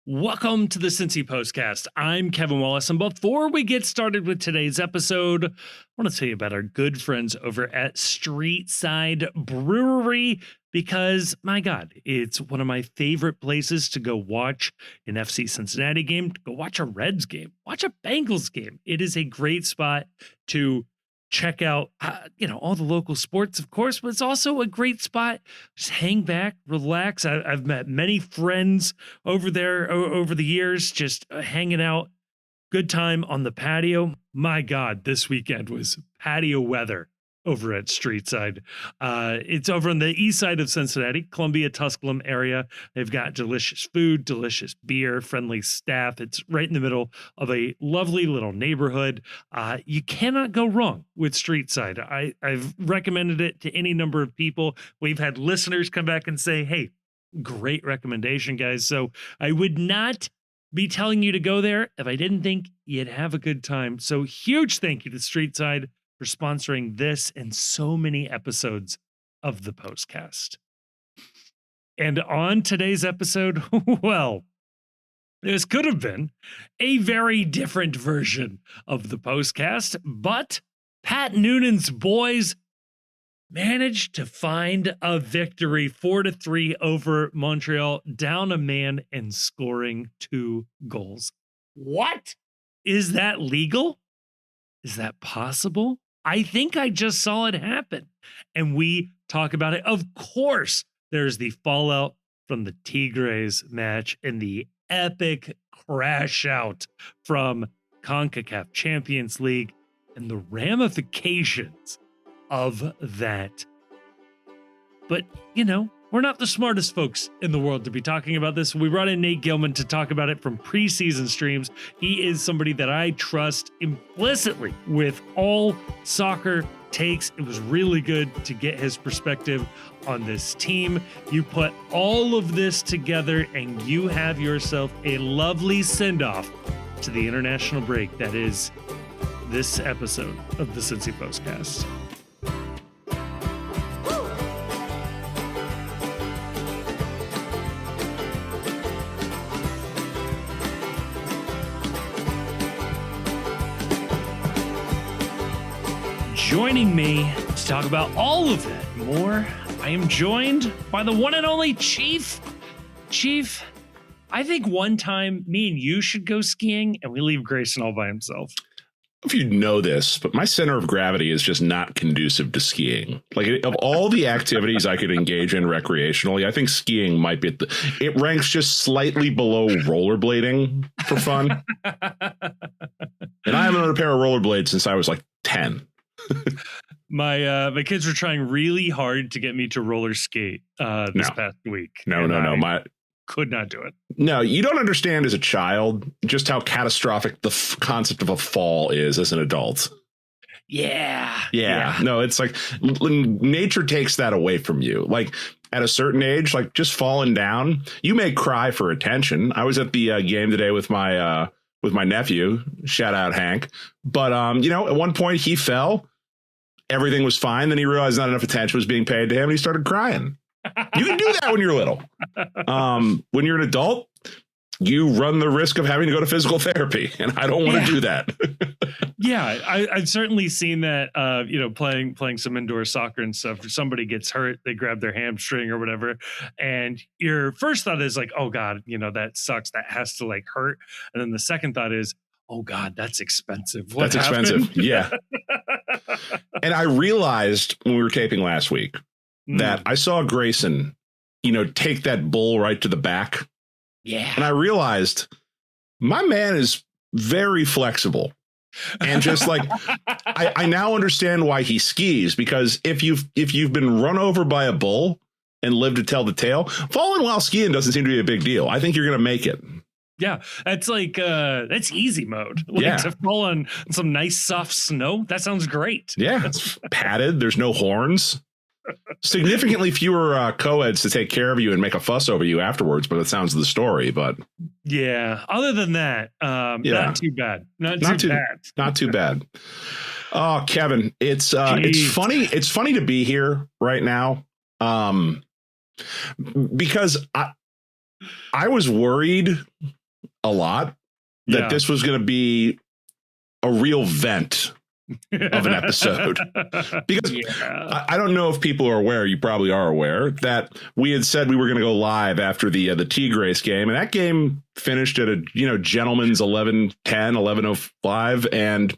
Welcome to the Cincy Postcast. I'm Kevin Wallace, and before we get started with today's episode, I want to tell you about our good friends over at Streetside Brewery, because, my God, it's one of my favorite places to go watch an FC Cincinnati game, to go watch a Reds game, watch a Bengals game. It is a great spot to check out, all the local sports, of course, but it's also a great spot. Just hang back, relax. I've met many friends over there over the years, just hanging out. Good time on the patio. My God, this weekend was patio weather over at Streetside. It's over on the east side of Cincinnati, Columbia, Tusculum area. They've got delicious food, delicious beer, friendly staff. It's right in the middle of a lovely little neighborhood. You cannot go wrong with Streetside. I've recommended it to any number of people. We've had listeners come back and say, hey, great recommendation, guys. So I would not be telling you to go there if I didn't think you'd have a good time. So huge thank you to Streetside for sponsoring this and so many episodes of the Postcast. And on today's episode, well, this could have been a very different version of the Postcast, but Pat Noonan's boys managed to find a victory 4-3 over Montreal, down a man and scoring 2 goals. What? Is that legal? Is that possible? I think I just saw it happen. And we talk about it. Of course, there's the fallout from the Tigres match and the epic crash out from CONCACAF Champions League and the ramifications of that. But, we're not the smartest folks in the world to be talking about this. We brought in Nate Gilman to talk about it from Preseason Streams. He is somebody that I trust implicitly with all soccer takes. It was really good to get his perspective on this team. You put all of this together and you have yourself a lovely send-off to the international break that is this episode of the Cincy Postcast. Joining me to talk about all of that and more, I am joined by the one and only Chief. Chief, I think one time me and you should go skiing and we leave Grayson all by himself. If you know this, but my center of gravity is just not conducive to skiing. Like, of all the activities I could engage in recreationally, I think skiing might be it ranks just slightly below rollerblading for fun. And I haven't owned a pair of rollerblades since I was like 10. My kids were trying really hard to get me to roller skate this past week. No. My could not do it. No, you don't understand as a child just how catastrophic the concept of a fall is as an adult. Yeah. No, it's like nature takes that away from you. Like, at a certain age, like just falling down, you may cry for attention. I was at the game today with my nephew. Shout out Hank. But at one point he fell. Everything was fine. Then he realized not enough attention was being paid to him, and he started crying. You can do that when you're little. When you're an adult, you run the risk of having to go to physical therapy, and I don't want to do that. Yeah, I've certainly seen that. Playing some indoor soccer and stuff. If somebody gets hurt, they grab their hamstring or whatever, and your first thought is like, "Oh God, that sucks. That has to like hurt." And then the second thought is, "Oh God, that's expensive. What happened?" Expensive. Yeah. And I realized when we were taping last week that I saw Grayson, take that bull right to the back. Yeah. And I realized my man is very flexible. And just like I now understand why he skis, because if you've been run over by a bull and lived to tell the tale, falling while skiing doesn't seem to be a big deal. I think you're going to make it. Yeah, that's like that's easy mode. Like, to fall on some nice soft snow. That sounds great. Yeah, it's padded. There's no horns. Significantly fewer co-eds to take care of you and make a fuss over you afterwards, but it sounds the story. But yeah, other than that, not too bad. Not too bad. Oh, Kevin, it's funny. It's funny to be here right now, because I was worried a lot that this was going to be a real vent of an episode, because I don't know if people are aware, you probably are aware, that we had said we were going to go live after the Tigres game, and that game finished at a gentleman's 11-10, 11:05, and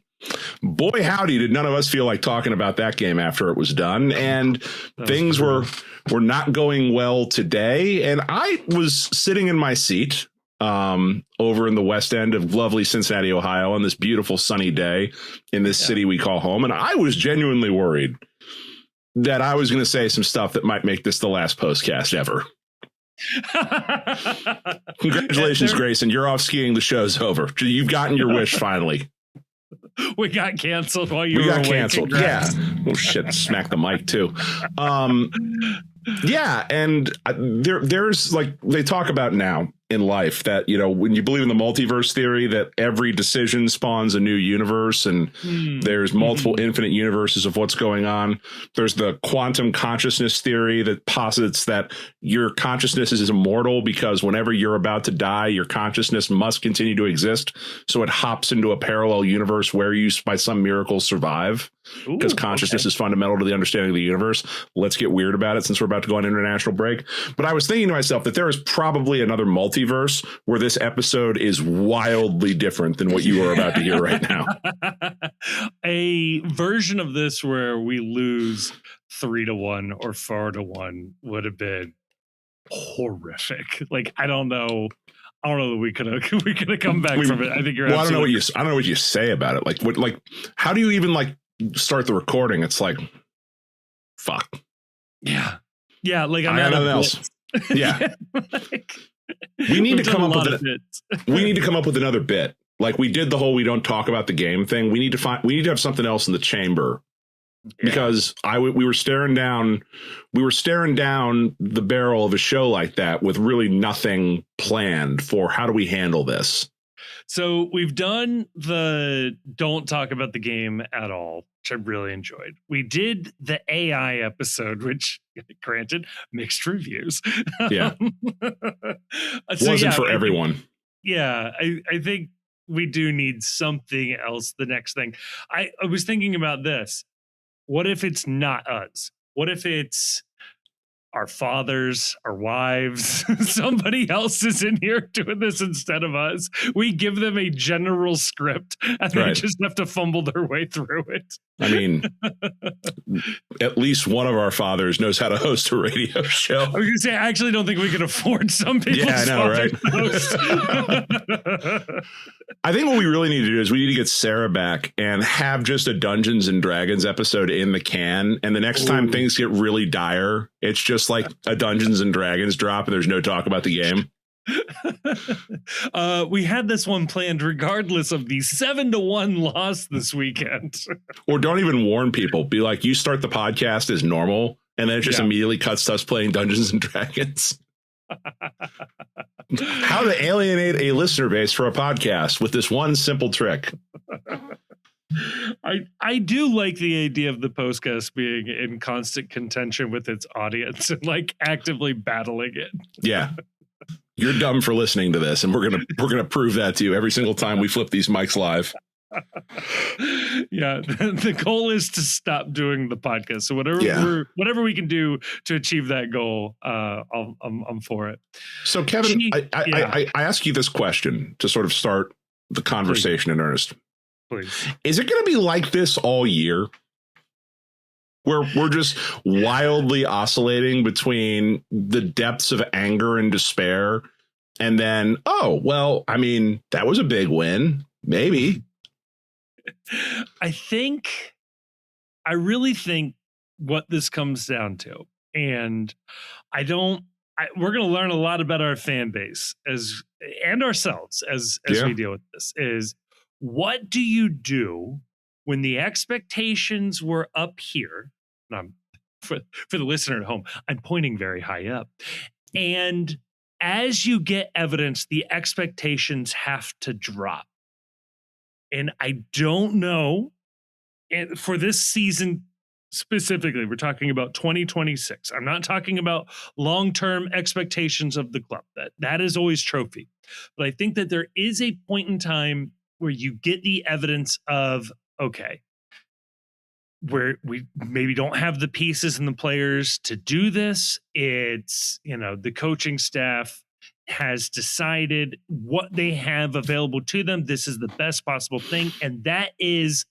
boy howdy did none of us feel like talking about that game after it was done, and things were not going well today. And I was sitting in my seat over in the west end of lovely Cincinnati, Ohio, on this beautiful sunny day in this city we call home. And I was genuinely worried that I was going to say some stuff that might make this the last postcast ever. Congratulations, Grayson. You're off skiing. The show's over. You've gotten your wish finally. We got canceled while you were away. We got canceled. Yeah. Oh, shit. Smack the mic, too. Yeah. And there's like they talk about now in life that, when you believe in the multiverse theory, that every decision spawns a new universe, and there's multiple infinite universes of what's going on. There's the quantum consciousness theory that posits that your consciousness is immortal because whenever you're about to die, your consciousness must continue to exist. So it hops into a parallel universe where you, by some miracle, survive, because consciousness is fundamental to the understanding of the universe. Let's get weird about it since we're about to go on international break. But I was thinking to myself that there is probably another multiverse where this episode is wildly different than what you are about to hear right now. A version of this where we lose 3-1 or 4-1 would have been horrific. Like, I don't know that we could have come back from it. I think you're. Well, I don't know what you say about it. Like, how do you even start the recording? It's like, fuck. Yeah. Like I'm nothing else. Yeah. We need to come up with another bit. Like we did the whole we don't talk about the game thing. We need to have something else in the chamber, because we were staring down the barrel of a show like that with really nothing planned for how do we handle this. So we've done the don't talk about the game at all, which I really enjoyed. We did the AI episode, which granted mixed reviews. Yeah. Wasn't for everyone. I think we do need something else. The next thing I was thinking about this. What if it's not us? What if it's our fathers, our wives, somebody else is in here doing this instead of us? We give them a general script and they just have to fumble their way through it. I mean, at least one of our fathers knows how to host a radio show. I was going to say, I actually don't think we can afford some people's I know, right? I think what we really need to do is we need to get Sarah back and have just a Dungeons and Dragons episode in the can. And the next time things get really dire, it's just like a Dungeons and Dragons drop and there's no talk about the game. We had this one planned regardless of the 7-1 loss this weekend. Or don't even warn people. Be like, you start the podcast as normal, and then it just immediately cuts to us playing Dungeons and Dragons. How to alienate a listener base for a podcast with this one simple trick. I do like the idea of the postcast being in constant contention with its audience and like actively battling it. Yeah. You're dumb for listening to this, and we're gonna prove that to you every single time we flip these mics live. Yeah, the goal is to stop doing the podcast. So whatever we can do to achieve that goal, I'm for it. So Kevin, I ask you this question to sort of start the conversation in earnest. Please. Is it going to be like this all year? Where we're just wildly oscillating between the depths of anger and despair, and then, oh, well, I mean, that was a big win. Maybe. I really think what this comes down to, and we're going to learn a lot about our fan base and ourselves as we deal with this, is what do you do when the expectations were up here? And for the listener at home, I'm pointing very high up. And as you get evidence, the expectations have to drop. And I don't know for this season specifically, we're talking about 2026. I'm not talking about long-term expectations of the club. That is always trophy. But I think that there is a point in time where you get the evidence of, okay, where we maybe don't have the pieces and the players to do this. It's, the coaching staff has decided what they have available to them. This is the best possible thing. And that is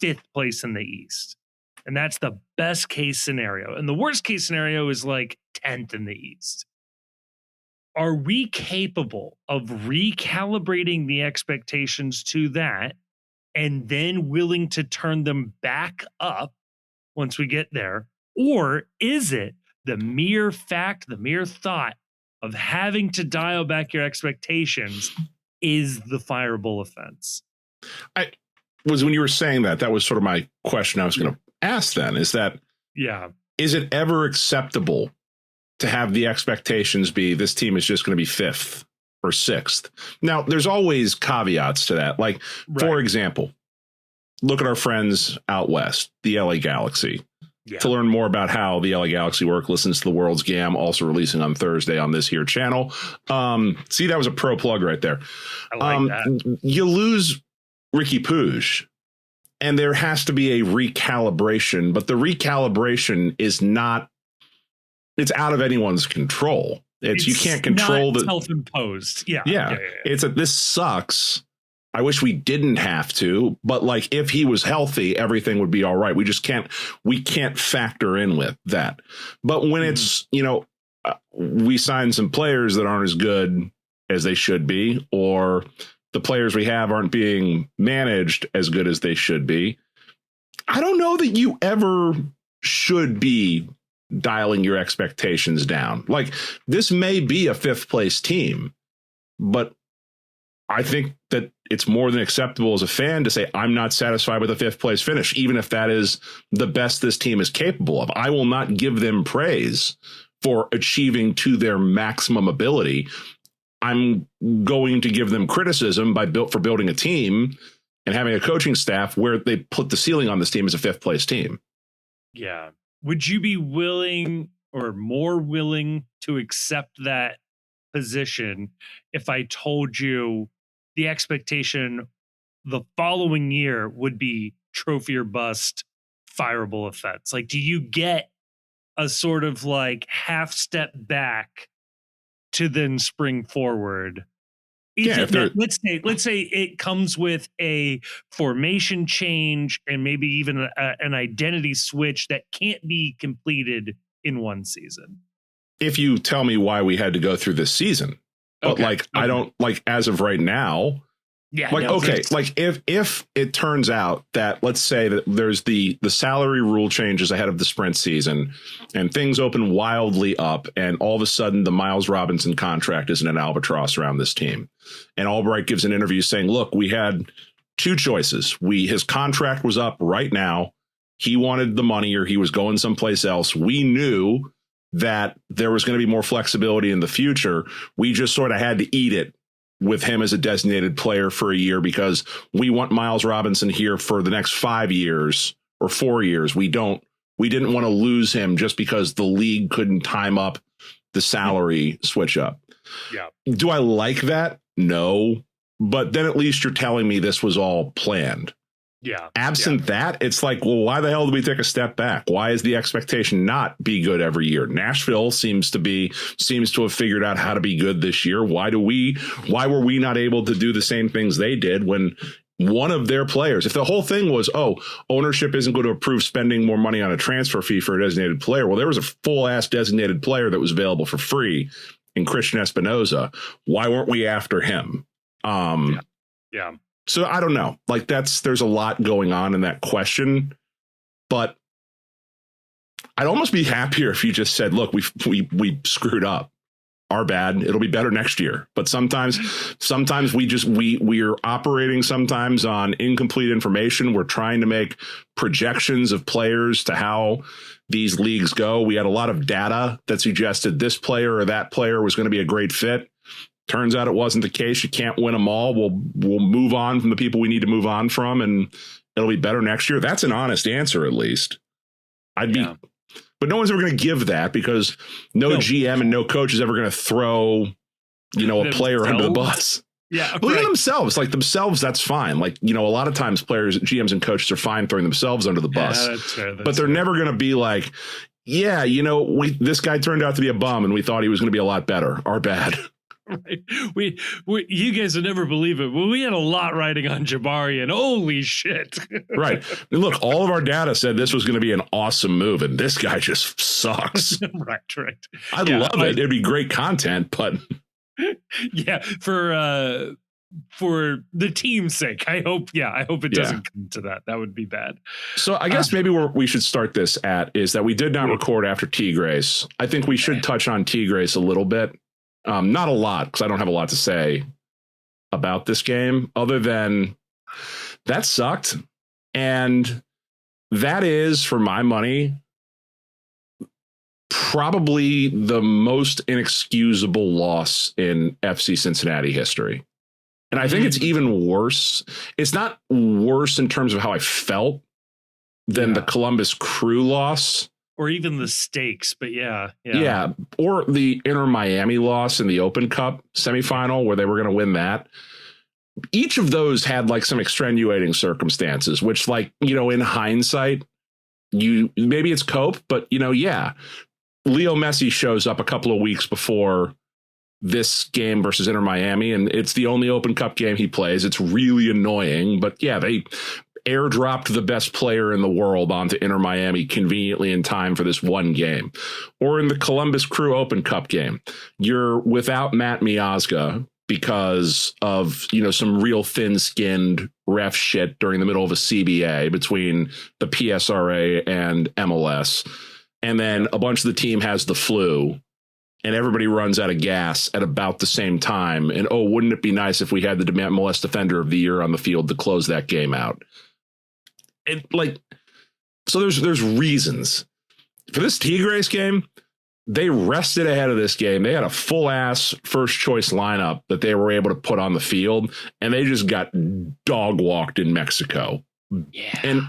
5th place in the East. And that's the best case scenario. And the worst case scenario is like 10th in the East. Are we capable of recalibrating the expectations to that and then willing to turn them back up once we get there? Or is it the mere fact, the mere thought of having to dial back your expectations is the fireable offense? When you were saying that was sort of my question I was going to ask then, is it ever acceptable to have the expectations be this team is just going to be 5th or 6th? Now, there's always caveats to that. Like, for example, look at our friends out west, the LA Galaxy. Yeah. To learn more about how the LA Galaxy work, listens to the World's Gam, also releasing on Thursday on this here channel. See, that was a pro plug right there. I like that. You lose Ricky Puig, and there has to be a recalibration, but the recalibration is not, it's out of anyone's control. It's you can't control the self-imposed. Yeah. It's this sucks. I wish we didn't have to, but like if he was healthy, everything would be all right. We can't factor in with that. But when it's, we sign some players that aren't as good as they should be, or the players we have aren't being managed as good as they should be, I don't know that you ever should be dialing your expectations down. Like, this may be a 5th place team, but I think that it's more than acceptable as a fan to say, I'm not satisfied with a 5th place finish, even if that is the best this team is capable of. I will not give them praise for achieving to their maximum ability. I'm going to give them criticism for building a team and having a coaching staff where they put the ceiling on this team as a 5th place team. Yeah. Would you be willing or more willing to accept that position if I told you the expectation the following year would be trophy or bust, fireable offense? Like, do you get a sort of like half step back to then spring forward? Let's say it comes with a formation change and maybe even an identity switch that can't be completed in one season. If you tell me why we had to go through this season, but I don't like as of right now. Yeah. If it turns out that, let's say that there's the salary rule changes ahead of the sprint season and things open wildly up, and all of a sudden the Miles Robinson contract isn't an albatross around this team, and Albright gives an interview saying, look, we had 2 choices. His contract was up right now. He wanted the money or he was going someplace else. We knew that there was going to be more flexibility in the future. We just sort of had to eat it with him as a designated player for a year because we want Miles Robinson here for the next 5 years or 4 years. We didn't want to lose him just because the league couldn't time up the salary switch up. Yeah. Do I like that? No. But then at least you're telling me this was all planned. Yeah. Absent that, it's like, well, why the hell did we take a step back? Why is the expectation not be good every year? Nashville seems to have figured out how to be good this year. Why were we not able to do the same things they did when one of their players, if the whole thing was, ownership isn't going to approve spending more money on a transfer fee for a designated player. Well, there was a full ass designated player that was available for free in Christian Espinoza. Why weren't we after him? Yeah. So I don't know, like there's a lot going on in that question, but I'd almost be happier if you just said, look, we screwed up, our bad. It'll be better next year. But sometimes we're operating sometimes on incomplete information. We're trying to make projections of players to how these leagues go. We had a lot of data that suggested this player or that player was going to be a great fit. Turns out it wasn't the case. You can't win them all. We'll move on from the people we need to move on from, and it'll be better next year. That's an honest answer, at least. But no one's ever going to give that because no GM and no coach is ever going to throw, a player under the bus. Yeah. Look at themselves. Like themselves, that's fine. Like, a lot of times players, GMs and coaches are fine throwing themselves under the bus. That's fair, but they're never going to be like, this guy turned out to be a bum and we thought he was going to be a lot better. Our bad. Right. We you guys would never believe it. Well, we had a lot riding on Jabari and holy shit. Right. And look, all of our data said this was going to be an awesome move and this guy just sucks. Right. I'd love it. It'd be great content, but yeah, for the team's sake, I hope it doesn't come to that. That would be bad. So I guess maybe where we should start this at is that we did not record after Tigres. I think we should touch on Tigres a little bit. Not a lot, because I don't have a lot to say about this game other than that sucked. And that is, for my money, probably the most inexcusable loss in FC Cincinnati history. And I think it's even worse. It's not worse in terms of how I felt than the Columbus Crew loss. Or even the stakes, but yeah. Or the Inter Miami loss in the Open Cup semifinal where they were going to win that. Each of those had like some extenuating circumstances, which in hindsight, maybe it's cope, but Leo Messi shows up a couple of weeks before this game versus Inter Miami, and it's the only Open Cup game he plays. It's really annoying, but they airdropped the best player in the world onto Inter Miami conveniently in time for this one game. Or in the Columbus Crew Open Cup game, you're without Matt Miazga because of, some real thin-skinned ref shit during the middle of a CBA between the PSRA and MLS. And then a bunch of the team has the flu and everybody runs out of gas at about the same time. And, wouldn't it be nice if we had the MLS Defender of the Year on the field to close that game out? And so there's reasons for this Tigres game. They rested ahead of this game. They had a full ass first choice lineup that they were able to put on the field, and they just got dog walked in Mexico. Yeah. And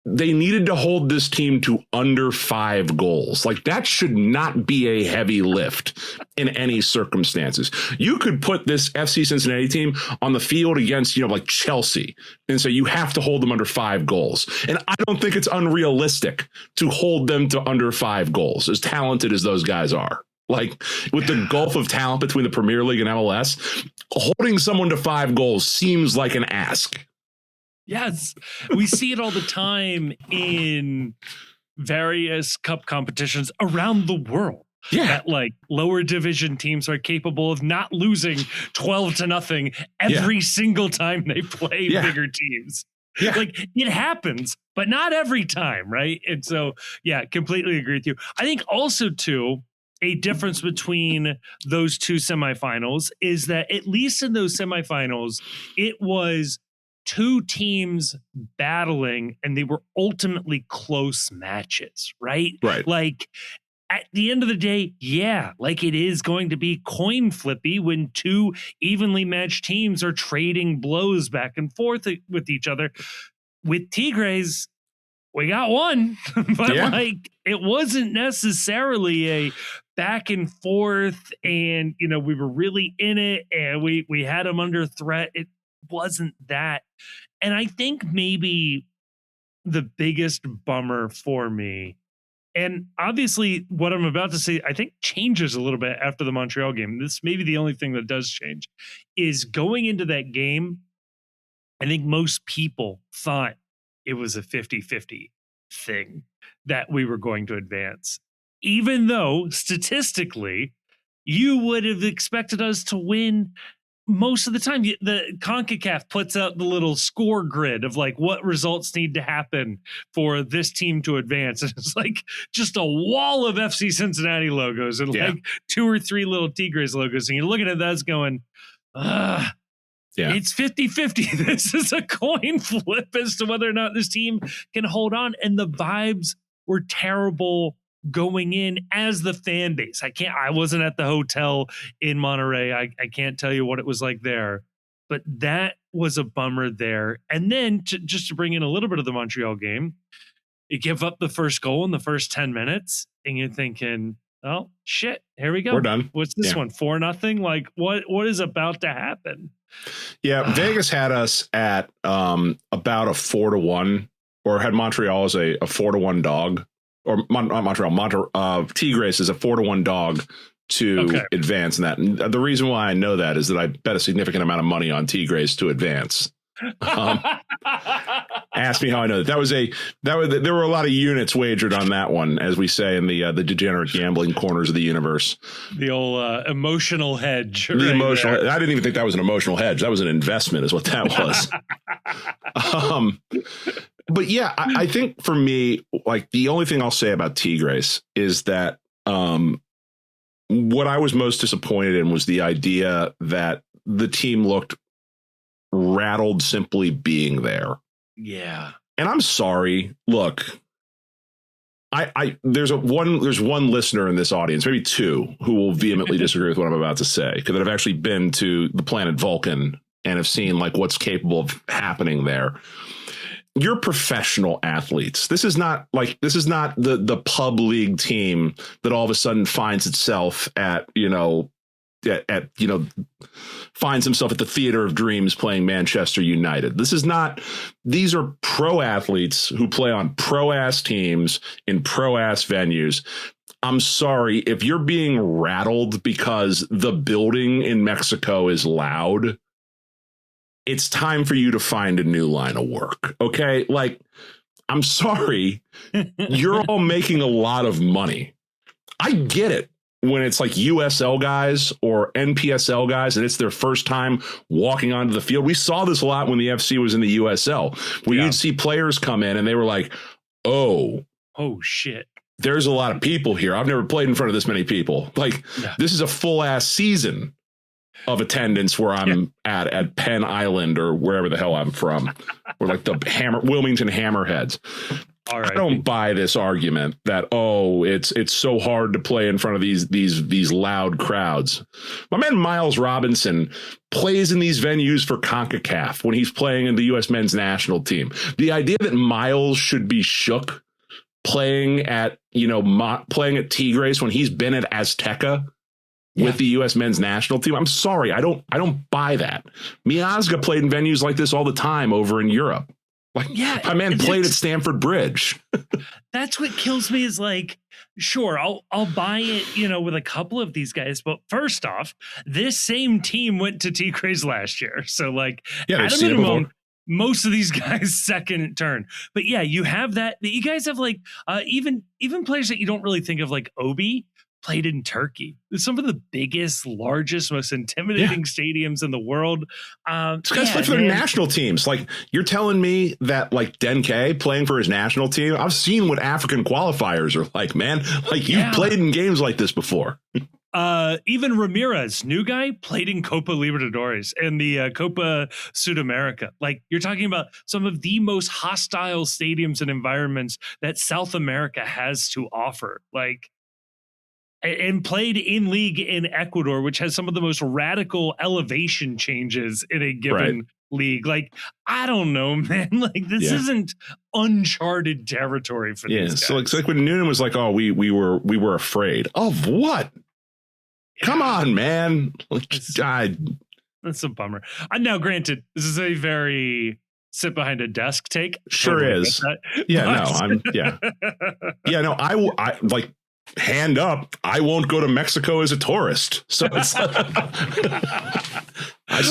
they needed to hold this team to under 5 goals. That should not be a heavy lift in any circumstances. You could put this FC Cincinnati team on the field against, Chelsea and say you have to hold them under 5 goals. And I don't think it's unrealistic to hold them to under 5 goals, as talented as those guys are. With the gulf of talent between the Premier League and MLS, holding someone to 5 goals seems like an ask. Yes, we see it all the time in various cup competitions around the world. Yeah, that lower division teams are capable of not losing 12-0 every single time they play bigger teams. Yeah. It happens, but not every time, right? And so, completely agree with you. I think also too, a difference between those two semifinals is that at least in those semifinals, it was 2 teams battling and they were ultimately close matches, right? Right. At the end of the day, it is going to be coin flippy when 2 evenly matched teams are trading blows back and forth with each other. With Tigres, we got one, but it wasn't necessarily a back and forth and, we were really in it and we had them under threat. It wasn't that. And I think maybe the biggest bummer for me, and obviously what I'm about to say, I think changes a little bit after the Montreal game. This may be the only thing that does change, is going into that game. I think most people thought it was a 50-50 thing that we were going to advance, even though statistically you would have expected us to win most of the time. The CONCACAF puts out the little score grid of what results need to happen for this team to advance. And it's just a wall of FC Cincinnati logos and 2 or 3 little Tigres logos. And you're looking at that going, it's 50-50. This is a coin flip as to whether or not this team can hold on. And the vibes were terrible going in as the fan base. I wasn't at the hotel in Monterrey. I can't tell you what it was like there, but that was a bummer there. And then just to bring in a little bit of the Montreal game, You give up the first goal in the first 10 minutes, and you're thinking, oh shit, here we go. We're done. What's this one? 4-0? Like what is about to happen? Yeah, Vegas had us at about a 4-1, or had Montreal as a 4-1 dog, or not Montreal. Tigres is a 4-1 dog to advance in that. And the reason why I know that is that I bet a significant amount of money on Tigres to advance. Ask me how I know that. There were a lot of units wagered on that one, as we say in the degenerate gambling corners of the universe. The old emotional hedge. The emotional. I didn't even think that was an emotional hedge. That was an investment, is what that was. But yeah, I think for me, like, the only thing I'll say about Tigres is that what I was most disappointed in was the idea that the team looked rattled simply being there. Yeah. And I'm sorry. Look, there's one listener in this audience, maybe two, who will vehemently disagree with what I'm about to say, because I've actually been to the planet Vulcan and have seen like what's capable of happening there. You're professional athletes. This is not the pub league team that all of a sudden finds itself finds himself at the Theater of Dreams playing Manchester United. These are pro athletes who play on pro ass teams in pro ass venues. I'm sorry if you're being rattled because the building in Mexico is loud. It's time for you to find a new line of work. Okay. Like, I'm sorry. You're all making a lot of money. I get it. When it's like USL guys or NPSL guys and it's their first time walking onto the field. We saw this a lot when the FC was in the USL, where you'd see players come in and they were like, oh shit, there's a lot of people here. I've never played in front of this many people. Like, this is a full ass season of attendance where I'm at Penn Island or wherever the hell I'm from, or like the Wilmington Hammerheads. I don't buy this argument that, it's so hard to play in front of these loud crowds. My man Miles Robinson plays in these venues for CONCACAF when he's playing in the U.S. men's national team. The idea that Miles should be shook playing at Tigres when he's been at Azteca with the U.S. men's national team. I'm sorry. I don't buy that. Miazga played in venues like this all the time over in Europe. Like, my man played at Stamford Bridge. That's what kills me is like, sure, I'll buy it, with a couple of these guys. But first off, this same team went to Tigres last year. So like, at a minimum, most of these guys second turn. But yeah, you have that. You guys have like even players that you don't really think of, like Obi, played in Turkey. It's some of the biggest, largest, most intimidating stadiums in the world. These guys play for their national teams. Like, you're telling me that like Denke playing for his national team, I've seen what African qualifiers are like, man. Like, you've played in games like this before. Even Ramirez, new guy, played in Copa Libertadores and the Copa Sudamerica. Like, you're talking about some of the most hostile stadiums and environments that South America has to offer. Like, and played in league in Ecuador, which has some of the most radical elevation changes in a given league. Like, I don't know, man. Like, this isn't uncharted territory for these guys. So it's like when Noonan was like, "Oh, we were afraid of what? Come on, man!" Like, that's a bummer. Now, granted, this is a very sit behind a desk take. Sure is. I like. Hand up, I won't go to Mexico as a tourist. So it's I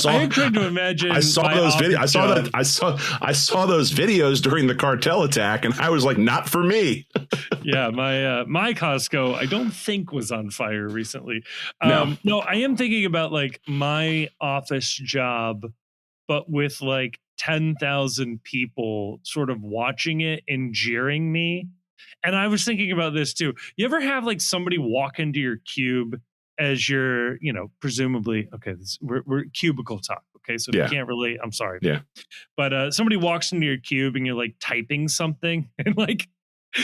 am trying to imagine. I saw those videos. I saw those videos during the cartel attack, and I was like, not for me. My Costco, I don't think was on fire recently. No, I am thinking about like my office job, but with like 10,000 people sort of watching it and jeering me. And I was thinking about this too. You ever have like somebody walk into your cube as you're, presumably, we're cubicle talk. Okay. So if you can't relate, I'm sorry. Yeah. But somebody walks into your cube and you're like typing something, and like,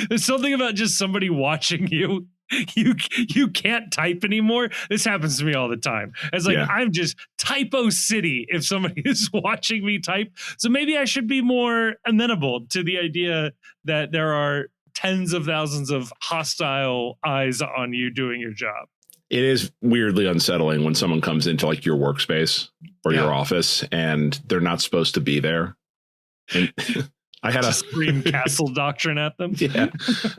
there's something about just somebody watching you you can't type anymore. This happens to me all the time. It's like I'm just typo city if somebody is watching me type. So maybe I should be more amenable to the idea that there are tens of thousands of hostile eyes on you doing your job. It is weirdly unsettling when someone comes into like your workspace or your office and they're not supposed to be there. And I had a scream castle doctrine at them. Yeah,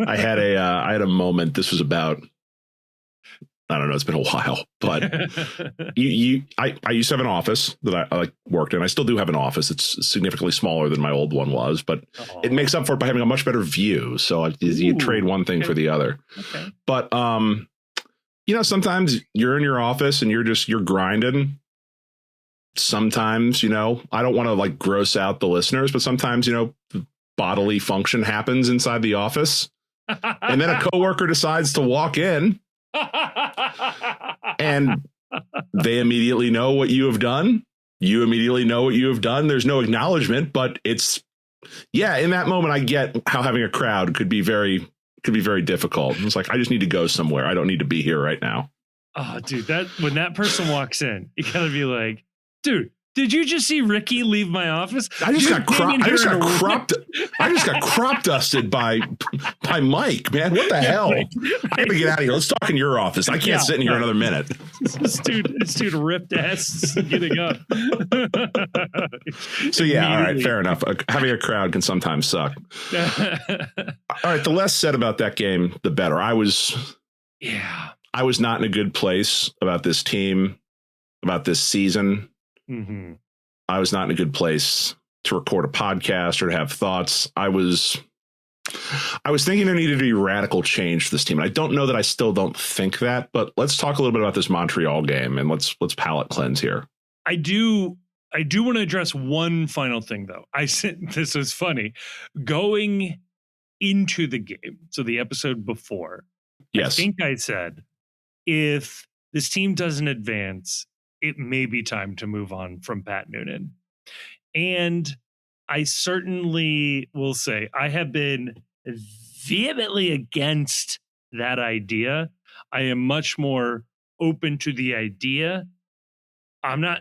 I had a moment. This was about, I don't know, it's been a while, but I used to have an office that I like worked in. I still do have an office. It's significantly smaller than my old one was, but it makes up for it by having a much better view. So you trade one thing for the other. Okay. But sometimes you're in your office and you're grinding. Sometimes, I don't want to like gross out the listeners, but sometimes, bodily function happens inside the office. And then a coworker decides to walk in and they immediately know what you have done. You immediately know what you have done. There's no acknowledgement, but in that moment, I get how having a crowd could be very difficult. It's like, I just need to go somewhere. I don't need to be here right now. Oh, dude, when that person walks in, you gotta be like, dude, did you just see Ricky leave my office? I just got crop dusted by Mike, man. What the hell? I gotta get out of here. Let's talk in your office. I can't sit in here another minute. This dude ripped ass getting up. So all right, fair enough. Having a crowd can sometimes suck. All right, the less said about that game, the better. I was not in a good place about this team, about this season. Mm-hmm. I was not in a good place to record a podcast or to have thoughts. I was thinking there needed to be radical change for this team. And I don't know that I still don't think that, but let's talk a little bit about this Montreal game and let's palate cleanse here. I do want to address one final thing though. This was funny. Going into the game, so the episode before, I think I said, if this team doesn't advance, it may be time to move on from Pat Noonan. And I certainly will say I have been vehemently against that idea. I am much more open to the idea. I'm not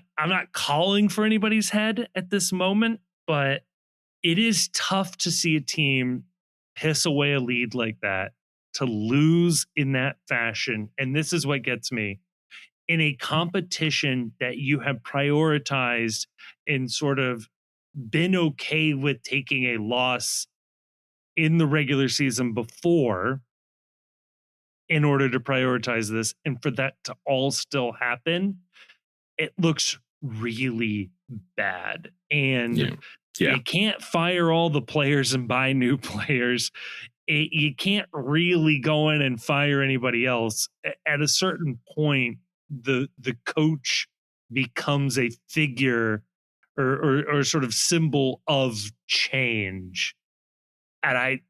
calling for anybody's head at this moment, but it is tough to see a team piss away a lead like that, to lose in that fashion. And this is what gets me. In a competition that you have prioritized and sort of been okay with taking a loss in the regular season before in order to prioritize this, and for that to all still happen, it looks really bad. And you can't fire all the players and buy new players. You can't really go in and fire anybody else. At a certain point, the coach becomes a figure or sort of symbol of change. And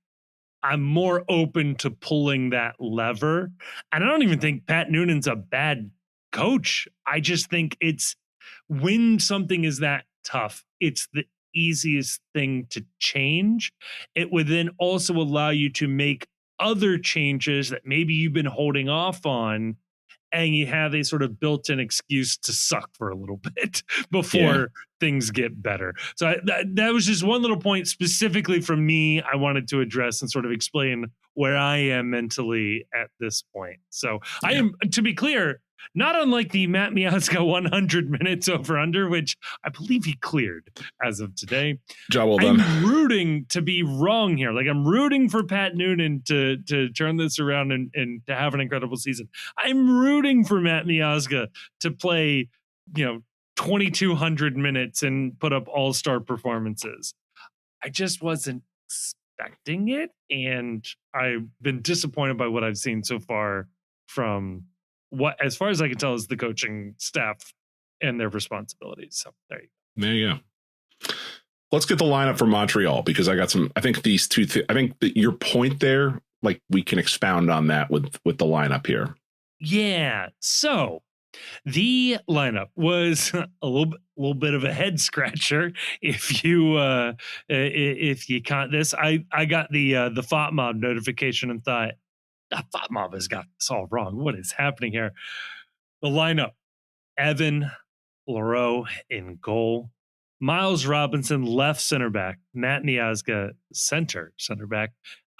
I'm more open to pulling that lever. And I don't even think Pat Noonan's a bad coach. I just think it's when something is that tough, it's the easiest thing to change. It would then also allow you to make other changes that maybe you've been holding off on, and you have a sort of built-in excuse to suck for a little bit before things get better. So that was just one little point specifically from me I wanted to address and sort of explain where I am mentally at this point. So I am, to be clear, not unlike the Matt Miazga 100 minutes over under, which I believe he cleared as of today. Job well done. I'm rooting to be wrong here. Like, I'm rooting for Pat Noonan to turn this around and to have an incredible season. I'm rooting for Matt Miazga to play, 2,200 minutes and put up all-star performances. I just wasn't expecting it, and I've been disappointed by what I've seen so far from what, as far as I can tell, is the coaching staff and their responsibilities. So there you go. Let's get the lineup for Montreal, because I got some, I think these two, I think that your point there, like, we can expound on that with the lineup here. Yeah. So the lineup was a little bit of a head scratcher. If you caught this, I got the FOTMob notification and thought, I thought Mama's got this all wrong. What is happening here? The lineup: Evan Leroux in goal, Miles Robinson left center back, Matt Miazga center back,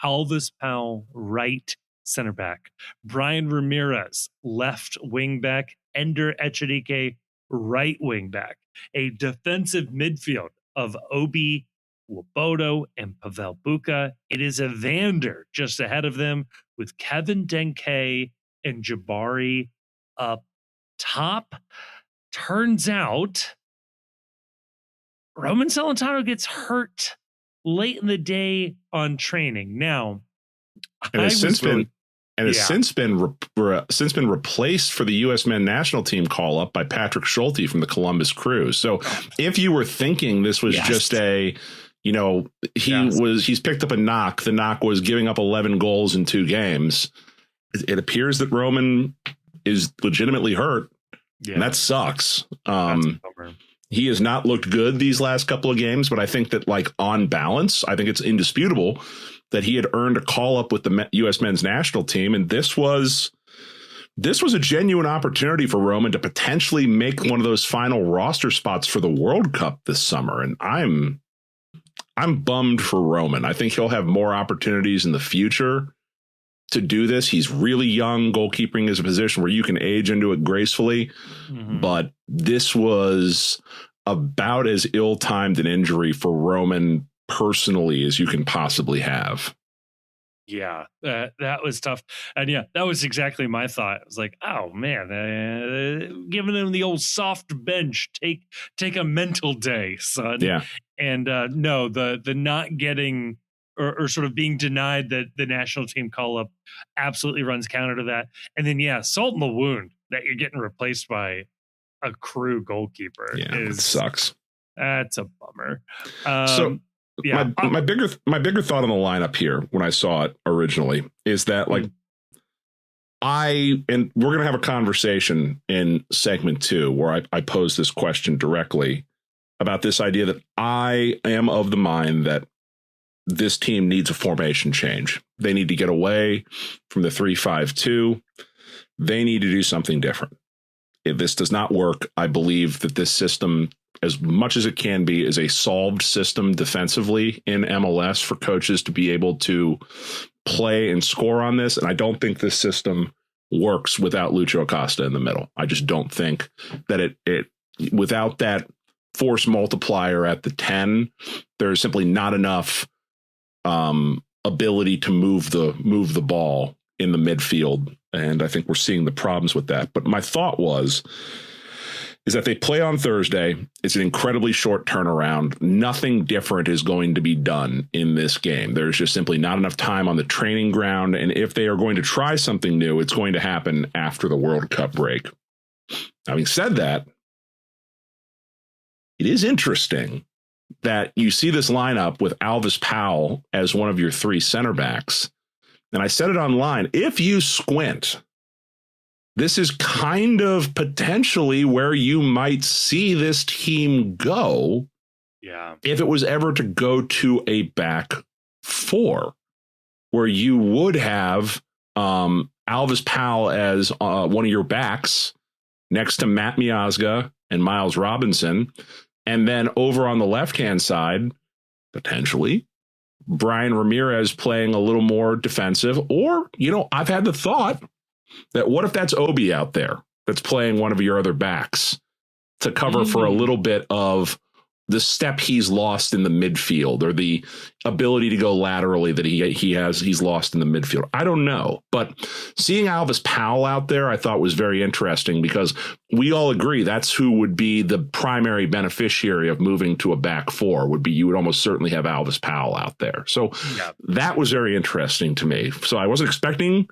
Alvis Powell right center back, Brian Ramirez left wing back, Ender Echenique right wing back, a defensive midfield of Obi Wobodo and Pavel Buka. It is Evander just ahead of them with Kevin Denke and Jabari up top. Turns out Roman Celentano gets hurt late in the day on training. Now, and has since been replaced for the U.S. men's national team call up by Patrick Schulte from the Columbus Crew. So, if you were thinking this was just a, he's picked up a knock. The knock was giving up 11 goals in 2 games. It appears that Roman is legitimately hurt. Yeah. And that sucks. He has not looked good these last couple of games, but I think that, like, on balance, I think it's indisputable that he had earned a call up with the U.S. men's national team. And this was a genuine opportunity for Roman to potentially make one of those final roster spots for the World Cup this summer. And I'm bummed for Roman. I think he'll have more opportunities in the future to do this. He's really young. Goalkeeping is a position where you can age into it gracefully, but this was about as ill-timed an injury for Roman personally as you can possibly have. Yeah, that was tough. And yeah, that was exactly my thought. I was like, oh man, giving him the old soft bench, take a mental day, son. Yeah. And no, the not getting or sort of being denied the national team call up absolutely runs counter to that. And then, yeah, salt in the wound that you're getting replaced by a Crew goalkeeper. Yeah, it sucks. That's a bummer. So yeah, my bigger thought on the lineup here when I saw it originally is that, like, and we're going to have a conversation in segment 2 where I pose this question directly about this idea that I am of the mind that this team needs a formation change. They need to get away from the 3-5-2. They need to do something different. If this does not work, I believe that this system, as much as it can be, is a solved system defensively in MLS for coaches to be able to play and score on this. And I don't think this system works without Lucho Acosta in the middle. I just don't think that it without that force multiplier at the 10, there's simply not enough ability to move the ball in the midfield. And I think we're seeing the problems with that. But my thought is that they play on Thursday. It's an incredibly short turnaround. Nothing different is going to be done in this game. There's just simply not enough time on the training ground. And if they are going to try something new, it's going to happen after the World Cup break. Having said that, it is interesting that you see this lineup with Alvis Powell as one of your 3 center backs. And I said it online, if you squint, this is kind of potentially where you might see this team go. Yeah. If it was ever to go to a back 4, where you would have Alvis Powell as one of your backs next to Matt Miazga and Miles Robinson. And then over on the left-hand side, potentially, Brian Ramirez playing a little more defensive. Or, I've had the thought that what if that's Obi out there that's playing one of your other backs to cover for a little bit of the step he's lost in the midfield, or the ability to go laterally that he's lost in the midfield. I don't know. But seeing Alvis Powell out there, I thought was very interesting, because we all agree that's who would be the primary beneficiary of moving to a back 4 you would almost certainly have Alvis Powell out there. So that was very interesting to me. So I wasn't expecting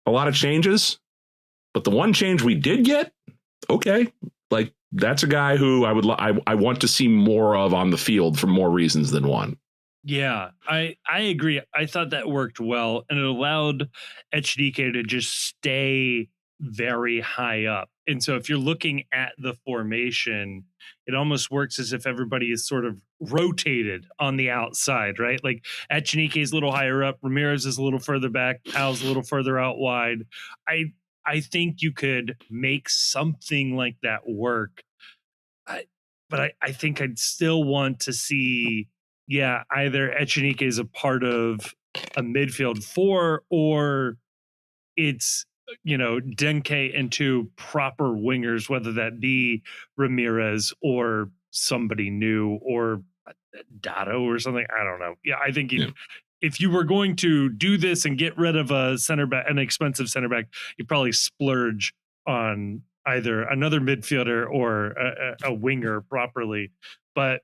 a lot of changes, but the one change we did get, okay, like, that's a guy who I want to see more of on the field for more reasons than one. Yeah, I agree. I thought that worked well, and it allowed Echenique to just stay very high up. And so if you're looking at the formation, it almost works as if everybody is sort of rotated on the outside, right? Like Echenique is a little higher up, Ramirez is a little further back, Al's a little further out wide. I think you could make something like that work. But I think I'd still want to see, either Echenique is a part of a midfield four, or it's, Denke and two proper wingers, whether that be Ramirez or somebody new or Dotto or something. I don't know. Yeah, I think if you were going to do this and get rid of a center back, an expensive center back, you'd probably splurge on either another midfielder or a winger properly. But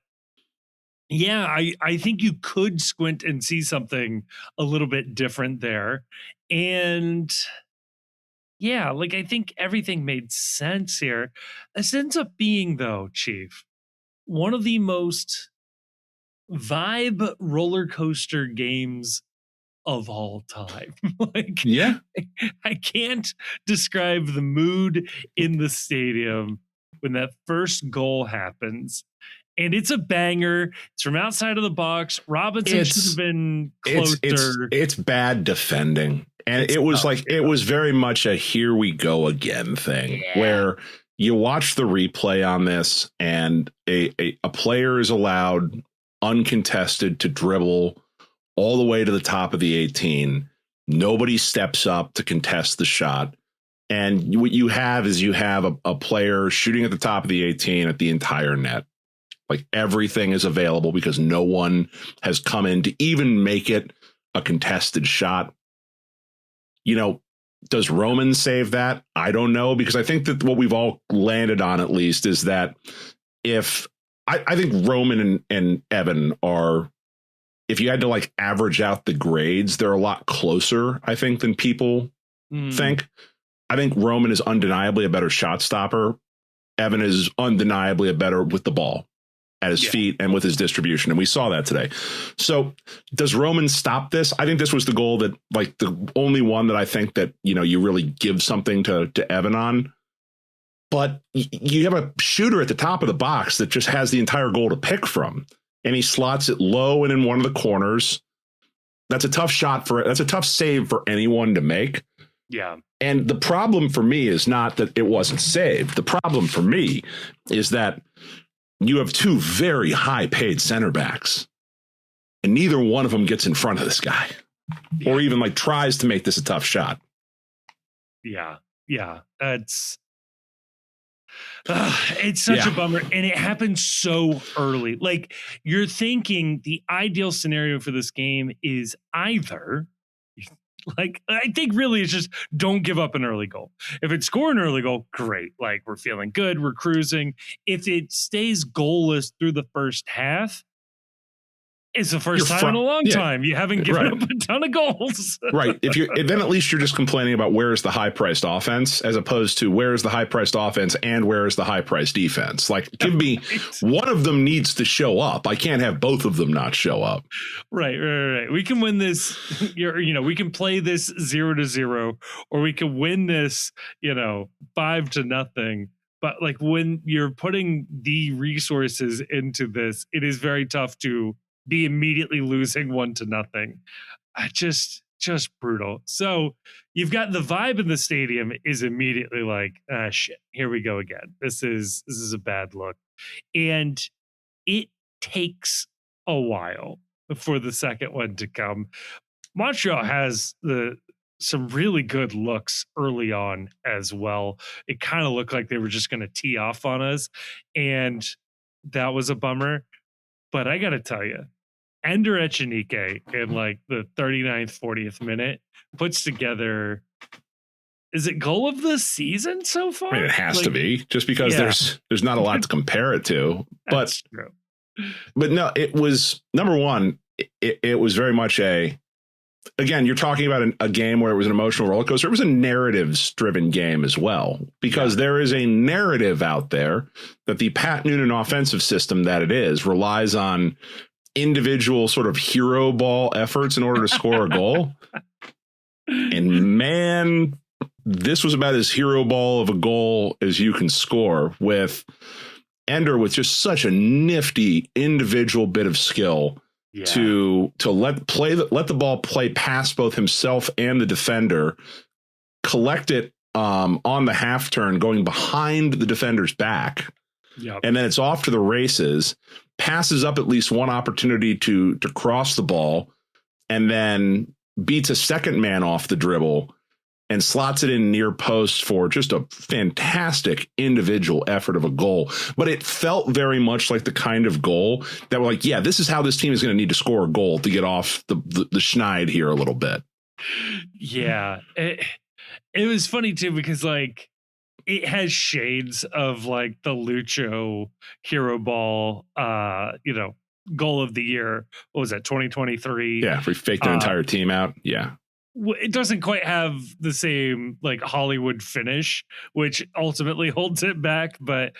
yeah, I think you could squint and see something a little bit different there. And yeah, like I think everything made sense here. This ends up being, though, Chief, one of the most vibe roller coaster games of all time. Like, I can't describe the mood in the stadium when that first goal happens. And it's a banger. It's from outside of the box. Robinson should have been closer. It's bad defending. And it was very much a here we go again thing, where you watch the replay on this and a player is allowed uncontested to dribble all the way to the top of the 18. Nobody steps up to contest the shot. And what you have is a player shooting at the top of the 18 at the entire net. Like everything is available because no one has come in to even make it a contested shot. Does Roman save that? I don't know, because I think that what we've all landed on, at least, is that I think Roman and Evan are, if you had to like average out the grades, they're a lot closer, I think, than people think. I think Roman is undeniably a better shot stopper. Evan is undeniably a better with the ball at his feet and with his distribution. And we saw that today. So does Roman stop this? I think this was the goal that, like, the only one that I think that, you really give something to Evan on. But you have a shooter at the top of the box that just has the entire goal to pick from. And he slots it low and in one of the corners. That's a tough that's a tough save for anyone to make. Yeah. And the problem for me is not that it wasn't saved. The problem for me is that you have two very high paid center backs and neither one of them gets in front of this guy or even like tries to make this a tough shot. Yeah. Yeah. It's such a bummer. And it happened so early. Like, you're thinking the ideal scenario for this game is either, like, I think really it's just don't give up an early goal. If it score an early goal, great. Like, we're feeling good. We're cruising. If it stays goalless through the first half, it's the first time in a long time you haven't given up a ton of goals. Right. Then at least you're just complaining about where is the high priced offense, as opposed to where is the high priced offense and where is the high priced defense. Like, give me one of them needs to show up. I can't have both of them not show up. Right. We can win this. We can play this 0-0, or we can win this, 5-0. But like, when you're putting the resources into this, it is very tough to be immediately losing 1-0. Just brutal. So you've got the vibe in the stadium is immediately like, shit, here we go again. This is a bad look. And it takes a while for the second one to come. Montreal has some really good looks early on as well. It kind of looked like they were just going to tee off on us, and that was a bummer. But I got to tell you, Ender Echenique in like the 39th, 40th minute puts together, is it goal of the season so far? I mean, it has to be, just because there's not a lot to compare it to. That's true. But no, it was, number one, it was very much again, you're talking about a game where it was an emotional roller coaster. It was a narratives-driven game as well, because there is a narrative out there that the Pat Noonan offensive system that it is relies on individual sort of hero ball efforts in order to score a goal. And man, this was about as hero ball of a goal as you can score, with Ender with just such a nifty individual bit of skill to let the ball play past both himself and the defender, collect it on the half turn, going behind the defender's back. Yep. And then it's off to the races, passes up at least one opportunity to cross the ball, and then beats a second man off the dribble and slots it in near post for just a fantastic individual effort of a goal. But it felt very much like the kind of goal that we're like, yeah, this is how this team is going to need to score a goal to get off the schneid here a little bit. Yeah. It was funny too, because like it has shades of like the Lucho hero ball, goal of the year. What was that? 2023. Yeah. We faked the entire team out. Yeah. It doesn't quite have the same like Hollywood finish, which ultimately holds it back, but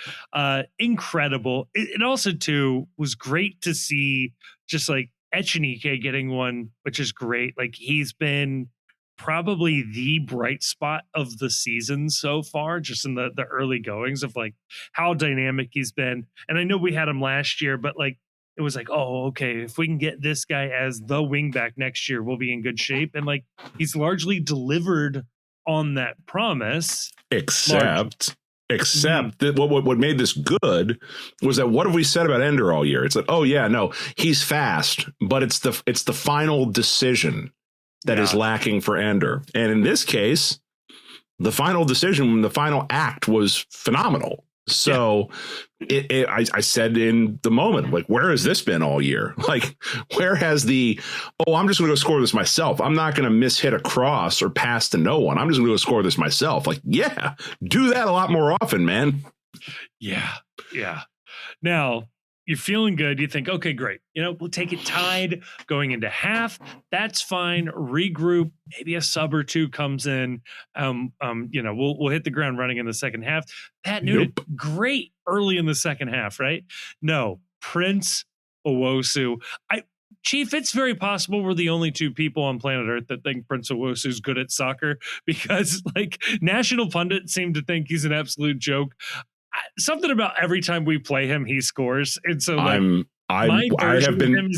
incredible. It also too was great to see just like Echenike getting one, which is great. Like he's been probably the bright spot of the season so far, just in the early goings of like how dynamic he's been. And I know we had him last year, but like it was like, oh, okay, if we can get this guy as the wingback next year, we'll be in good shape. And like he's largely delivered on that promise. Except that what made this good was that what have we said about Ender all year? It's like, oh yeah, no, he's fast, but it's the final decision that is lacking for Ender. And in this case, the final decision, the final act was phenomenal. So I said in the moment, like, where has this been all year? Like, where has I'm just going to go score this myself. I'm not going to mishit a cross or pass to no one. I'm just going to go score this myself. Like, yeah, do that a lot more often, man. Yeah. Yeah. Now, you're feeling good. You think, okay, great. We'll take it tied going into half. That's fine. Regroup. Maybe a sub or two comes in. We'll hit the ground running in the second half. Pat Noonan, great early in the second half, right? No, Prince Owusu. Chief, it's very possible we're the only two people on planet Earth that think Prince Owusu is good at soccer, because like national pundits seem to think he's an absolute joke. Something about every time we play him, he scores. And so like, I have been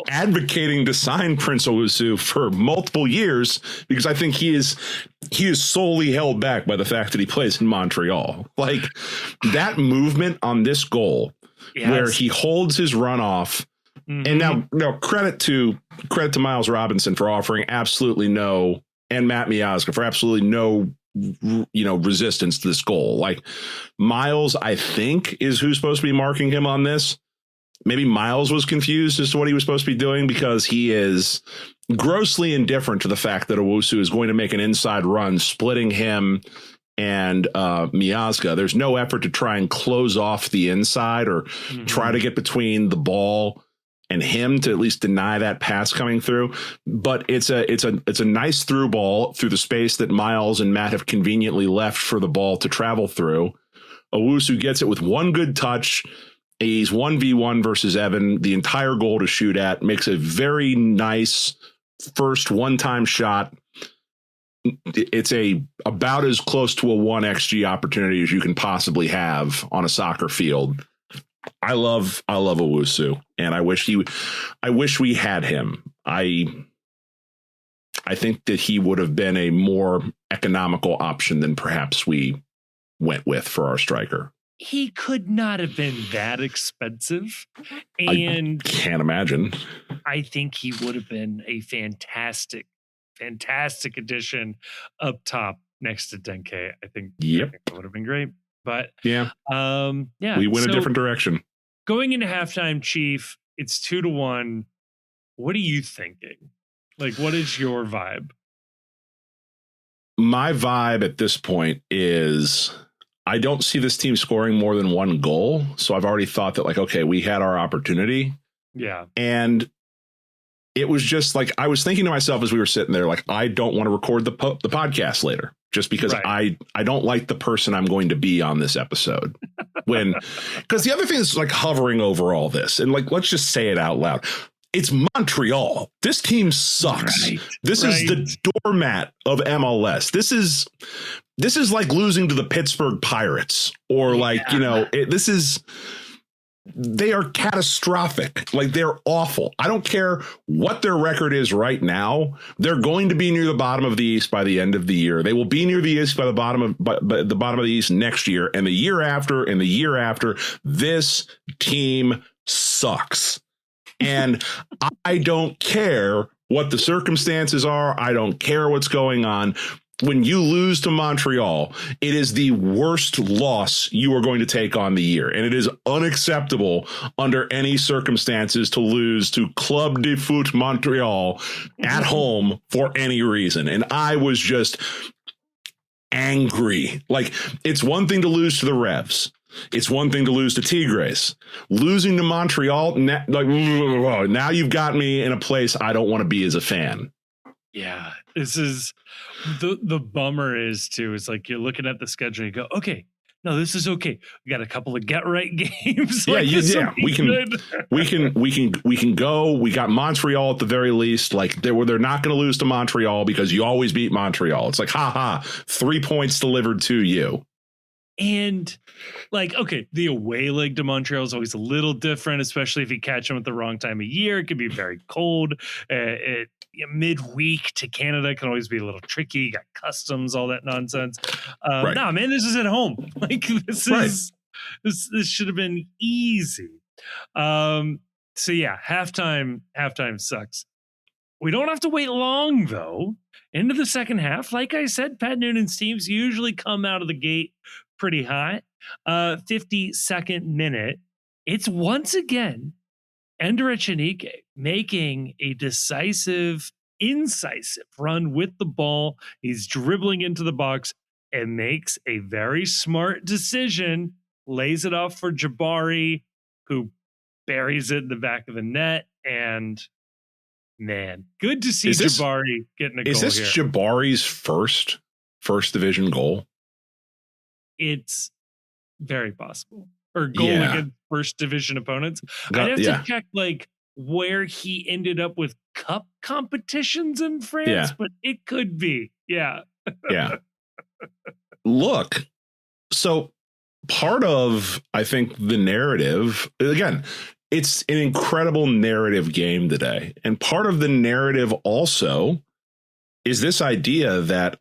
advocating to sign Prince Owusu for multiple years, because I think he is solely held back by the fact that he plays in Montreal. Like that movement on this goal, where he holds his run off. And now credit to Miles Robinson for offering absolutely no, and Matt Miazga for absolutely no resistance to this goal. Like Miles, I think, is who's supposed to be marking him on this. Maybe Miles was confused as to what he was supposed to be doing, because he is grossly indifferent to the fact that Owusu is going to make an inside run, splitting him and Miazga. There's no effort to try and close off the inside or try to get between the ball and him to at least deny that pass coming through. But it's a nice through ball through the space that Miles and Matt have conveniently left for the ball to travel through. Owusu gets it with one good touch. He's 1v1 versus Evan, the entire goal to shoot at, makes a very nice first one-time shot. It's about as close to a 1xG opportunity as you can possibly have on a soccer field. I love Owusu, and I wish we had him. I think that he would have been a more economical option than perhaps we went with for our striker. He could not have been that expensive, and I can't imagine. I think he would have been a fantastic addition up top next to Denke. I think that would have been great. But we went a different direction. Going into halftime, Chief, it's 2-1. What are you thinking? Like, what is your vibe? My vibe at this point is I don't see this team scoring more than one goal. So I've already thought that, like, okay, we had our opportunity. Yeah. And it was just like, I was thinking to myself as we were sitting there, like, I don't want to record the podcast later, just because I don't like the person I'm going to be on this episode. Because the other thing is like hovering over all this, and like, let's just say it out loud. it's Montreal. This team sucks. This is the doormat of MLS. This is like losing to the Pittsburgh Pirates or they are catastrophic. Like, they're awful. I don't care what their record is right now. They're going to be near the bottom of the East by the end of the year. They will be near the East by the bottom of the East next year, and the year after, and the year after. This team sucks. And I don't care what the circumstances are. I don't care what's going on. When you lose to Montreal, it is the worst loss you are going to take on the year. And it is unacceptable under any circumstances to lose to Club de Foot Montreal at home for any reason. And I was just angry. Like, it's one thing to lose to the Revs. It's one thing to lose to Tigres. Losing to Montreal, now you've got me in a place I don't want to be as a fan. Yeah, this is the bummer is too. It's like you're looking at the schedule and you go, okay, no, this is okay. We got a couple of get right games. We can go. We got Montreal at the very least. Like, they're not going to lose to Montreal because you always beat Montreal. It's like, 3 points delivered to you. And like, okay, the away leg to Montreal is always a little different, especially if you catch them at the wrong time of year. It can be very cold. Midweek to Canada can always be a little tricky. You got customs, all that nonsense. No, man, this is at home. Like, this should have been easy. So yeah, halftime sucks. We don't have to wait long though. Into the second half, like I said, Pat Noonan's teams usually come out of the gate pretty hot. 52nd minute, it's once again Ender Echenike making a incisive run with the ball. He's dribbling into the box and makes a very smart decision, lays it off for Jabari, who buries it in the back of the net. And man, good to see Jabari getting a goal here. Is this Jabari's first division goal? It's very possible. Or goal against first division opponents. I'd have to check like where he ended up with cup competitions in France, but it could be. Yeah. Yeah. Look, so part of, I think, the narrative, again, it's an incredible narrative game today. And part of the narrative also is this idea that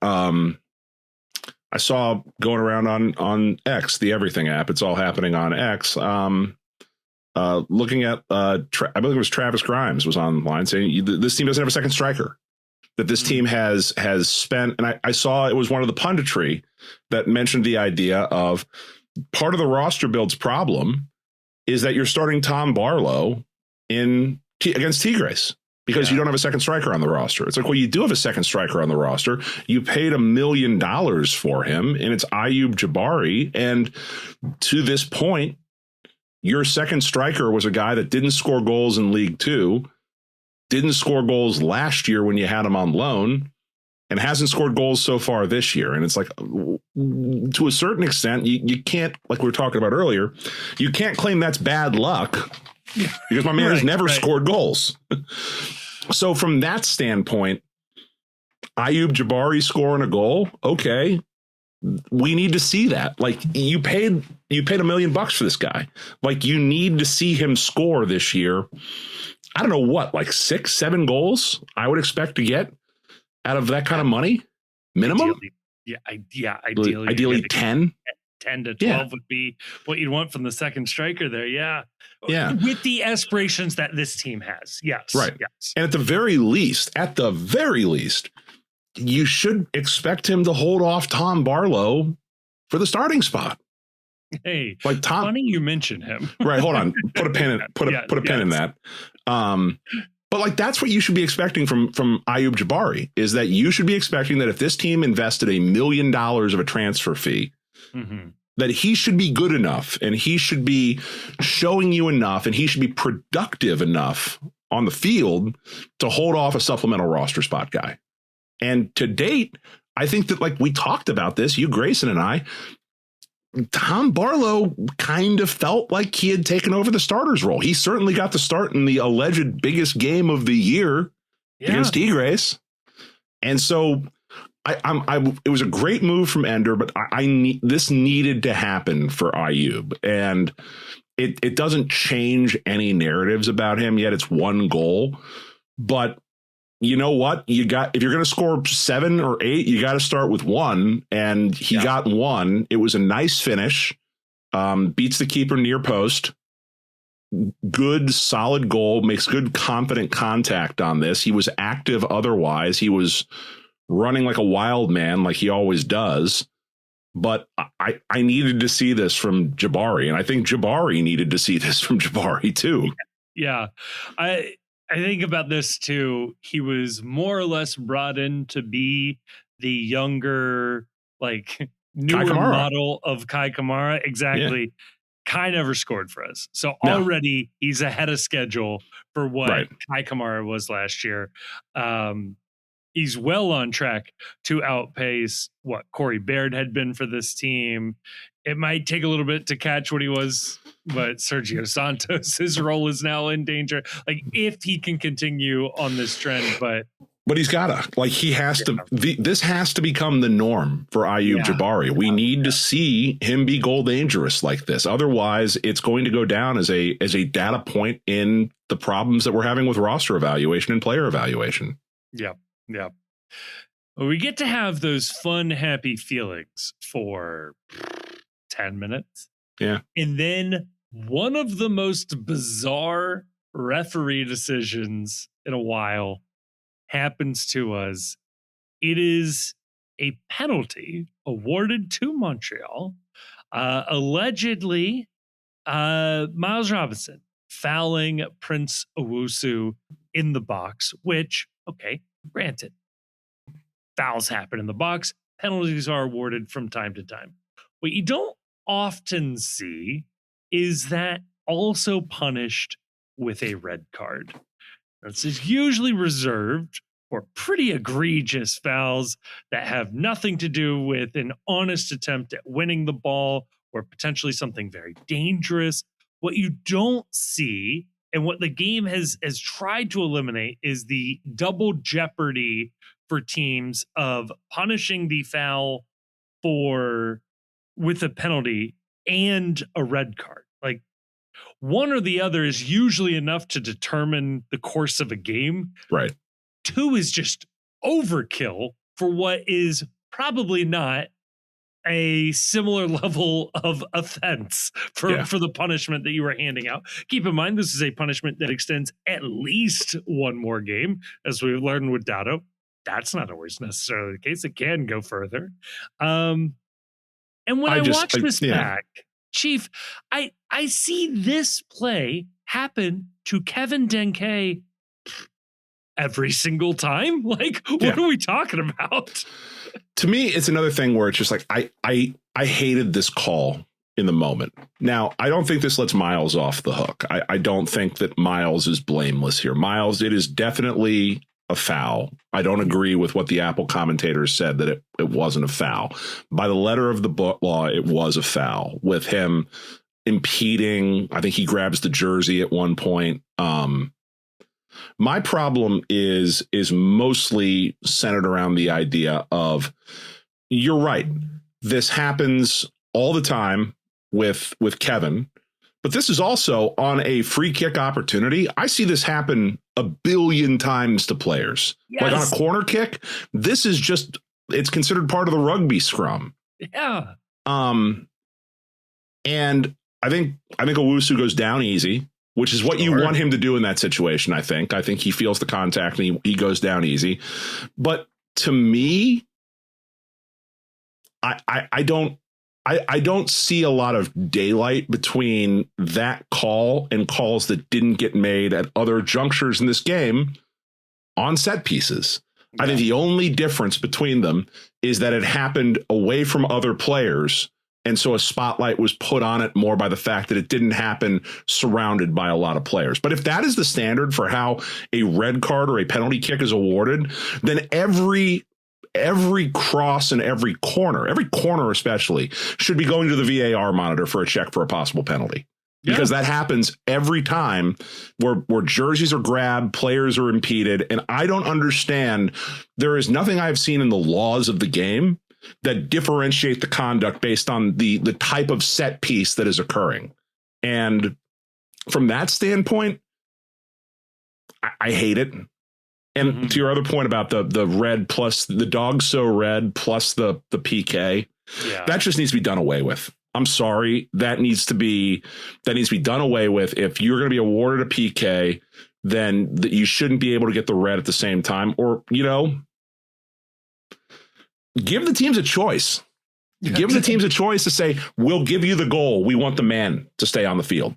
I saw going around on X, the Everything app. It's all happening on X. Looking at, I believe it was Travis Grimes was online saying this team doesn't have a second striker. That this team has spent, and I saw it was one of the punditry that mentioned the idea of part of the roster build's problem is that you're starting Tom Barlow against Tigres because you don't have a second striker on the roster. It's like, well, you do have a second striker on the roster. You paid $1 million for him, and it's Ayoub Jabari. And to this point, your second striker was a guy that didn't score goals in League Two, didn't score goals last year when you had him on loan, and hasn't scored goals so far this year. And it's like, to a certain extent, you can't, like we were talking about earlier, you can't claim that's bad luck because my man has never scored goals. So from that standpoint, Ayoub Jabari scoring a goal, okay, we need to see that. Like, you paid $1 million for this guy. Like, you need to see him score this year. I don't know what, like 6-7 goals I would expect to get out of that kind of money minimum. Ideally 10 to 12 would be what you'd want from the second striker there. Yeah. With the aspirations that this team has. Yes. Right. Yes. And at the very least, you should expect him to hold off Tom Barlow for the starting spot. Hey, like Tom, funny you mention him. Right. Hold on. Put a pin in in that. But like, that's what you should be expecting from Ayoub Jabari, is that you should be expecting that if this team invested $1 million of a transfer fee, that he should be good enough and he should be showing you enough and he should be productive enough on the field to hold off a supplemental roster spot guy. And to date, I think that, like we talked about this, you, Grayson, and I, Tom Barlow kind of felt like he had taken over the starter's role. He certainly got the start in the alleged biggest game of the year against Tigres. And so it was a great move from Ender, but this needed to happen for Ayub. And it doesn't change any narratives about him yet. It's one goal. But you know what? If you're going to score 7 or 8, you got to start with 1. And he got 1. It was a nice finish. Beats the keeper near post. Good, solid goal. Makes good, confident contact on this. He was active otherwise. He was running like a wild man, like he always does. But I needed to see this from Jabari. And I think Jabari needed to see this from Jabari, too. Yeah. I think about this too. He was more or less brought in to be the younger, like newer model of Kai Kamara. Exactly. Yeah. Kai never scored for us. So already he's ahead of schedule for what Kai Kamara was last year. He's well on track to outpace what Corey Baird had been for this team. It might take a little bit to catch what he was, but Sergio Santos, his role is now in danger. Like if he can continue on this trend, but he's gotta, like he has to, this has to become the norm for Ayub Jabari. We need to see him be goal dangerous like this. Otherwise it's going to go down as a data point in the problems that we're having with roster evaluation and player evaluation. Yeah. Yeah. Well, we get to have those fun, happy feelings for 10 minutes. Yeah. And then one of the most bizarre referee decisions in a while happens to us. It is a penalty awarded to Montreal. Allegedly, Miles Robinson fouling Prince Owusu in the box, which, okay, granted, fouls happen in the box. Penalties are awarded from time to time. What you don't often see is that also punished with a red card. This is usually reserved for pretty egregious fouls that have nothing to do with an honest attempt at winning the ball or potentially something very dangerous. What you don't see, and what the game has tried to eliminate, is the double jeopardy for teams of punishing the foul with a penalty and a red card. Like one or the other is usually enough to determine the course of a game. Right. 2 is just overkill for what is probably not a similar level of offense for the punishment that you were handing out. Keep in mind, this is a punishment that extends at least one more game, as we've learned with Dado. That's not always necessarily the case. It can go further. And when I watch this back, Chief, I see this play happen to Kevin Denke every single time. Like, what are we talking about? To me, it's another thing where it's just like, I hated this call in the moment. Now, I don't think this lets Miles off the hook. I don't think that Miles is blameless here. Miles, it is definitely a foul. I don't agree with what the Apple commentators said that it wasn't a foul. By the letter of the book law, it was a foul with him impeding. I think he grabs the jersey at one point. My problem is mostly centered around the idea of, you're right, this happens all the time with Kevin, but this is also on a free kick opportunity. I see this happen a billion times to players. Yes. Like on a corner kick, this is just, it's considered part of the rugby scrum. Yeah. And I think Owusu goes down easy, which is what you want him to do in that situation. I think he feels the contact and he goes down easy. But to me, I don't see a lot of daylight between that call and calls that didn't get made at other junctures in this game on set pieces. Yeah. I think the only difference between them is that it happened away from other players. And so a spotlight was put on it more by the fact that it didn't happen surrounded by a lot of players. But if that is the standard for how a red card or a penalty kick is awarded, then every every cross and every corner especially, should be going to the VAR monitor for a check for a possible penalty. Because that happens every time where jerseys are grabbed, players are impeded. And I don't understand. There is nothing I've seen in the laws of the game that differentiate the conduct based on the type of set piece that is occurring. And from that standpoint, I hate it. And to your other point about the red plus the dog so red plus the PK, that just needs to be done away with. I'm sorry. That needs to be done away with. If you're going to be awarded a PK, then you shouldn't be able to get the red at the same time. Or, give the teams a choice. Give the teams a choice to say, we'll give you the goal. We want the man to stay on the field.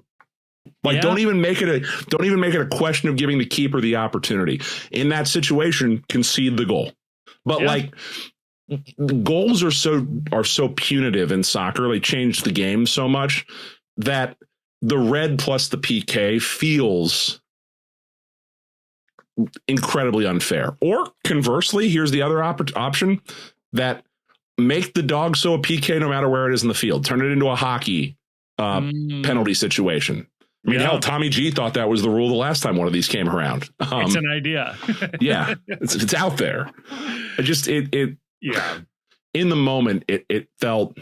Like, don't even make it a question of giving the keeper the opportunity. In that situation, concede the goal. But goals are so punitive in soccer. They changed the game so much that the red plus the PK feels incredibly unfair. Or conversely, here's the other option, that make the dog so a PK no matter where it is in the field. Turn it into a hockey penalty situation. I mean, hell, Tommy G thought that was the rule the last time one of these came around. It's an idea. It's out there. In the moment, it felt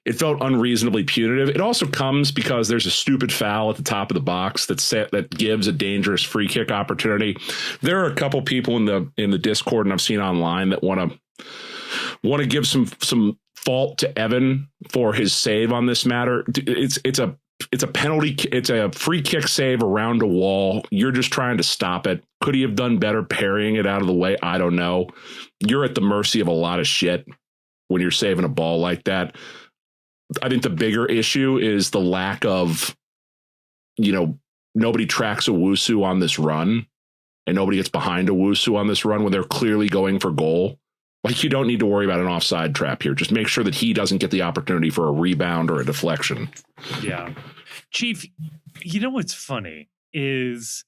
unreasonably punitive. It also comes because there's a stupid foul at the top of the box that gives a dangerous free kick opportunity. There are a couple people in the Discord, and I've seen online, that want to give some fault to Evan for his save on this matter. It's a penalty. It's a free kick save around a wall. You're just trying to stop it. Could he have done better parrying it out of the way? I don't know. You're at the mercy of a lot of shit when you're saving a ball like that. I think the bigger issue is the lack of, nobody tracks Owusu on this run, and nobody gets behind Owusu on this run when they're clearly going for goal. Like, you don't need to worry about an offside trap here. Just make sure that he doesn't get the opportunity for a rebound or a deflection. Yeah. Chief, what's funny is,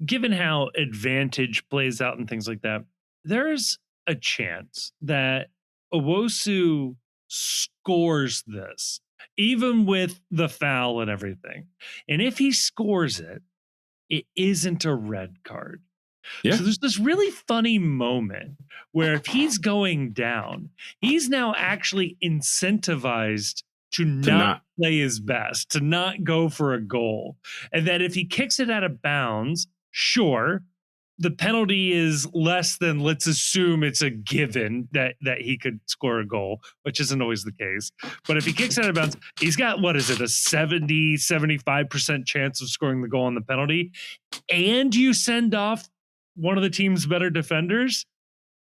given how advantage plays out and things like that, there's a chance that Owusu scores this, even with the foul and everything. And if he scores it, it isn't a red card. Yeah. So there's this really funny moment where if he's going down, he's now actually incentivized to not play his best, to not go for a goal. And that if he kicks it out of bounds, sure, the penalty is less than, let's assume it's a given that he could score a goal, which isn't always the case. But if he kicks it out of bounds, he's got, a 75% chance of scoring the goal on the penalty. And you send off one of the team's better defenders.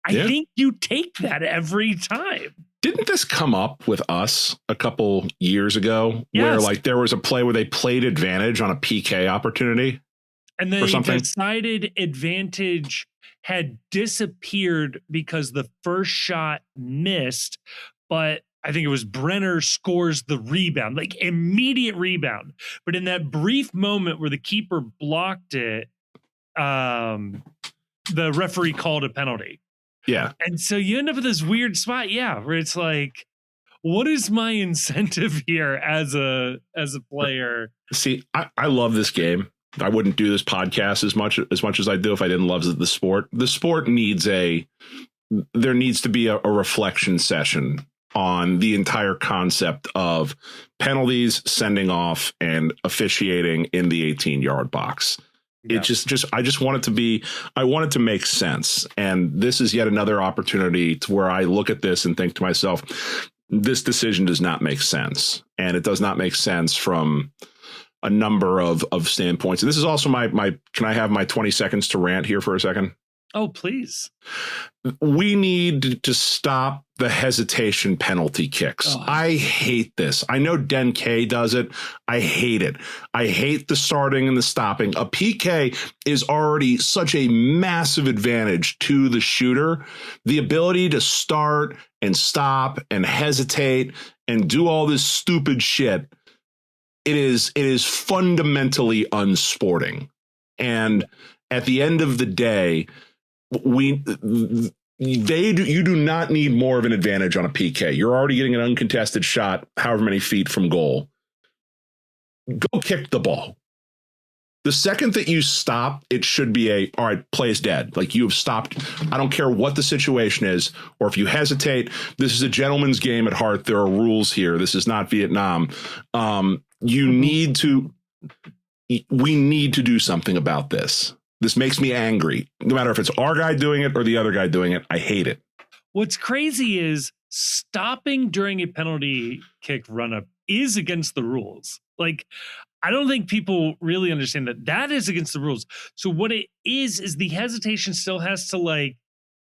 I think you take that every time. Didn't this come up with us a couple years ago where there was a play where they played advantage on a PK opportunity? And then they decided advantage had disappeared because the first shot missed, but I think it was Brenner scores the rebound, like immediate rebound. But in that brief moment where the keeper blocked it, the referee called a penalty. Yeah. And so you end up with this weird spot, where it's like, what is my incentive here as a player? See, I love this game. I wouldn't do this podcast as much as I do if I didn't love the sport. The sport needs there needs to be a reflection session on the entire concept of penalties, sending off, and officiating in the 18-yard box. Yeah. I want it to make sense. And this is yet another opportunity to where I look at this and think to myself, this decision does not make sense. And it does not make sense from a number of standpoints. And this is also can I have my 20 seconds to rant here for a second? Oh, please. We need to stop the hesitation penalty kicks. Oh. I hate this. I know Den K does it. I hate it. I hate the starting and the stopping. A PK is already such a massive advantage to the shooter. The ability to start and stop and hesitate and do all this stupid shit. It is fundamentally unsporting. And at the end of the day, You do not need more of an advantage on a PK. You're already getting an uncontested shot, however many feet from goal. Go kick the ball. The second that you stop, it should be all right, play is dead. Like, you have stopped. I don't care what the situation is, or if you hesitate. This is a gentleman's game at heart. There are rules here. This is not Vietnam. We need to do something about this. This makes me angry. No matter if it's our guy doing it or the other guy doing it, I hate it. What's crazy is stopping during a penalty kick run-up is against the rules. Like, I don't think people really understand that is against the rules. So what it is the hesitation still has to like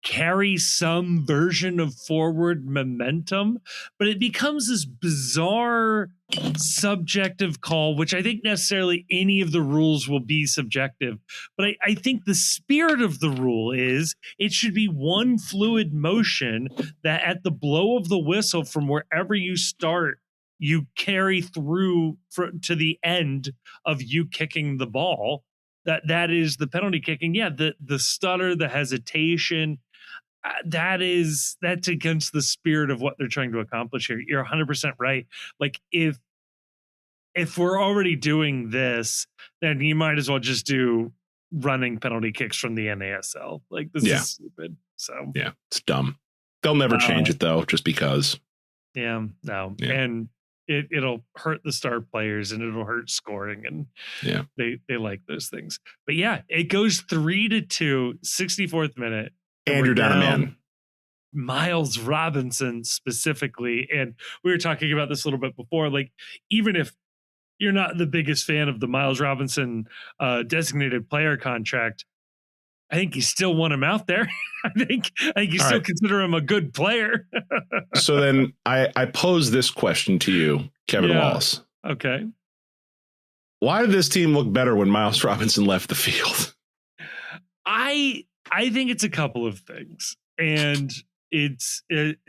carry some version of forward momentum, but it becomes this bizarre subjective call, which I think necessarily any of the rules will be subjective. But I think the spirit of the rule is it should be one fluid motion that at the blow of the whistle from wherever you start, you carry through to the end of you kicking the ball. That is the penalty kicking. Yeah, the stutter, the hesitation, that's against the spirit of what they're trying to accomplish here. You're 100% right. Like, if we're already doing this, then you might as well just do running penalty kicks from the NASL. Like, this is stupid. So yeah, it's dumb. They'll never change it though, just because. Yeah, no. Yeah. And it'll hurt the star players and it'll hurt scoring, and they like those things. But yeah, it goes 3-2, 64th minute. And you're down a man. Miles Robinson specifically. And we were talking about this a little bit before. Like, even if you're not the biggest fan of the Miles Robinson designated player contract, I think you still want him out there. I think you still consider him a good player. So then I pose this question to you, Kevin Wallace. Okay. Why did this team look better when Miles Robinson left the field? I think it's a couple of things, and I think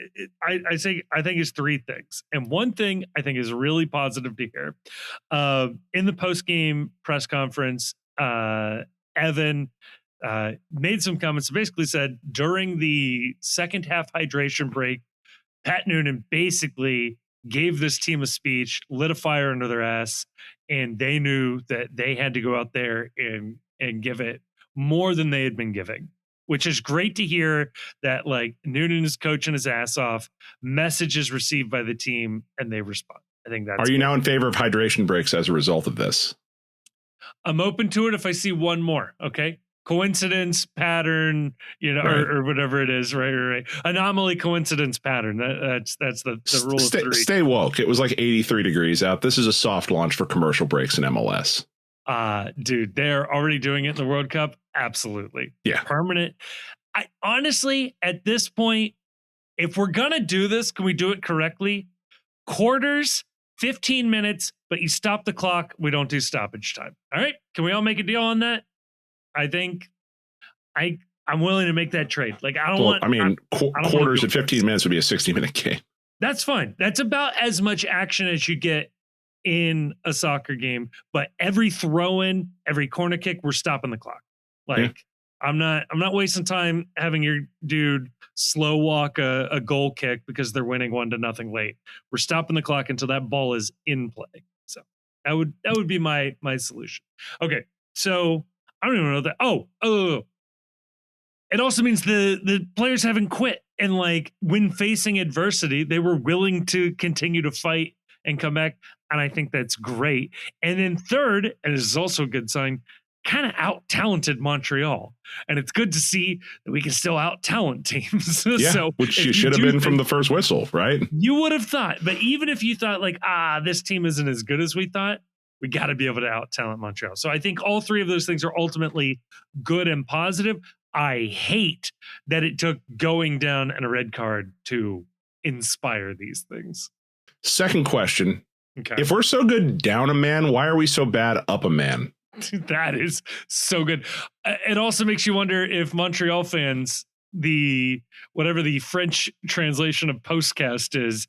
it's three things. And one thing I think is really positive to hear. In the post-game press conference, Evan made some comments, basically said during the second half hydration break, Pat Noonan basically gave this team a speech, lit a fire under their ass, and they knew that they had to go out there and give it more than they had been giving, which is great to hear. That like Noonan is coaching his ass off, messages received by the team, and they respond. I think that's. Are you now in favor of hydration breaks as a result of this? I'm open to it if I see one more. Okay. Coincidence, pattern, or whatever it is, right? Anomaly, coincidence, pattern. That's the rule of three. Stay woke. It was like 83 degrees out. This is a soft launch for commercial breaks in MLS. Dude, they're already doing it in the World Cup. Absolutely. Yeah. Permanent. I honestly, at this point, if we're going to do this, can we do it correctly? Quarters, 15 minutes, but you stop the clock. We don't do stoppage time. All right. Can we all make a deal on that? I think I'm willing to make that trade. Like, I don't want. I mean, quarters at 15 minutes would be a 60-minute game. That's fine. That's about as much action as you get in a soccer game. But every throw in, every corner kick, we're stopping the clock. Like, I'm not wasting time having your dude slow walk a goal kick because they're winning 1-0 late. We're stopping the clock until that ball is in play. So that would be my solution. Okay, so. I don't even know that. Oh. It also means the players haven't quit. And like, when facing adversity, they were willing to continue to fight and come back. And I think that's great. And then third, and this is also a good sign, kind of out-talented Montreal. And it's good to see that we can still out-talent teams. Yeah, so which you should have been from the first whistle, right? You would have thought. But even if you thought like, this team isn't as good as we thought, we got to be able to out-talent Montreal. So I think all three of those things are ultimately good and positive. I hate that it took going down and a red card to inspire these things. Second question. Okay. If we're so good down a man, why are we so bad up a man? That is so good. It also makes you wonder if Montreal fans, whatever the French translation of postcast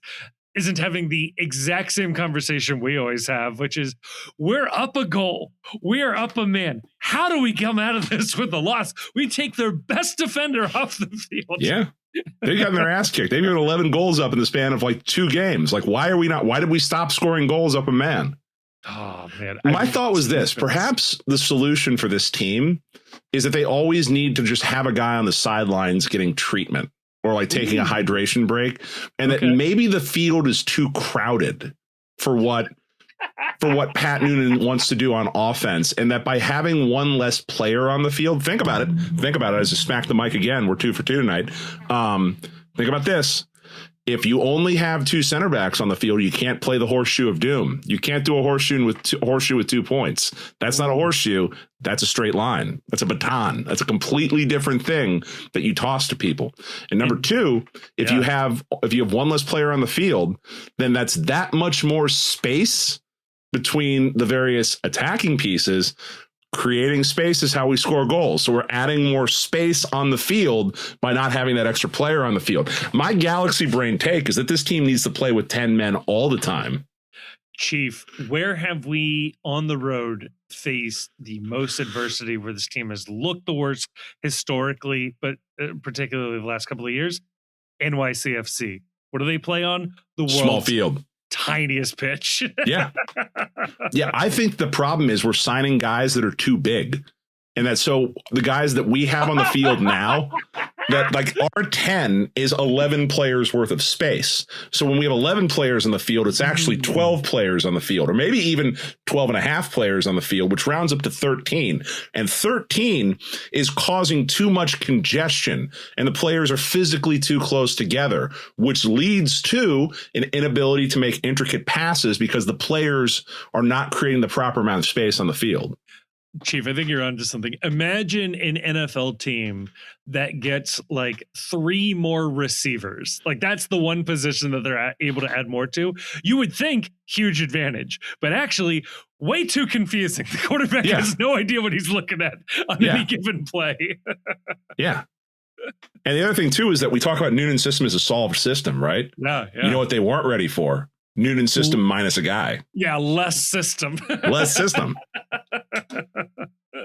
isn't having the exact same conversation we always have, which is we're up a goal. We are up a man. how do we come out of this with a loss? We take their best defender off the field. Yeah. They've gotten their ass kicked. They've given 11 goals up in the span of like 2 games. Like, why did we stop scoring goals up a man? Oh, man. My thought was this. Perhaps the solution for this team is that they always need to just have a guy on the sidelines getting treatment or like taking a hydration break. And that maybe the field is too crowded for what Pat Noonan wants to do on offense. And that by having one less player on the field, think about it. As I smack the mic again, we're 2 for 2 tonight. Think about this. If you only have 2 center backs on the field, you can't play the horseshoe of doom. You can't do a horseshoe with 2 points. That's not a horseshoe. That's a straight line. That's a baton. That's a completely different thing that you toss to people. And number 2, if you have one less player on the field, then that's that much more space between the various attacking pieces. Creating space is how we score goals. So we're adding more space on the field by not having that extra player on the field. My galaxy brain take is that this team needs to play with 10 men all the time. Chief, where have we on the road faced the most adversity where this team has looked the worst historically, but particularly the last couple of years? NYCFC. What do they play on? The world's small field. Tiniest pitch. Yeah. I think the problem is we're signing guys that are too big. And that so the guys that we have on the field now, that like our 10 is 11 players worth of space. So when we have 11 players on the field, it's actually 12 players on the field, or maybe even 12 and a half players on the field, which rounds up to 13. And 13 is causing too much congestion, and the players are physically too close together, which leads to an inability to make intricate passes because the players are not creating the proper amount of space on the field. Chief, I think you're onto something. Imagine an NFL team that gets like 3 more receivers. Like that's the one position that they're able to add more to. You would think huge advantage, but actually way too confusing. The quarterback has no idea what he's looking at on any given play. Yeah. And the other thing too is that we talk about Noonan's system as a solved system, right? Yeah. You know what they weren't ready for? Noonan's system minus a guy. Yeah, less system. Less system.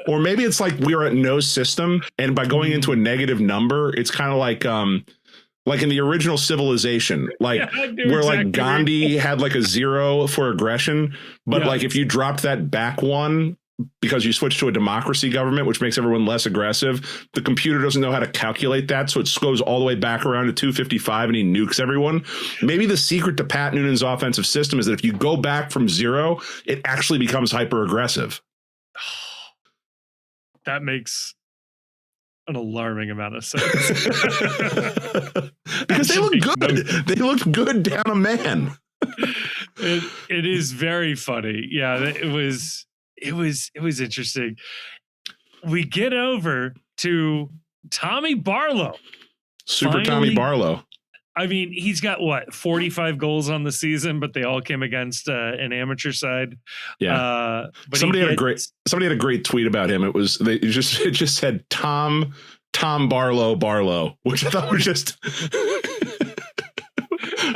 Or maybe it's like we were at no system, and by going into a negative number, it's kind of like in the original Civilization, like where like Gandhi had like a 0 for aggression, but like if you dropped that back one because you switch to a democracy government, which makes everyone less aggressive, the computer doesn't know how to calculate that. So it goes all the way back around to 255 and he nukes everyone. Maybe the secret to Pat Noonan's offensive system is that if you go back from 0, it actually becomes hyper aggressive. That makes an alarming amount of sense. Because they look good. They look good down a man. It is very funny. Yeah, it was interesting. We get over to Tommy Barlow. Super Tommy Barlow. I mean, he's got 45 goals on the season, but they all came against an amateur side. Yeah. But somebody had a great tweet about him. It just said Tom Barlow, which I thought was just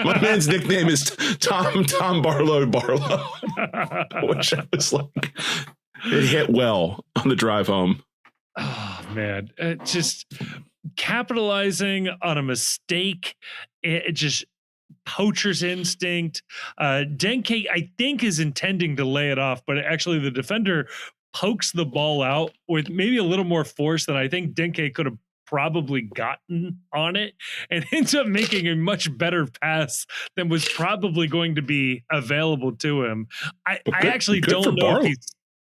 my man's nickname is Tom Barlow, which I was like, it hit well on the drive home. Oh man, just capitalizing on a mistake. It just poacher's instinct. Denke, I think, is intending to lay it off, but actually the defender pokes the ball out with maybe a little more force than I think Denke could have probably gotten on it, and ends up making a much better pass than was probably going to be available to him. I actually don't know if he's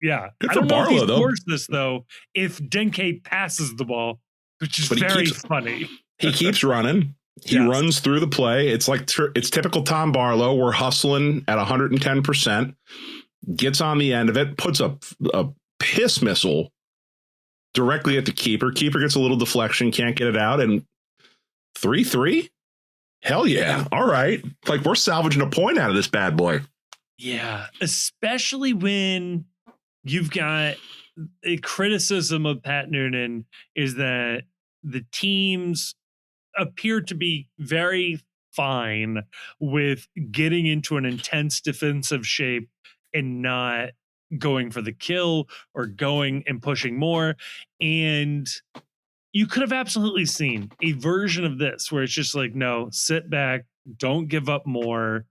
I don't know if he's forced this though, if Denke passes the ball, which is very funny. He keeps running. He runs through the play. It's like it's typical Tom Barlow. We're hustling at 110%. Gets on the end of it, puts a piss missile directly at the keeper. Keeper gets a little deflection, can't get it out, and 3-3. Hell yeah! All right, like we're salvaging a point out of this bad boy. Yeah, especially when you've got a criticism of Pat Noonan is that the teams appear to be very fine with getting into an intense defensive shape and not going for the kill or going and pushing more. And you could have absolutely seen a version of this where it's just like, no, sit back, don't give up more.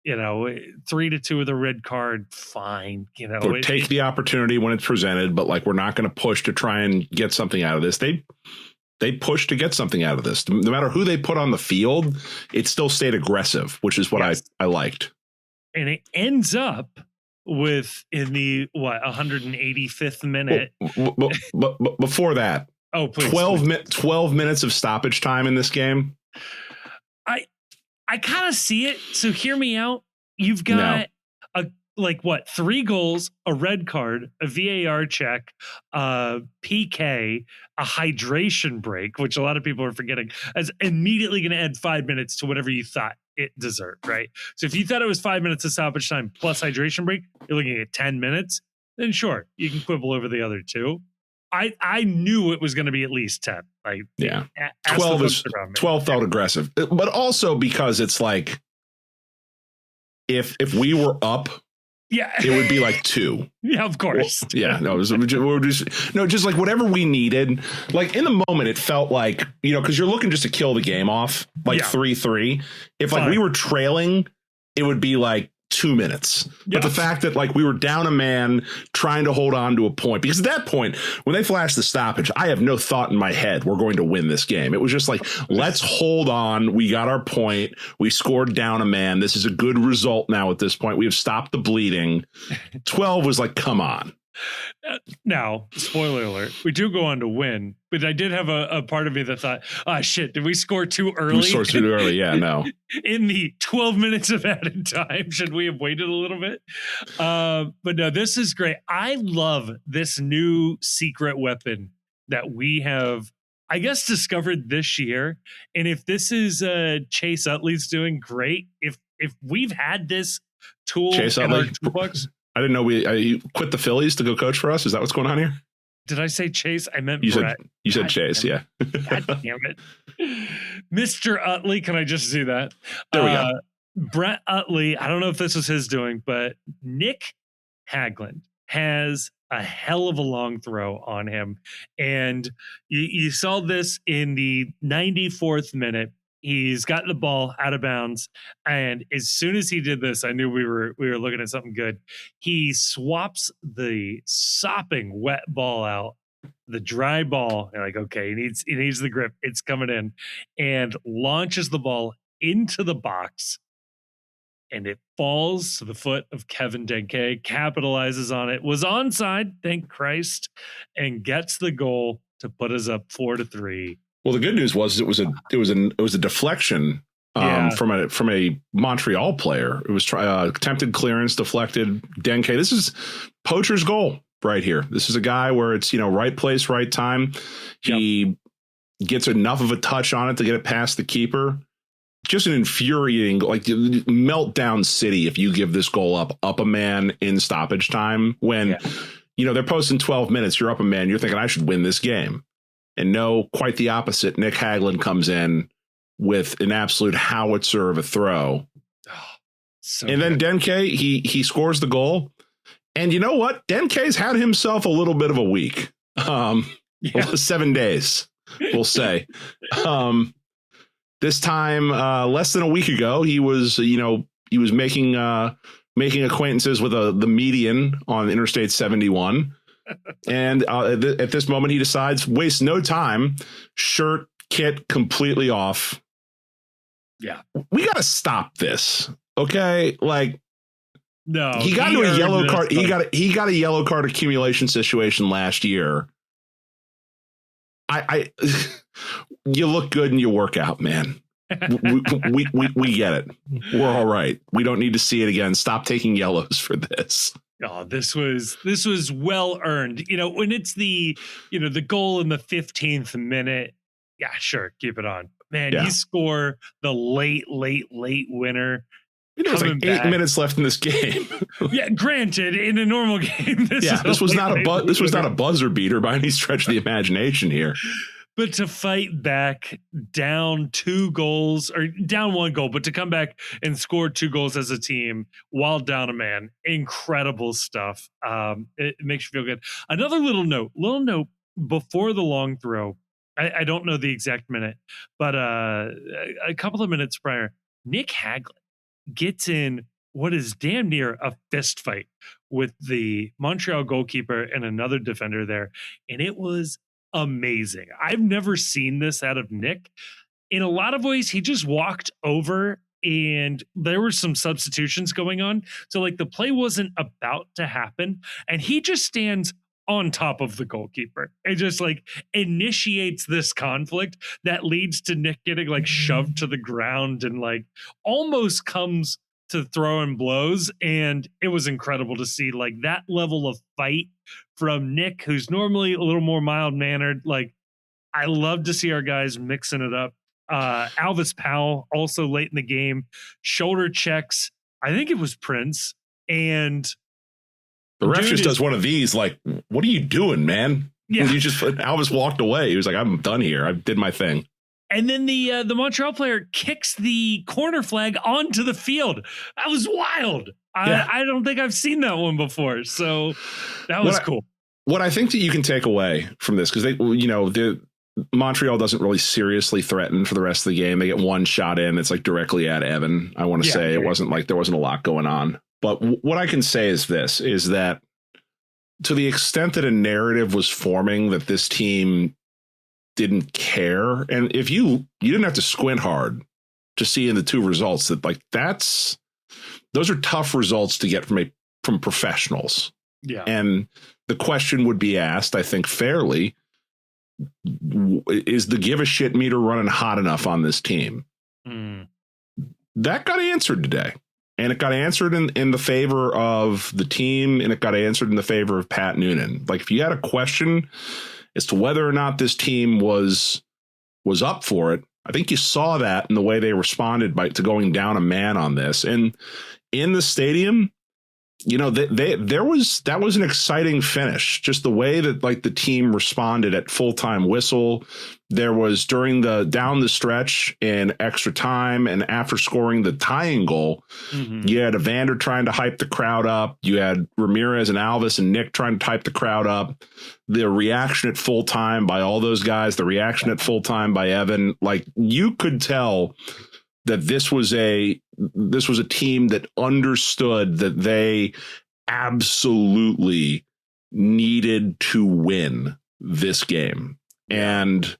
3-2 with a red card, fine. Or take the opportunity when it's presented, but like we're not going to push to try and get something out of this. They push to get something out of this. No matter who they put on the field, it still stayed aggressive, which is what I liked. And it ends up with in the 185th minute. But before that, please, 12 minutes of stoppage time in this game. I kind of see it. So hear me out. You've got 3 goals, a red card, a VAR check, PK, a hydration break, which a lot of people are forgetting, as immediately going to add 5 minutes to whatever you thought it deserved, right? So if you thought it was 5 minutes of stoppage time plus hydration break, you're looking at 10 minutes, then sure, you can quibble over the other 2. I knew it was going to be at least 10. 12 felt aggressive, but also because it's like if we were up, it would be like 2. Yeah, of course. Just like whatever we needed. Like in the moment, it felt like, because you're looking just to kill the game off, 3-3. If we were trailing, it would be like 2 minutes. But the fact that we were down a man trying to hold on to a point, because at that point when they flashed the stoppage, I have no thought in my head we're going to win this game. It was just like, let's hold on. We got our point. We scored down a man. This is a good result now at this point. We have stopped the bleeding. 12 was like, come on. Now, spoiler alert, we do go on to win, but I did have a part of me that thought, shit, did we score too early? We scored too early, yeah, no. In the 12 minutes of added time, should we have waited a little bit? But no, this is great. I love this new secret weapon that we have, I guess, discovered this year. And if this is Chase Utley's doing, great. If we've had this tool Chase in Utley. our toolbox. I didn't know you quit the Phillies to go coach for us. Is that what's going on here? Did I say Chase? I meant you Brett. You said Chase, yeah. God damn it. Mr. Utley, can I just do that? There we go. Brett Utley, I don't know if this was his doing, but Nick Hagland has a hell of a long throw on him. And you saw this in the 94th minute. He's got the ball out of bounds, and as soon as he did this, I knew we were looking at something good. He swaps the sopping wet ball out, the dry ball, and okay, he needs the grip. It's coming in, and launches the ball into the box, and it falls to the foot of Kevin Denke. Capitalizes on it, was onside, thank Christ, and gets the goal to put us up 4-3. Well, the good news was it was a deflection from a Montreal player. It was attempted clearance, deflected. Denke. This is poacher's goal right here. This is a guy where it's right place, right time. He gets enough of a touch on it to get it past the keeper. Just an infuriating, meltdown city if you give this goal up a man in stoppage time when they're posting 12 minutes. You're up a man. You're thinking I should win this game. And no, quite the opposite. Nick Hagland comes in with an absolute howitzer of a throw. Then Denke, he scores the goal. And you know what? Denke's had himself a little bit of a week. 7 days, we'll say. This time, less than a week ago, he was making acquaintances with the median on Interstate 71. And at this moment, he decides, waste no time, shirt, kit completely off. Yeah, we got to stop this. Okay. No, he got into a yellow card. He got a yellow card accumulation situation last year. You look good and you work out, man. we get it. We're all right. We don't need to see it again. Stop taking yellows for this. Oh, this was well earned. When it's the goal in the 15th minute, yeah, sure, keep it on. Man, you score the late winner. There's 8 minutes left in this game. Yeah, granted, in a normal game, this was not a buzzer beater by any stretch of the imagination here. but to fight back down 2 goals or down 1 goal, but to come back and score 2 goals as a team while down a man, incredible stuff. It makes you feel good. Another little note before the long throw. I don't know the exact minute, but a couple of minutes prior, Nick Haglund gets in what is damn near a fist fight with the Montreal goalkeeper and another defender there. And it was amazing. I've never seen this out of Nick. In a lot of ways, he just walked over and there were some substitutions going on. So like the play wasn't about to happen. And he just stands on top of the goalkeeper. It just like initiates this conflict that leads to Nick getting like shoved to the ground and like almost comes to throwing blows. And it was incredible to see like that level of fight from Nick, who's normally a little more mild mannered. Like I love to see our guys mixing it up. Alvis Powell also late in the game, shoulder checks. I think it was Prince, and the ref just does one of these, like, what are you doing, man? Yeah. Alvis walked away. He was like, I'm done here. I did my thing. And then the Montreal player kicks the corner flag onto the field. That was wild. Yeah. I don't think I've seen that one before. So that was cool. What I think that you can take away from this, because the Montreal doesn't really seriously threaten for the rest of the game. They get one shot in. It's like directly at Evan. I want to say it wasn't like there wasn't a lot going on. But what I can say is this, is that to the extent that a narrative was forming that this team didn't care, and if you didn't have to squint hard to see in the 2 results that like those are tough results to get from professionals. Yeah. And the question would be asked, I think fairly, is the give a shit meter running hot enough on this team? That got answered today. And it got answered in the favor of the team, and it got answered in the favor of Pat Noonan. Like if you had a question as to whether or not this team was up for it, I think you saw that in the way they responded to going down a man on this. And in the stadium, that was an exciting finish. Just the way that like the team responded at full-time whistle. There was down the stretch in extra time and after scoring the tying goal, you had Evander trying to hype the crowd up. You had Ramirez and Alvis and Nick trying to hype the crowd up. The reaction at full time by all those guys, the reaction at full time by Evan, like you could tell that this was a team that understood that they absolutely needed to win this game. And,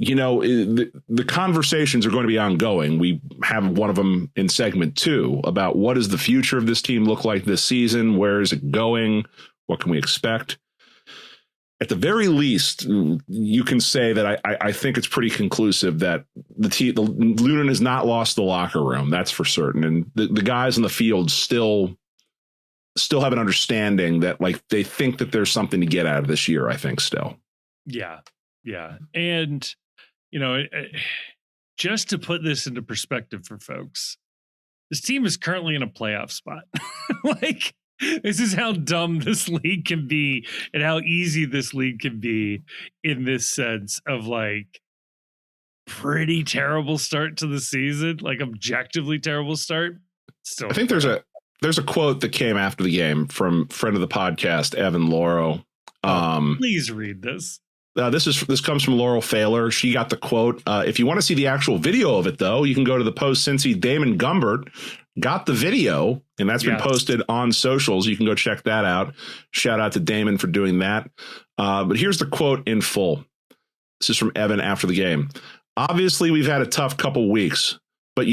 the conversations are going to be ongoing. We have one of them in segment 2 about what does the future of this team look like this season? Where is it going? What can we expect? At the very least, you can say that I think it's pretty conclusive that the Lunan has not lost the locker room. That's for certain. And the guys in the field still have an understanding that like they think that there's something to get out of this year. I think still. Yeah. Yeah. And, just to put this into perspective for folks, this team is currently in a playoff spot. Like, this is how dumb this league can be and how easy this league can be in this sense of like pretty terrible start to the season, like objectively terrible start. Still, I think there's a quote that came after the game from friend of the podcast, Evan Lauro. Please read this. This comes from Laurel Failer. She got the quote. If you want to see the actual video of it, though, you can go to the post. Cincy Damon Gumbert got the video, and that's been posted on socials. You can go check that out. Shout out to Damon for doing that. But here's the quote in full. This is from Evan after the game. Obviously, we've had a tough couple weeks, but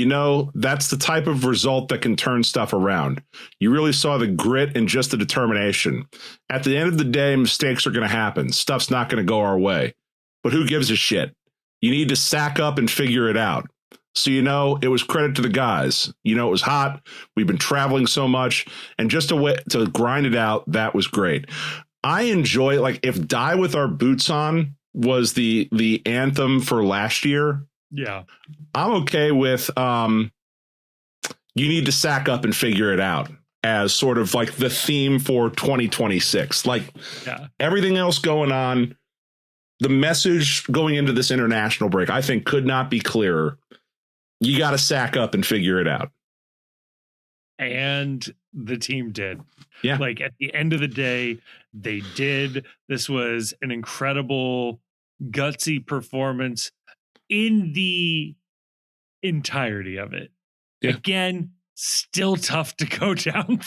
that's the type of result that can turn stuff around. You really saw the grit and just the determination. At the end of the day, mistakes are going to happen. Stuff's not going to go our way. But who gives a shit? You need to sack up and figure it out. So, it was credit to the guys. It was hot. We've been traveling so much. And just to grind it out, that was great. I enjoy, like, if Die With Our Boots On was the anthem for last year, yeah, I'm okay with you need to sack up and figure it out as sort of like the theme for 2026. Like everything else going on, the message going into this international break, I think, could not be clearer. You got to sack up and figure it out. And the team did. Yeah. Like at the end of the day, they did. This was an incredible, gutsy performance in the entirety of it. Yeah. Again, still tough to go down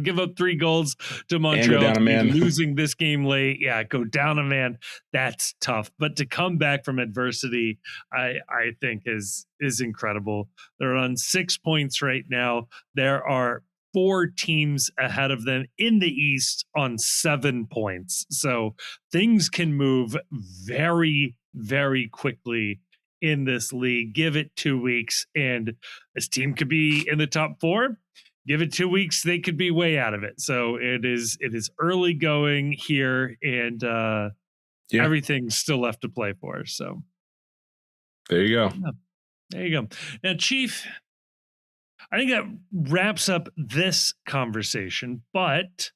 give up 3 goals to Montreal, down a man. losing this game late. Yeah, go down a man. That's tough. But to come back from adversity, I think is incredible. They're on 6 points right now. There are 4 teams ahead of them in the East on 7 points. So things can move very, very quickly in this league. Give it 2 weeks and this team could be in the top 4. Give it 2 weeks, they could be way out of it. So it is early going here, and everything's still left to play for. So there you go. Yeah, there you go. Now, Chief, I think that wraps up this conversation, but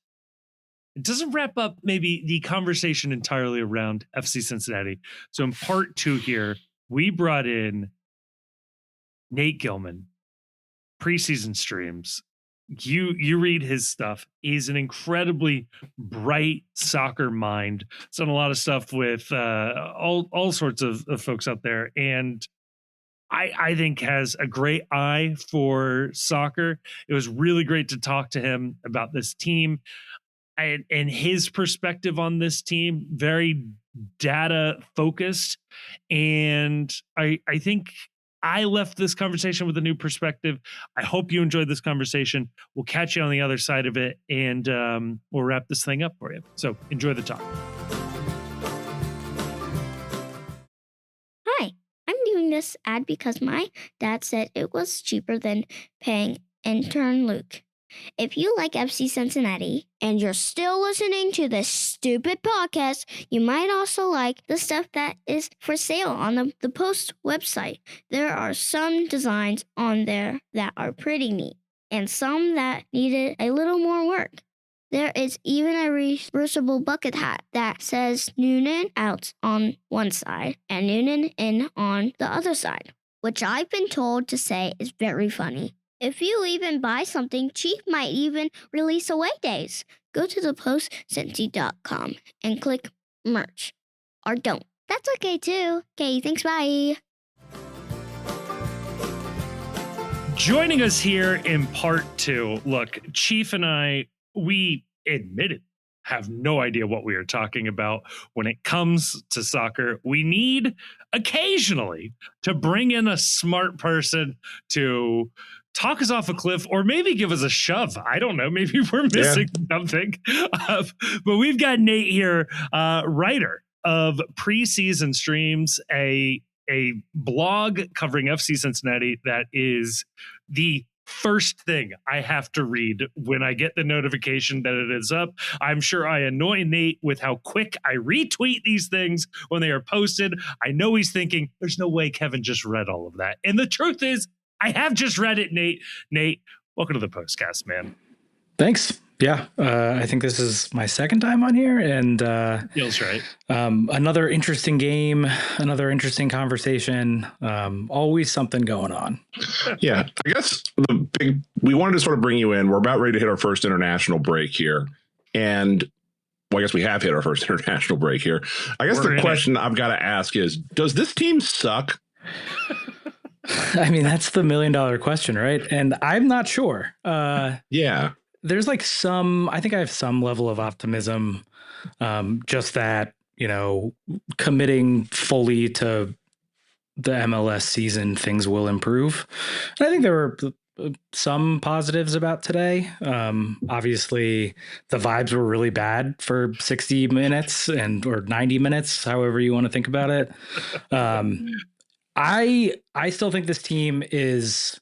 it doesn't wrap up maybe the conversation entirely around FC Cincinnati. So in part 2 here, we brought in Nate Gilman, Preseason Streams. You read his stuff. He's an incredibly bright soccer mind. He's done a lot of stuff with all sorts of folks out there, and I think has a great eye for soccer. It was really great to talk to him about this team and his perspective on this team. Very data focused, and I think I left this conversation with a new perspective. I hope you enjoyed this conversation. We'll catch you on the other side of it, and we'll wrap this thing up for you. So enjoy the talk. Hi, I'm doing this ad because my dad said it was cheaper than paying intern Luke. If you like FC Cincinnati and you're still listening to this stupid podcast, you might also like the stuff that is for sale on the Post website. There are some designs on there that are pretty neat and some that needed a little more work. There is even a reversible bucket hat that says Noonan out on one side and Noonan in on the other side, which I've been told to say is very funny. If you even buy something, Chief might even release away days. Go to thepostcincy.com and click merch. Or don't. That's okay too. Okay, thanks, bye. Joining us here in part 2. Look, Chief and I, we admitted have no idea what we are talking about when it comes to soccer. We need occasionally to bring in a smart person to talk us off a cliff or maybe give us a shove. I don't know. Maybe we're missing something. But we've got Nate here, writer of Preseason Streams, a blog covering FC Cincinnati that is the first thing I have to read when I get the notification that it is up. I'm sure I annoy Nate with how quick I retweet these things when they are posted. I know he's thinking, there's no way Kevin just read all of that. And the truth is, I have just read it, Nate. Nate, welcome to the Postcast, man. Thanks. Yeah, I think this is my second time on here, and feels right. Another interesting game, another interesting conversation. Always something going on. Yeah, I guess we wanted to sort of bring you in. We're about ready to hit our first international break here, and well, I guess we have hit our first international break here. I guess the question I've got to ask is, does this team suck? I mean, that's the $1 million question, right? And I'm not sure. Yeah. There's like I think I have some level of optimism, just that, committing fully to the MLS season, things will improve. And I think there were some positives about today. Obviously, the vibes were really bad for 60 minutes or 90 minutes, however you want to think about it. I still think this team is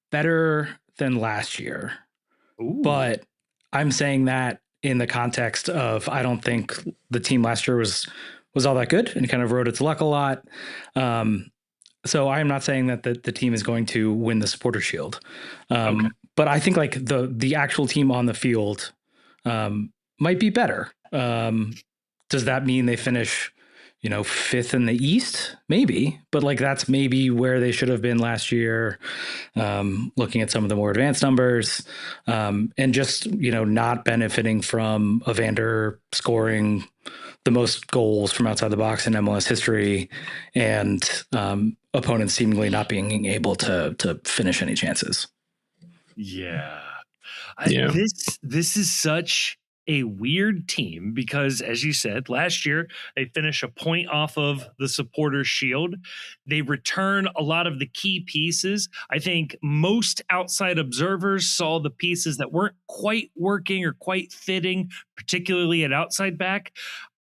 better than last year. Ooh. But I'm saying that in the context of, I don't think the team last year was all that good and kind of rode its luck a lot. So I am not saying that the team is going to win the Supporter Shield. Okay. But I think like the actual team on the field might be better. Does that mean they finish fifth in the East, maybe, but like that's maybe where they should have been last year. Looking at some of the more advanced numbers, and just not benefiting from Evander scoring the most goals from outside the box in MLS history, and opponents seemingly not being able to finish any chances. Yeah. Yeah. This is such a weird team because, as you said, last year they finish a point off of the Supporters Shield. They return a lot of the key pieces. I think most outside observers saw the pieces that weren't quite working or quite fitting, particularly at outside back.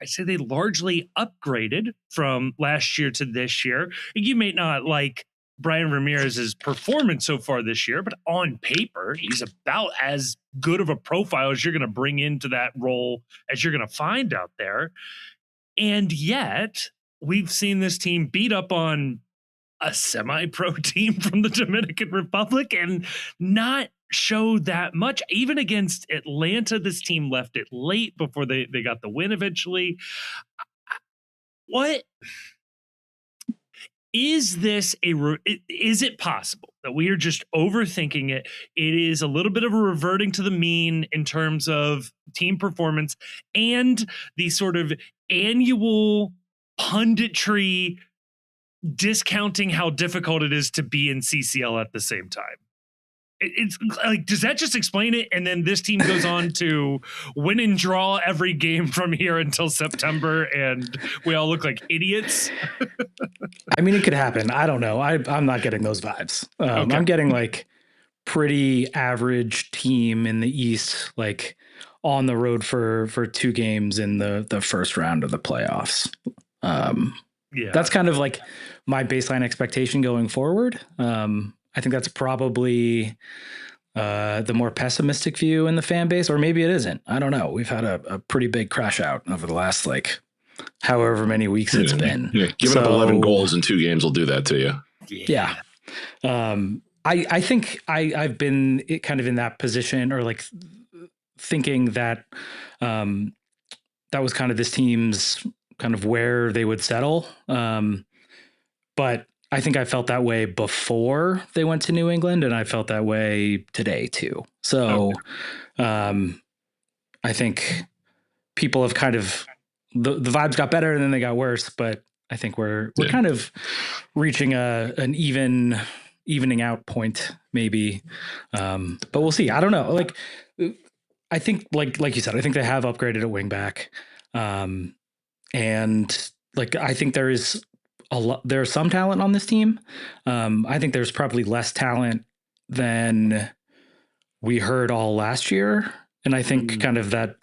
I'd say they largely upgraded from last year to this year. You may not like Brian Ramirez's performance so far this year, but on paper, he's about as good of a profile as you're going to bring into that role as you're going to find out there. And yet, we've seen this team beat up on a semi-pro team from the Dominican Republic and not show that much. Even against Atlanta, this team left it late before they got the win eventually. What? Is it possible that we are just overthinking it? It is a little bit of a reverting to the mean in terms of team performance and the sort of annual punditry discounting how difficult it is to be in CCL at the same time. It's like, does that just explain it? And then this team goes on to win and draw every game from here until September, and we all look like idiots. I mean, it could happen. I don't know. I'm not getting those vibes. Okay. I'm getting like pretty average team in the East, like on the road for 2 games in the first round of the playoffs. Yeah, that's kind of like my baseline expectation going forward. I think that's probably the more pessimistic view in the fan base, or maybe it isn't. I don't know. We've had a pretty big crash out over the last like however many weeks it's been. Yeah. Giving up 11 goals in 2 games will do that to you. Yeah. I think I've been kind of in that position, or like thinking that that was kind of this team's kind of where they would settle. But I think I felt that way before they went to New England, and I felt that way today too. So I think people have kind of the vibes got better and then they got worse, but I think we're kind of reaching an evening out point maybe. But we'll see. I don't know. Like I think like you said, I think they have upgraded at wing back. And like I think there's some talent on this team. I think there's probably less talent than we heard all last year. And I think kind of that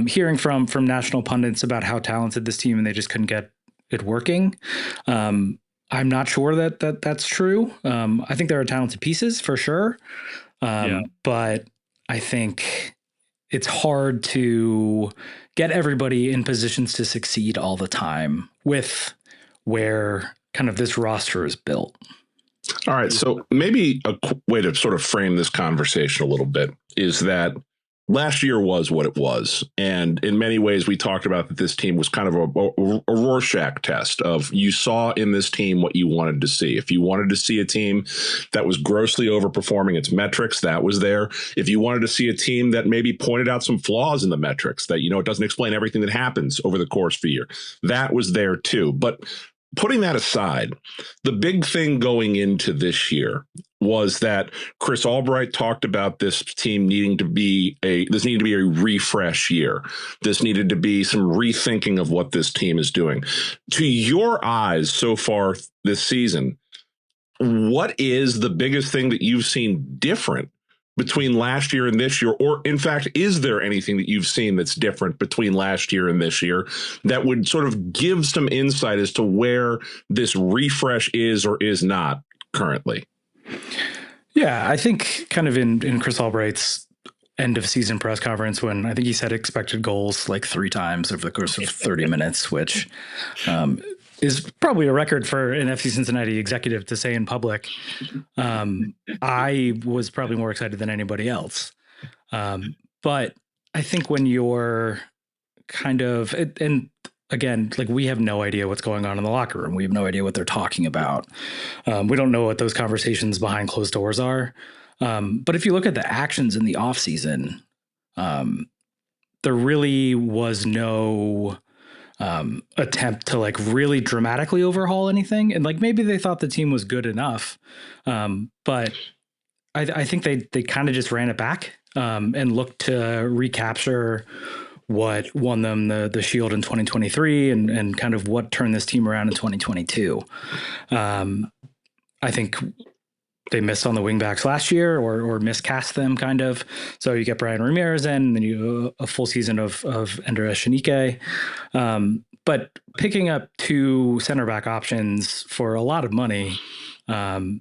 hearing from national pundits about how talented this team and they just couldn't get it working. I'm not sure that's true. I think there are talented pieces for sure. But I think it's hard to get everybody in positions to succeed all the time with where kind of this roster is built. All right. So maybe a way to sort of frame this conversation a little bit is that last year was what it was. And in many ways, we talked about that this team was kind of a Rorschach test of you saw in this team what you wanted to see. If you wanted to see a team that was grossly overperforming its metrics, that was there. If you wanted to see a team that maybe pointed out some flaws in the metrics that, it doesn't explain everything that happens over the course of a year, that was there too. But putting that aside, the big thing going into this year was that Chris Albright talked about this team needing to be a refresh year. This needed to be some rethinking of what this team is doing. To your eyes so far this season, what is the biggest thing that you've seen different between last year and this year? Or in fact, is there anything that you've seen that's different between last year and this year that would sort of give some insight as to where this refresh is or is not currently? Yeah, I think kind of in Chris Albright's end of season press conference, when I think he said expected goals like 3 times over the course of 30 minutes, which is probably a record for an FC Cincinnati executive to say in public. I was probably more excited than anybody else. But I think when you're kind of, and again, like we have no idea what's going on in the locker room. We have no idea what they're talking about. We don't know what those conversations behind closed doors are. But if you look at the actions in the offseason, there really was no attempt to like really dramatically overhaul anything. And like maybe they thought the team was good enough. But I think they kind of just ran it back and looked to recapture what won them the Shield in 2023 and kind of what turned this team around in 2022. I think they missed on the wingbacks last year or miscast them kind of. So you get Brian Ramirez in, and then you a full season of Ender Echenike. But picking up 2 center back options for a lot of money, that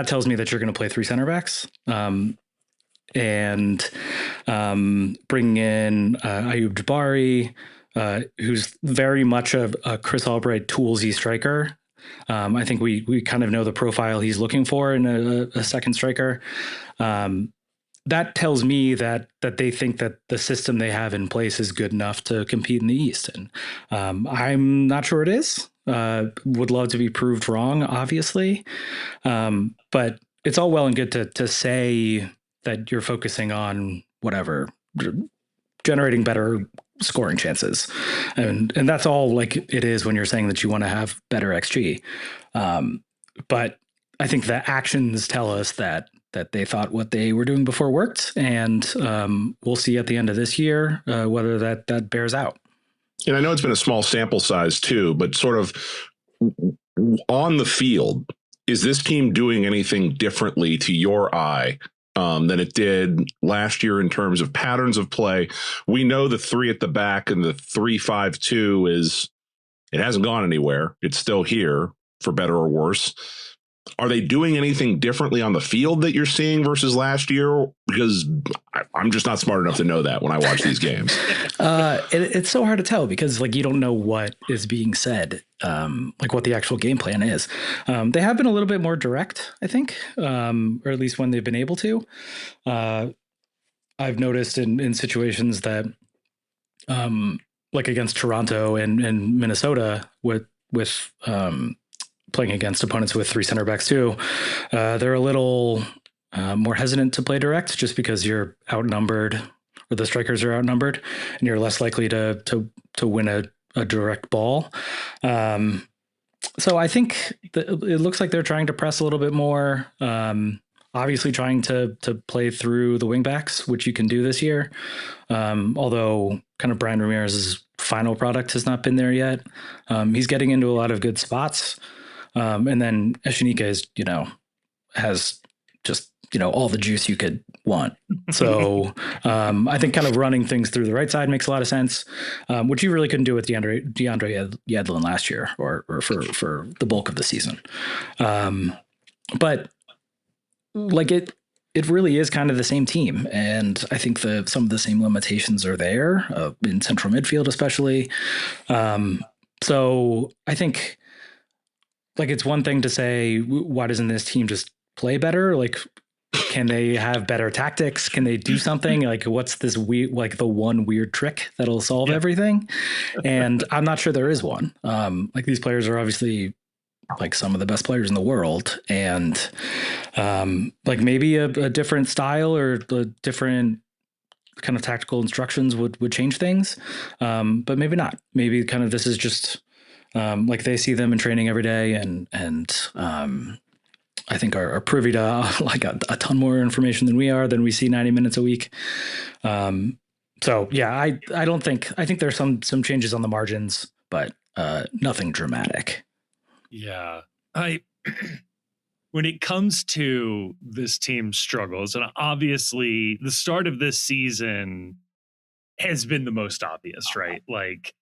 tells me that you're going to play 3 center backs. And bringing in Ayub Jabari, who's very much a Chris Albright toolsy striker. I think we kind of know the profile he's looking for in a second striker. That tells me that they think that the system they have in place is good enough to compete in the East. And I'm not sure it is. Would love to be proved wrong, obviously. But it's all well and good to say that you're focusing on whatever, generating better scoring chances. And that's all like it is when you're saying that you want to have better XG. But I think the actions tell us that they thought what they were doing before worked. And we'll see at the end of this year whether that bears out. And I know it's been a small sample size too, but sort of on the field, is this team doing anything differently to your eye than it did last year in terms of patterns of play? We know the 3 at the back and the 3-5-2 it hasn't gone anywhere. It's still here for better or worse. Are they doing anything differently on the field that you're seeing versus last year? Because I'm just not smart enough to know that when I watch these games. It's so hard to tell because like you don't know what is being said, like what the actual game plan is. They have been a little bit more direct, I think, or at least when they've been able to. I've noticed in situations that, like against Toronto and Minnesota with playing against opponents with 3 center backs too, they're a little more hesitant to play direct just because you're outnumbered or the strikers are outnumbered and you're less likely to win a direct ball. So I think it looks like they're trying to press a little bit more, obviously trying to play through the wingbacks, which you can do this year. Although kind of Brian Ramirez's final product has not been there yet. He's getting into a lot of good spots. And then Echenike is, has just, all the juice you could want. So I think kind of running things through the right side makes a lot of sense, which you really couldn't do with DeAndre Yedlin last year or for the bulk of the season. But like it really is kind of the same team. And I think some of the same limitations are there in central midfield, especially. So I think, like, it's one thing to say, why doesn't this team just play better? Like, can they have better tactics? Can they do something? Like, what's this weird, like the one weird trick that'll solve everything? And I'm not sure there is one. Like, these players are obviously like some of the best players in the world. And like maybe a different style or a different kind of tactical instructions would change things. But maybe not. Maybe kind of this is just like they see them in training every day and I think are privy to like a ton more information than we see 90 minutes a week. So yeah, I think there's some changes on the margins, but nothing dramatic. Yeah. When it comes to this team's struggles, and obviously the start of this season has been the most obvious, right? Like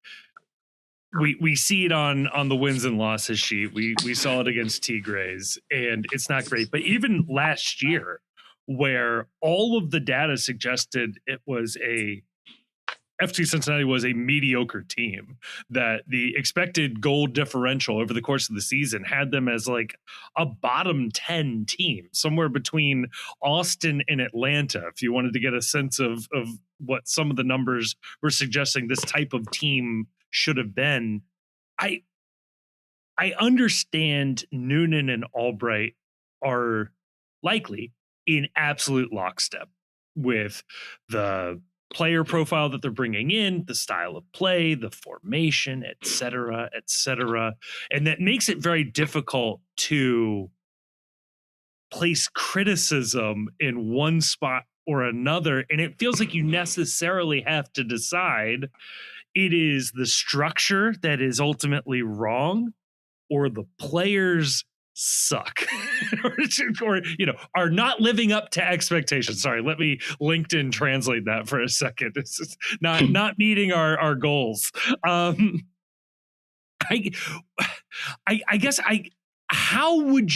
we see it on the wins and losses sheet. We saw it against Tigres, and it's not great. But even last year, where all of the data suggested it was a FC Cincinnati was a mediocre team, that the expected goal differential over the course of the season had them as like a bottom 10 team, somewhere between Austin and Atlanta. If you wanted to get a sense of what some of the numbers were suggesting this type of team should have been. I understand Noonan and Albright are likely in absolute lockstep with the player profile that they're bringing in, the style of play, the formation, et cetera, et cetera. And that makes it very difficult to place criticism in one spot or another. And it feels like you necessarily have to decide it is the structure that is ultimately wrong, or the players suck or are not living up to expectations. Sorry, let me LinkedIn translate that for a second. It's just not meeting our goals. I guess how would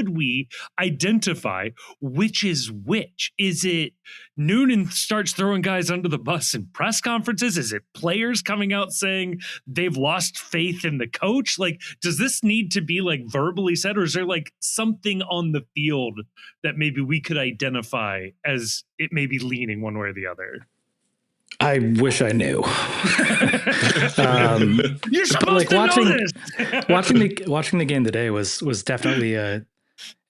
we identify which is which? Is it Noonan starts throwing guys under the bus in press conferences? Is it players coming out saying they've lost faith in the coach? Like, does this need to be like verbally said, or is there like something on the field that maybe we could identify as it may be leaning one way or the other? I wish I knew. You're supposed to know this. watching the game today was definitely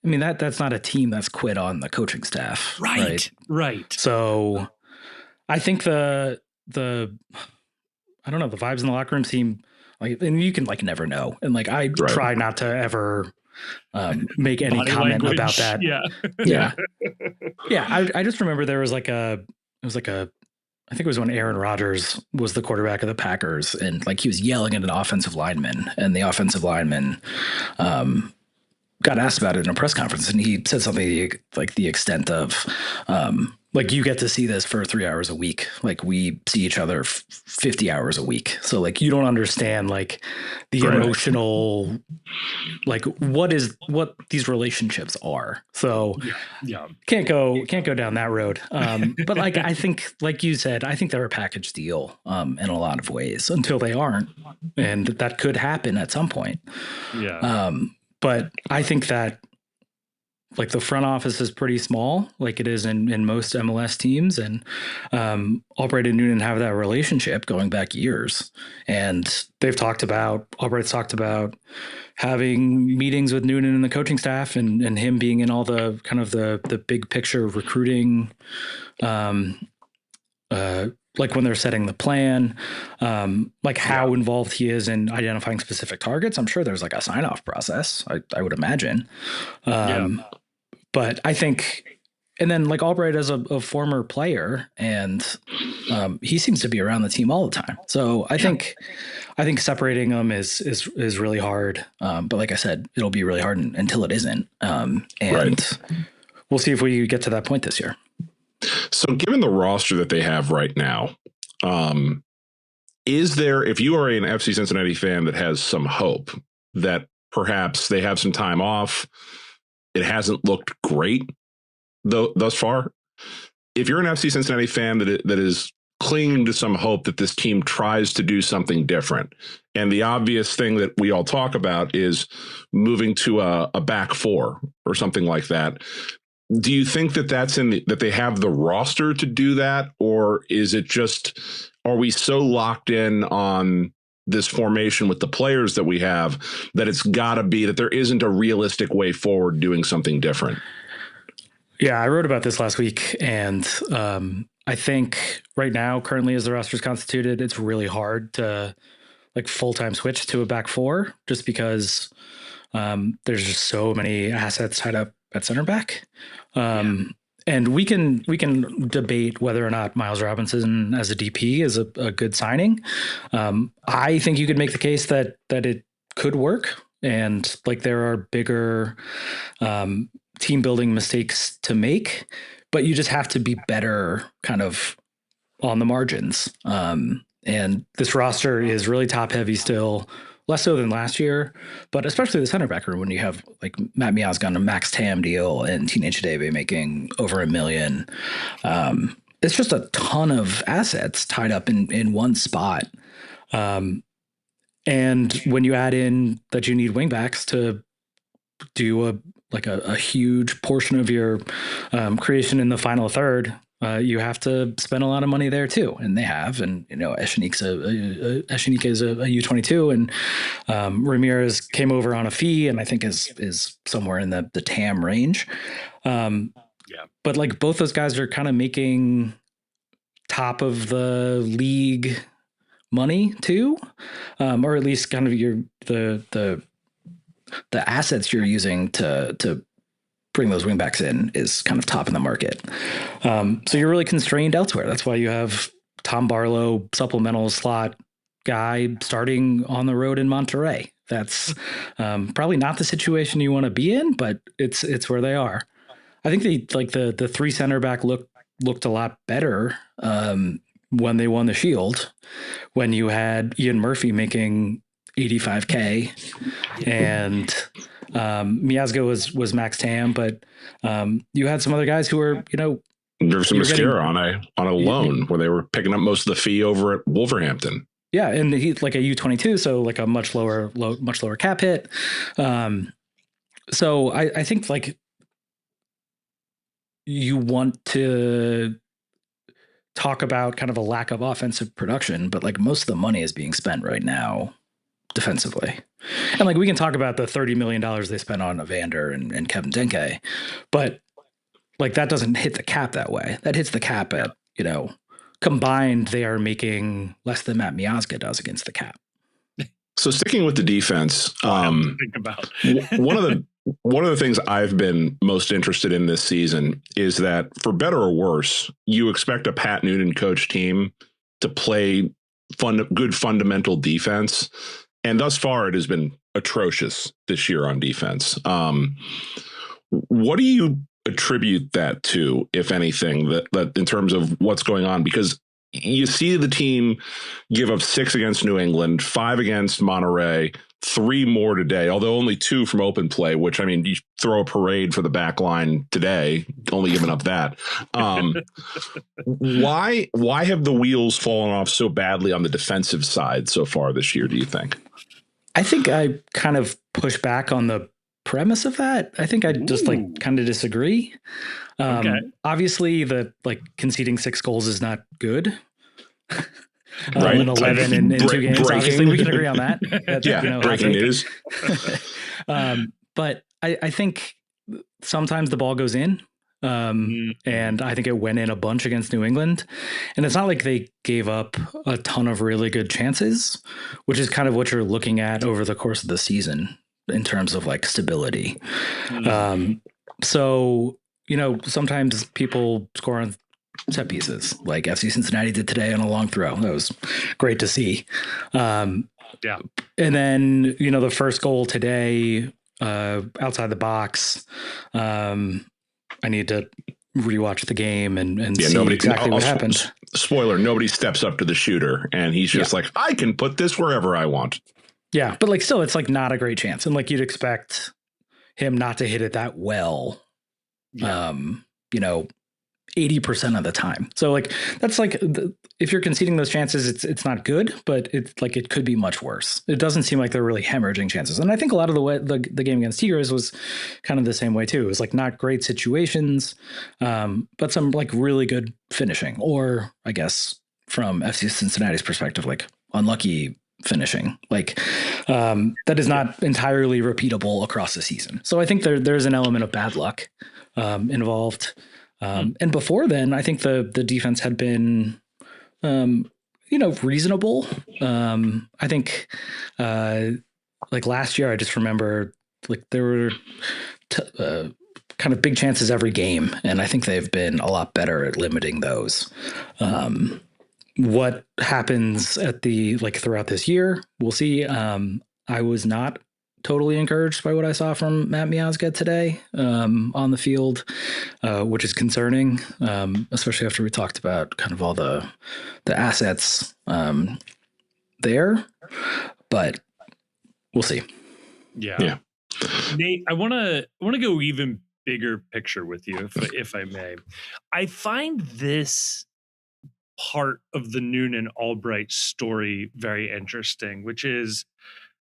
that's not a team that's quit on the coaching staff. Right. So I think the I don't know, the vibes in the locker room seem like, and you can like never know. And like, I try not to ever make any Body comment language. about that. Yeah. I just remember there was like I think it was when Aaron Rodgers was the quarterback of the Packers, and like he was yelling at an offensive lineman, and the offensive lineman got asked about it in a press conference, and he said something like the extent of like, you get to see this for 3 hours a week. Like, we see each other 50 hours a week. So like, you don't understand like the emotional, like what these relationships are. So can't go down that road. But like, I think, like you said, I think they're a package deal in a lot of ways until they aren't. And that could happen at some point. But I think that like the front office is pretty small, like it is in most MLS teams, and Albright and Noonan have that relationship going back years. And Albright's talked about having meetings with Noonan and the coaching staff, and him being in all the kind of the big picture recruiting, like when they're setting the plan, like how involved he is in identifying specific targets. I'm sure there's like a sign-off process, I would imagine. But I think, and then like Albright as a former player, and he seems to be around the team all the time. So I think separating them is really hard. But like I said, it'll be really hard until it isn't. And we'll see if we get to that point this year. So given the roster that they have right now, is there, if you are an FC Cincinnati fan that has some hope that perhaps they have some time off, it hasn't looked great thus far. If you're an FC Cincinnati fan that is clinging to some hope that this team tries to do something different, and the obvious thing that we all talk about is moving to a back four or something like that, do you think that that they have the roster to do that, or is it just, are we so locked in on this formation with the players that we have that it's got to be that there isn't a realistic way forward doing something different? Yeah, I wrote about this last week, and I think right now, currently as the roster is constituted, it's really hard to like full-time switch to a back four, just because there's just so many assets tied up at center back. And we can debate whether or not Miles Robinson as a DP is a good signing. I think you could make the case that it could work, and like there are bigger team building mistakes to make, but you just have to be better kind of on the margins. And this roster is really top heavy still, less so than last year, but especially the center back room, when you have like Matt Miazga on a max TAM deal and Teenage Adebe making over $1 million. it's just a ton of assets tied up in one spot. And when you add in that you need wingbacks to do a huge portion of your creation in the final third, you have to spend a lot of money there too, and they have. And Eshenique is a U22, and Ramirez came over on a fee, and I think is somewhere in the TAM range. But like both those guys are kind of making top of the league money too, or at least kind of the assets you're using to bring those wingbacks in is kind of top in the market. So you're really constrained elsewhere. That's why you have Tom Barlow, supplemental slot guy, starting on the road in Monterrey. That's probably not the situation you want to be in, but it's where they are. I think the three center back looked a lot better when they won the Shield, when you had Ian Murphy making $85K and Miazga was max TAM, but you had some other guys who were, there's some Mascara on a loan where they were picking up most of the fee over at Wolverhampton. Yeah, and he's like a U22, so like a much lower cap hit. So I think like you want to talk about kind of a lack of offensive production, but like most of the money is being spent right now defensively. And like we can talk about the $30 million they spent on Evander and Kevin Denke, but like that doesn't hit the cap that way. That hits the cap at, combined they are making less than Matt Miazga does against the cap. So sticking with the defense, think about one of the things I've been most interested in this season is that, for better or worse, you expect a Pat Noonan coach team to play good fundamental defense, and thus far it has been atrocious this year on defense. What do you attribute that to, if anything, that in terms of what's going on? Because you see the team give up 6 against New England, 5 against Monterrey, 3 more today, although only 2 from open play, which, I mean, you throw a parade for the back line today, only giving up that. Why have the wheels fallen off so badly on the defensive side so far this year, do you think? I think I kind of push back on the premise of that. I think I just kind of disagree. Okay. Obviously the conceding 6 goals is not good. Right. In 11 in 2 games. Breaking. Obviously we can agree on that. Breaking news. But I think sometimes the ball goes in. And I think it went in a bunch against New England. And it's not like they gave up a ton of really good chances, which is kind of what you're looking at over the course of the season in terms of stability. So, sometimes people score on set pieces like FC Cincinnati did today on a long throw. That was great to see. And then, the first goal today, outside the box, I need to rewatch the game and see exactly what happened. Spoiler, nobody steps up to the shooter and he's just like, I can put this wherever I want. Yeah, but still, it's not a great chance. And you'd expect him not to hit it that well, 80% of the time. So that's if you're conceding those chances, it's not good, but it's it could be much worse. It doesn't seem like they're really hemorrhaging chances. And I think a lot of the game against Tigres was kind of the same way too. It was not great situations, but some really good finishing, or I guess from FC Cincinnati's perspective, unlucky finishing. That is not entirely repeatable across the season. So I think there's an element of bad luck involved. And before then, I think the defense had been, reasonable. I think, last year, I just remember there were kind of big chances every game, and I think they've been a lot better at limiting those. What happens at throughout this year, we'll see. I was not totally encouraged by what I saw from Matt Miazga today on the field, which is concerning, especially after we talked about kind of all the assets there. But we'll see. Yeah. Nate, I want to go even bigger picture with you, if I may. I find this part of the Noonan Albright story very interesting, which is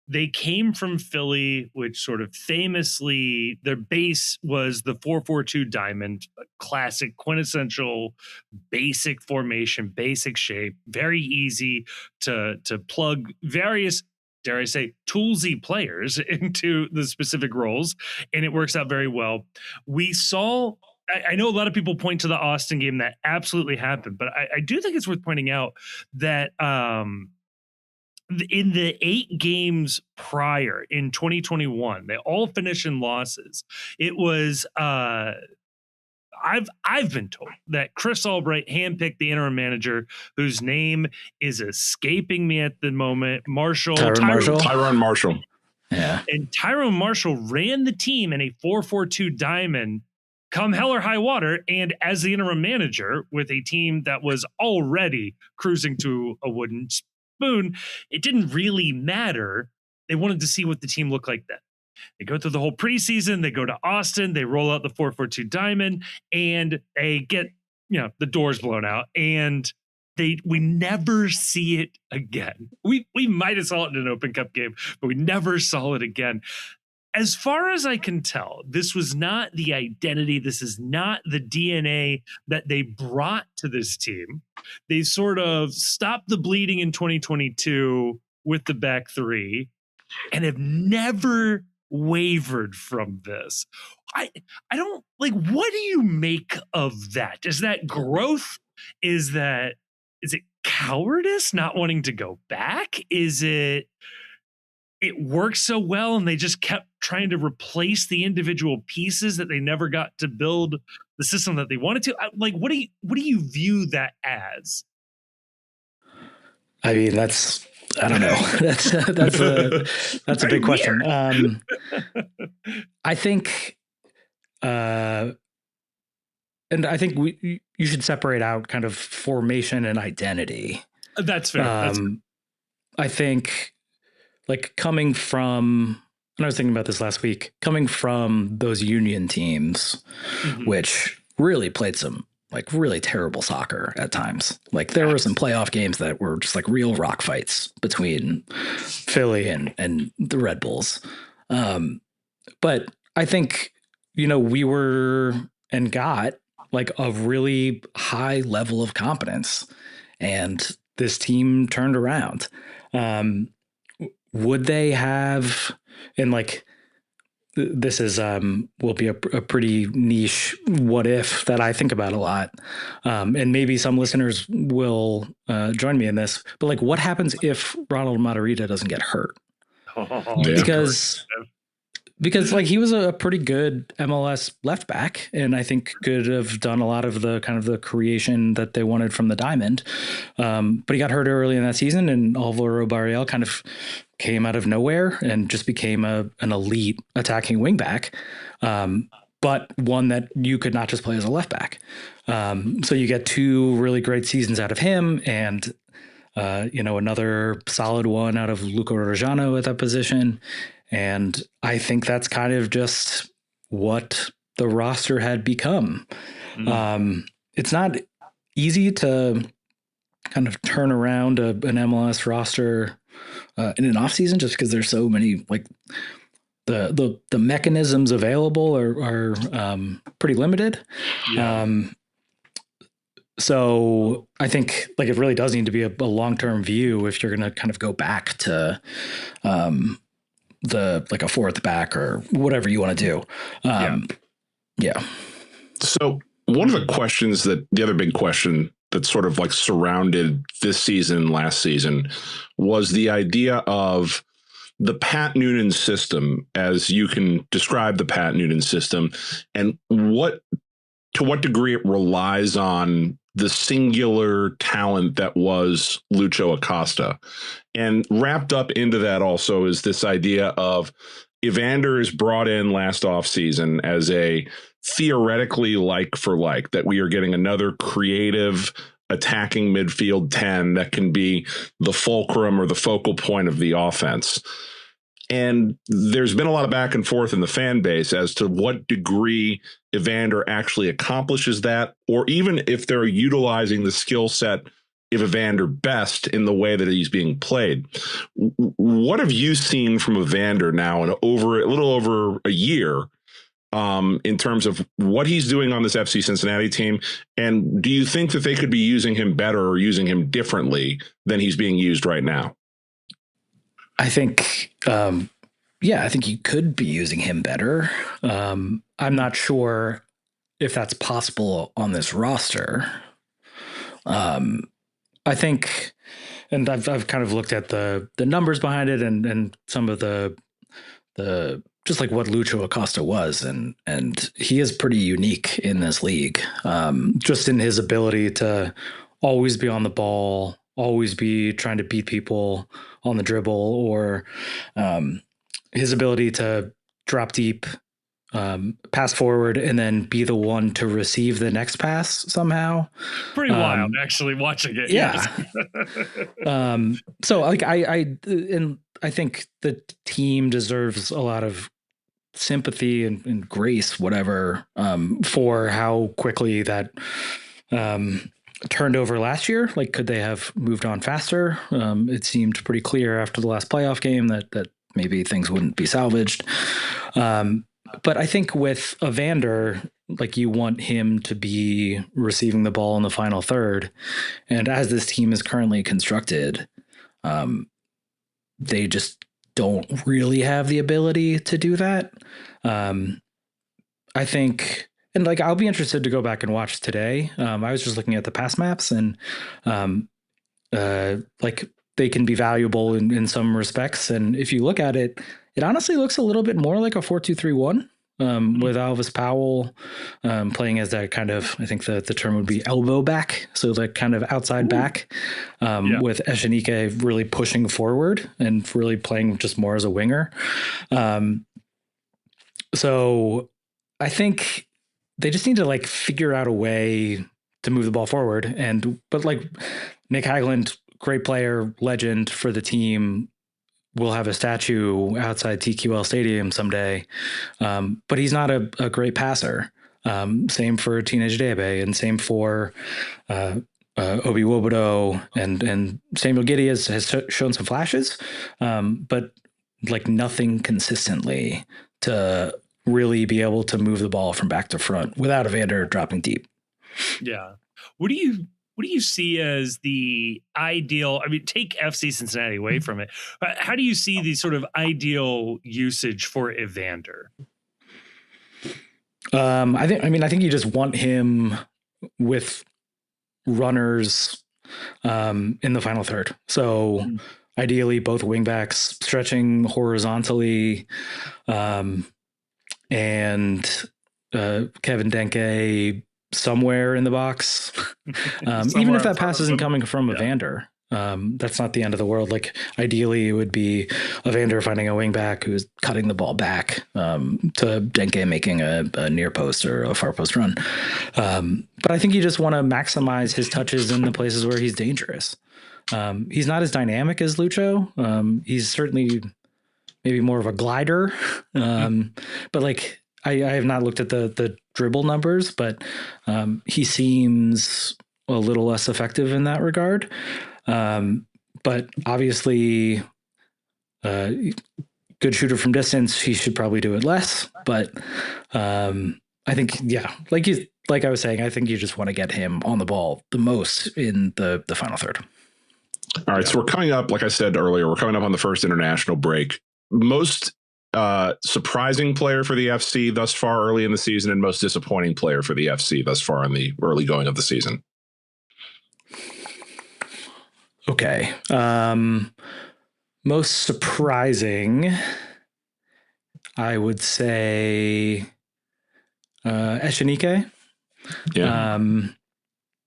they came from Philly, which sort of famously their base was the 4-4-2 diamond, classic, quintessential, basic formation, basic shape, very easy to plug various, dare I say, toolsy players into the specific roles, and it works out very well. We saw, I know a lot of people point to the Austin game that absolutely happened, but I do think it's worth pointing out that in the 8 games prior in 2021, they all finished in losses. It was I've been told that Chris Albright handpicked the interim manager, whose name is escaping me at the moment. Tyrone Marshall. Yeah. And Tyrone Marshall ran the team in a 4-4-2 diamond come hell or high water, and as the interim manager with a team that was already cruising to a wooden spoon, it didn't really matter. They wanted to see what the team looked like then. They go through the whole preseason, they go to Austin, they roll out the 4-4-2 diamond, and they get, the doors blown out, and we never see it again. We might have saw it in an Open Cup game, but we never saw it again. As far as I can tell, this was not the identity. This is not the DNA that they brought to this team. They sort of stopped the bleeding in 2022 with the back three and have never wavered from this. I don't like, what do you make of that? Is that growth? Is it cowardice not wanting to go back? Is it worked so well and they just kept trying to replace the individual pieces that they never got to build the system that they wanted to? Like, what do you view that as? I mean, I don't know. That's a big question. I think, and I think you should separate out kind of formation and identity. That's fair. I think, like, coming from, and I was thinking about this last week, coming from those union teams, which really played some like really terrible soccer at times. Like, there were some playoff games that were just like real rock fights between Philly and the Red Bulls. But I think, we were and got like a really high level of competence, and this team turned around. Would they have, and like, this is will be a pretty niche what if that I think about a lot, and maybe some listeners will join me in this. But like, what happens if Ronald Matarrita doesn't get hurt? Because like, he was a pretty good MLS left back, and I think could have done a lot of the kind of the creation that they wanted from the diamond. But he got hurt early in that season, and Alvaro Barriel kind of came out of nowhere and just became an elite attacking wing back, but one that you could not just play as a left back. So you get 2 really great seasons out of him, and another solid one out of Luca Rojano at that position. And I think that's kind of just what the roster had become. It's not easy to kind of turn around an MLS roster in an off season, just because there's so many, like, the mechanisms available are pretty limited. So I think like it really does need to be a long-term view if you're going to kind of go back to like a fourth back or whatever you want to do. So one of the questions the other big question that sort of like surrounded this season, last season, was the idea of the Pat Noonan system, as you can describe the Pat Noonan system, and to what degree it relies on the singular talent that was Lucho Acosta. And wrapped up into that also is this idea of Evander is brought in last offseason as a theoretically like for like, that we are getting another creative attacking midfield 10 that can be the fulcrum or the focal point of the offense. And there's been a lot of back and forth in the fan base as to what degree Evander actually accomplishes that, or even if they're utilizing the skill set of Evander best in the way that he's being played. What have you seen from Evander now in a little over a year in terms of what he's doing on this FC Cincinnati team? And do you think that they could be using him better or using him differently than he's being used right now? I think, I think you could be using him better. I'm not sure if that's possible on this roster. I think, and I've kind of looked at the numbers behind it and some of the just like what Lucho Acosta was, and he is pretty unique in this league, just in his ability to always be on the ball, always be trying to beat people on the dribble, or his ability to drop deep, pass forward, and then be the one to receive the next pass somehow. Pretty wild, actually, watching it. Yeah. Yes. So like I think the team deserves a lot of sympathy and grace, whatever, for how quickly that turned over last year. Like, could they have moved on faster? It seemed pretty clear after the last playoff game that maybe things wouldn't be salvaged. But I think with Evander, like, you want him to be receiving the ball in the final third. And as this team is currently constructed, they just don't really have the ability to do that. I think, and like, I'll be interested to go back and watch today. I was just looking at the pass maps, and like, they can be valuable in some respects. And if you look at it, it honestly looks a little bit more like a 4-2-3-1, with Alvis Powell playing as that kind of, I think the term would be elbow back. So that kind of outside back, with Echenike really pushing forward and really playing just more as a winger. So I think they just need to like figure out a way to move the ball forward. But like Nick Hagland, great player, legend for the team, will have a statue outside TQL Stadium someday. But he's not a great passer. Same for Teenage Debe, and same for Obi Wobodo, and Samuel Giddy has shown some flashes, but like nothing consistently to really be able to move the ball from back to front without Evander dropping deep. Yeah. What do you see as the ideal? I mean, take FC Cincinnati away from it. How do you see the sort of ideal usage for Evander? I think you just want him with runners in the final third. So ideally, both wingbacks stretching horizontally, and Kevin Denke somewhere in the box. Even if that pass isn't coming from Evander, that's not the end of the world. Like, ideally, it would be Evander finding a wing back who's cutting the ball back to Denke making a near post or a far post run. But I think you just want to maximize his touches in the places where he's dangerous. He's not as dynamic as Lucho. He's certainly maybe more of a glider. But like, I have not looked at the dribble numbers, but he seems a little less effective in that regard. But obviously, good shooter from distance, he should probably do it less. But I think, like I was saying, I think you just want to get him on the ball the most in the final third. All right, so we're coming up, like I said earlier, we're coming up on the first international break. Most surprising player for the FC thus far early in the season, and most disappointing player for the FC thus far in the early going of the season. Okay. Most surprising, I would say Echenike. Yeah. It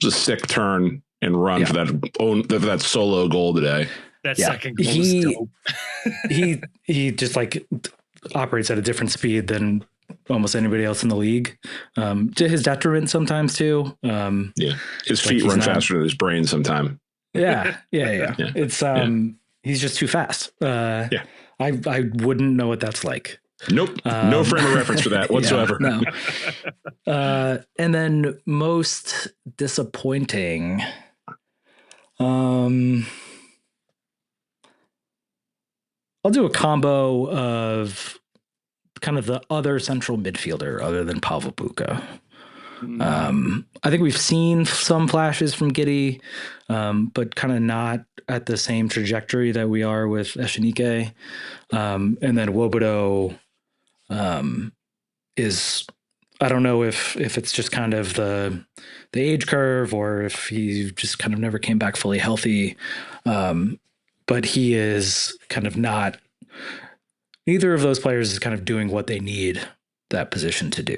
was a sick turn and run for that solo goal today. That second goal was dope. he just like operates at a different speed than almost anybody else in the league, to his detriment sometimes too. His feet run faster than his brain sometimes. Yeah. It's he's just too fast. I wouldn't know what that's like. Nope. No frame of reference for that whatsoever. Yeah, no. And then most disappointing. I'll do a combo of kind of the other central midfielder other than Pavel Buka. I think we've seen some flashes from Giddey, but kind of not at the same trajectory that we are with Echenike. And then Wobodo is, I don't know if it's just kind of the age curve or if he just kind of never came back fully healthy. But he is kind of not, neither of those players is kind of doing what they need that position to do.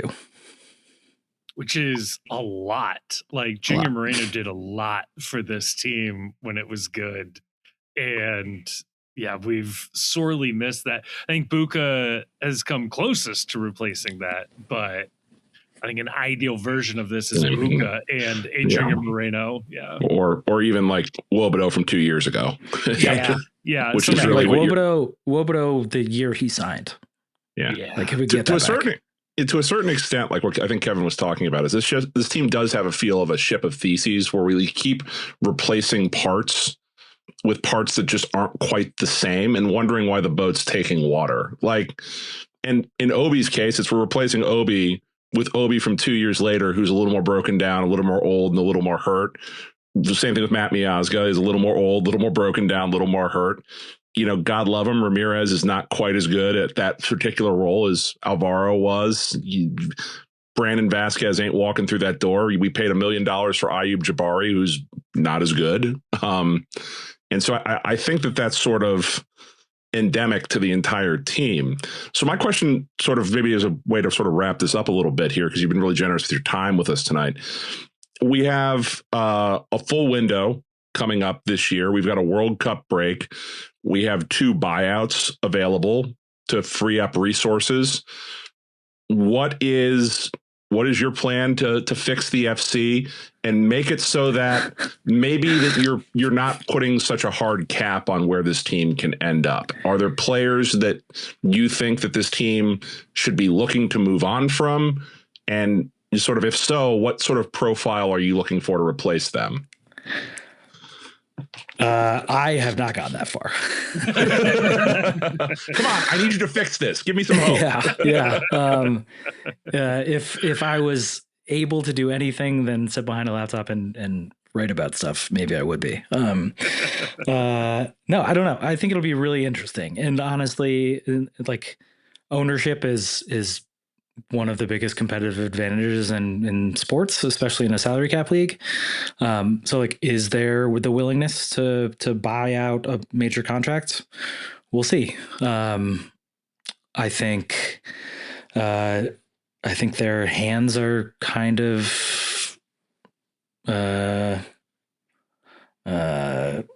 Which is a lot. Like Junior Moreno did a lot for this team when it was good. And yeah, we've sorely missed that. I think Buka has come closest to replacing that, but I think an ideal version of this is a Buka and a Junior Moreno. Yeah. Or even like Wobodo from 2 years ago. Yeah. Which is really like Wobodo the year he signed. Yeah. Like if we get to a certain extent, like what I think Kevin was talking about, is this team does have a feel of a ship of Theses where we keep replacing parts with parts that just aren't quite the same and wondering why the boat's taking water. Like, and in Obi's case, it's we're replacing Obi with Obi from 2 years later, who's a little more broken down, a little more old, and a little more hurt. The same thing with Matt Miazga. He's a little more old, a little more broken down, a little more hurt. You know, God love him, Ramirez is not quite as good at that particular role as Alvaro was. Brandon Vasquez ain't walking through that door. We paid $1 million for Ayub Jabari, who's not as good. And so I think that's sort of endemic to the entire team. So my question sort of maybe as a way to sort of wrap this up a little bit here, because you've been really generous with your time with us tonight. We have a full window coming up this year. We've got a World Cup break. We have 2 buyouts available to free up resources. What is your plan to fix the FC and make it so that maybe that you're not putting such a hard cap on where this team can end up? Are there players that you think that this team should be looking to move on from? And sort of, if so, what sort of profile are you looking for to replace them? I have not gotten that far. Come on, I need you to fix this. Give me some hope. If I was able to do anything, then sit behind a laptop and write about stuff, maybe I would be. No, I don't know. I think it'll be really interesting. And honestly, like ownership is one of the biggest competitive advantages in sports, especially in a salary cap league. So like, is there the willingness to buy out a major contract? We'll see. I think their hands are kind of, kind of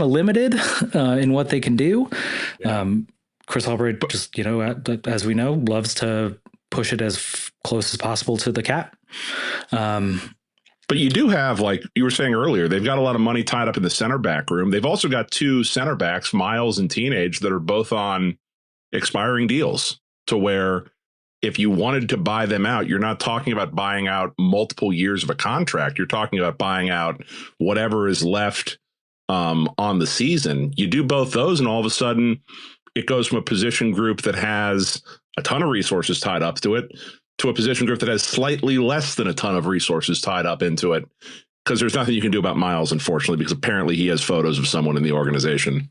limited in what they can do. Yeah. Chris Albright, just, as we know, loves to push it as close as possible to the cap. But you do have, like you were saying earlier, they've got a lot of money tied up in the center back room. They've also got 2 center backs, Miles and Teenage, that are both on expiring deals, to where if you wanted to buy them out, you're not talking about buying out multiple years of a contract. You're talking about buying out whatever is left on the season. You do both those, and all of a sudden it goes from a position group that has a ton of resources tied up to it to a position group that has slightly less than a ton of resources tied up into it, because there's nothing you can do about Miles, unfortunately, because apparently he has photos of someone in the organization.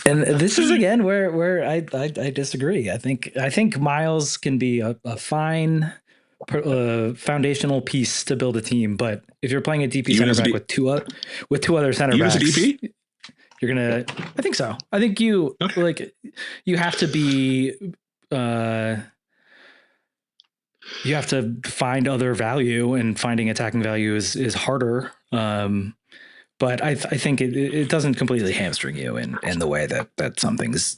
And this is again where I disagree. I think Miles can be a fine foundational piece to build a team, but if you're playing a DP center back with two other center backs, DP? You're gonna. I think so. I think you have to be. You have to find other value, and finding attacking value is harder. But I think it doesn't completely hamstring you in the way that some things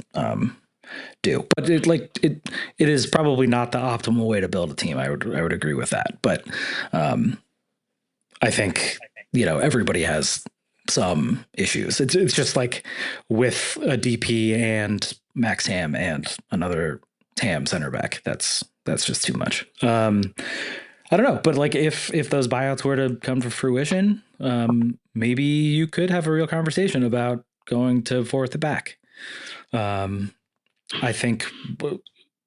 do. But it is probably not the optimal way to build a team. I would agree with that. But I think everybody has some issues. It's just like with a DP and Max Ham and another Tam center back. That's just too much. I don't know, but like if those buyouts were to come to fruition, maybe you could have a real conversation about going to 4 at the back. I think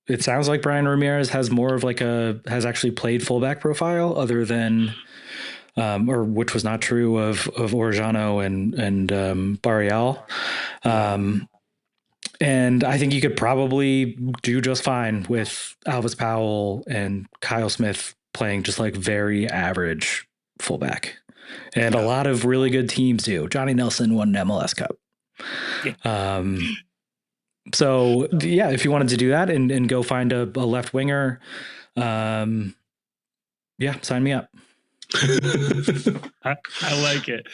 it sounds like Brian Ramirez has more of has actually played fullback profile other than, or which was not true of Orejano and Barreal. And I think you could probably do just fine with Alvis Powell and Kyle Smith playing just like very average fullback. And a lot of really good teams do. Johnny Nelson won an MLS Cup. Yeah. So yeah, if you wanted to do that and go find a left winger, sign me up. I like it.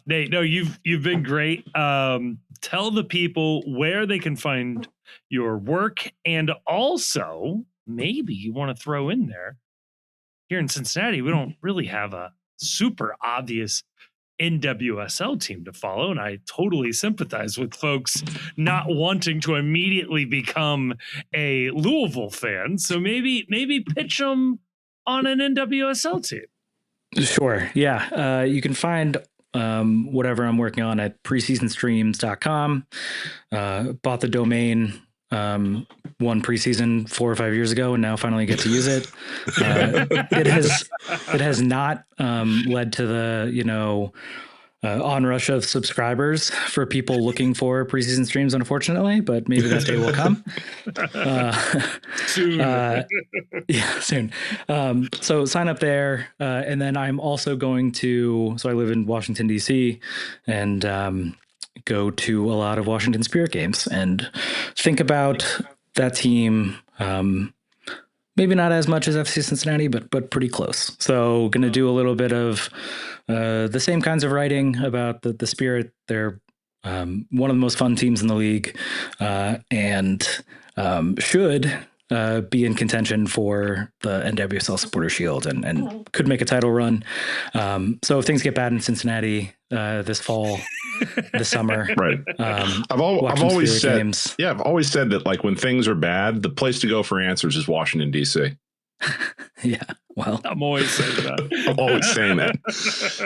Nate, no, you've been great. Tell the people where they can find your work, and also maybe you want to throw in there, here in Cincinnati, we don't really have a super obvious NWSL team to follow, and I totally sympathize with folks not wanting to immediately become a Louisville fan. So maybe pitch them on an NWSL team. Sure. Yeah. You can find whatever I'm working on at preseasonstreams.com. Bought the domain one preseason 4 or 5 years ago, and now finally get to use it. It has not led to the onrush of subscribers for people looking for preseason streams, unfortunately, but maybe that day will come. Soon. So sign up there. And then I'm also going to, so I live in Washington, DC, and go to a lot of Washington Spirit games and think about that team. Maybe not as much as FC Cincinnati, but pretty close. So going to do a little bit of the same kinds of writing about the Spirit. They're one of the most fun teams in the league, and should be in contention for the NWSL Supporter Shield and could make a title run. So if things get bad in Cincinnati this fall, this summer, right? I've always said, games. Yeah, I've always said that like when things are bad, the place to go for answers is Washington DC. Yeah, well, I'm always saying that. I'm always saying that.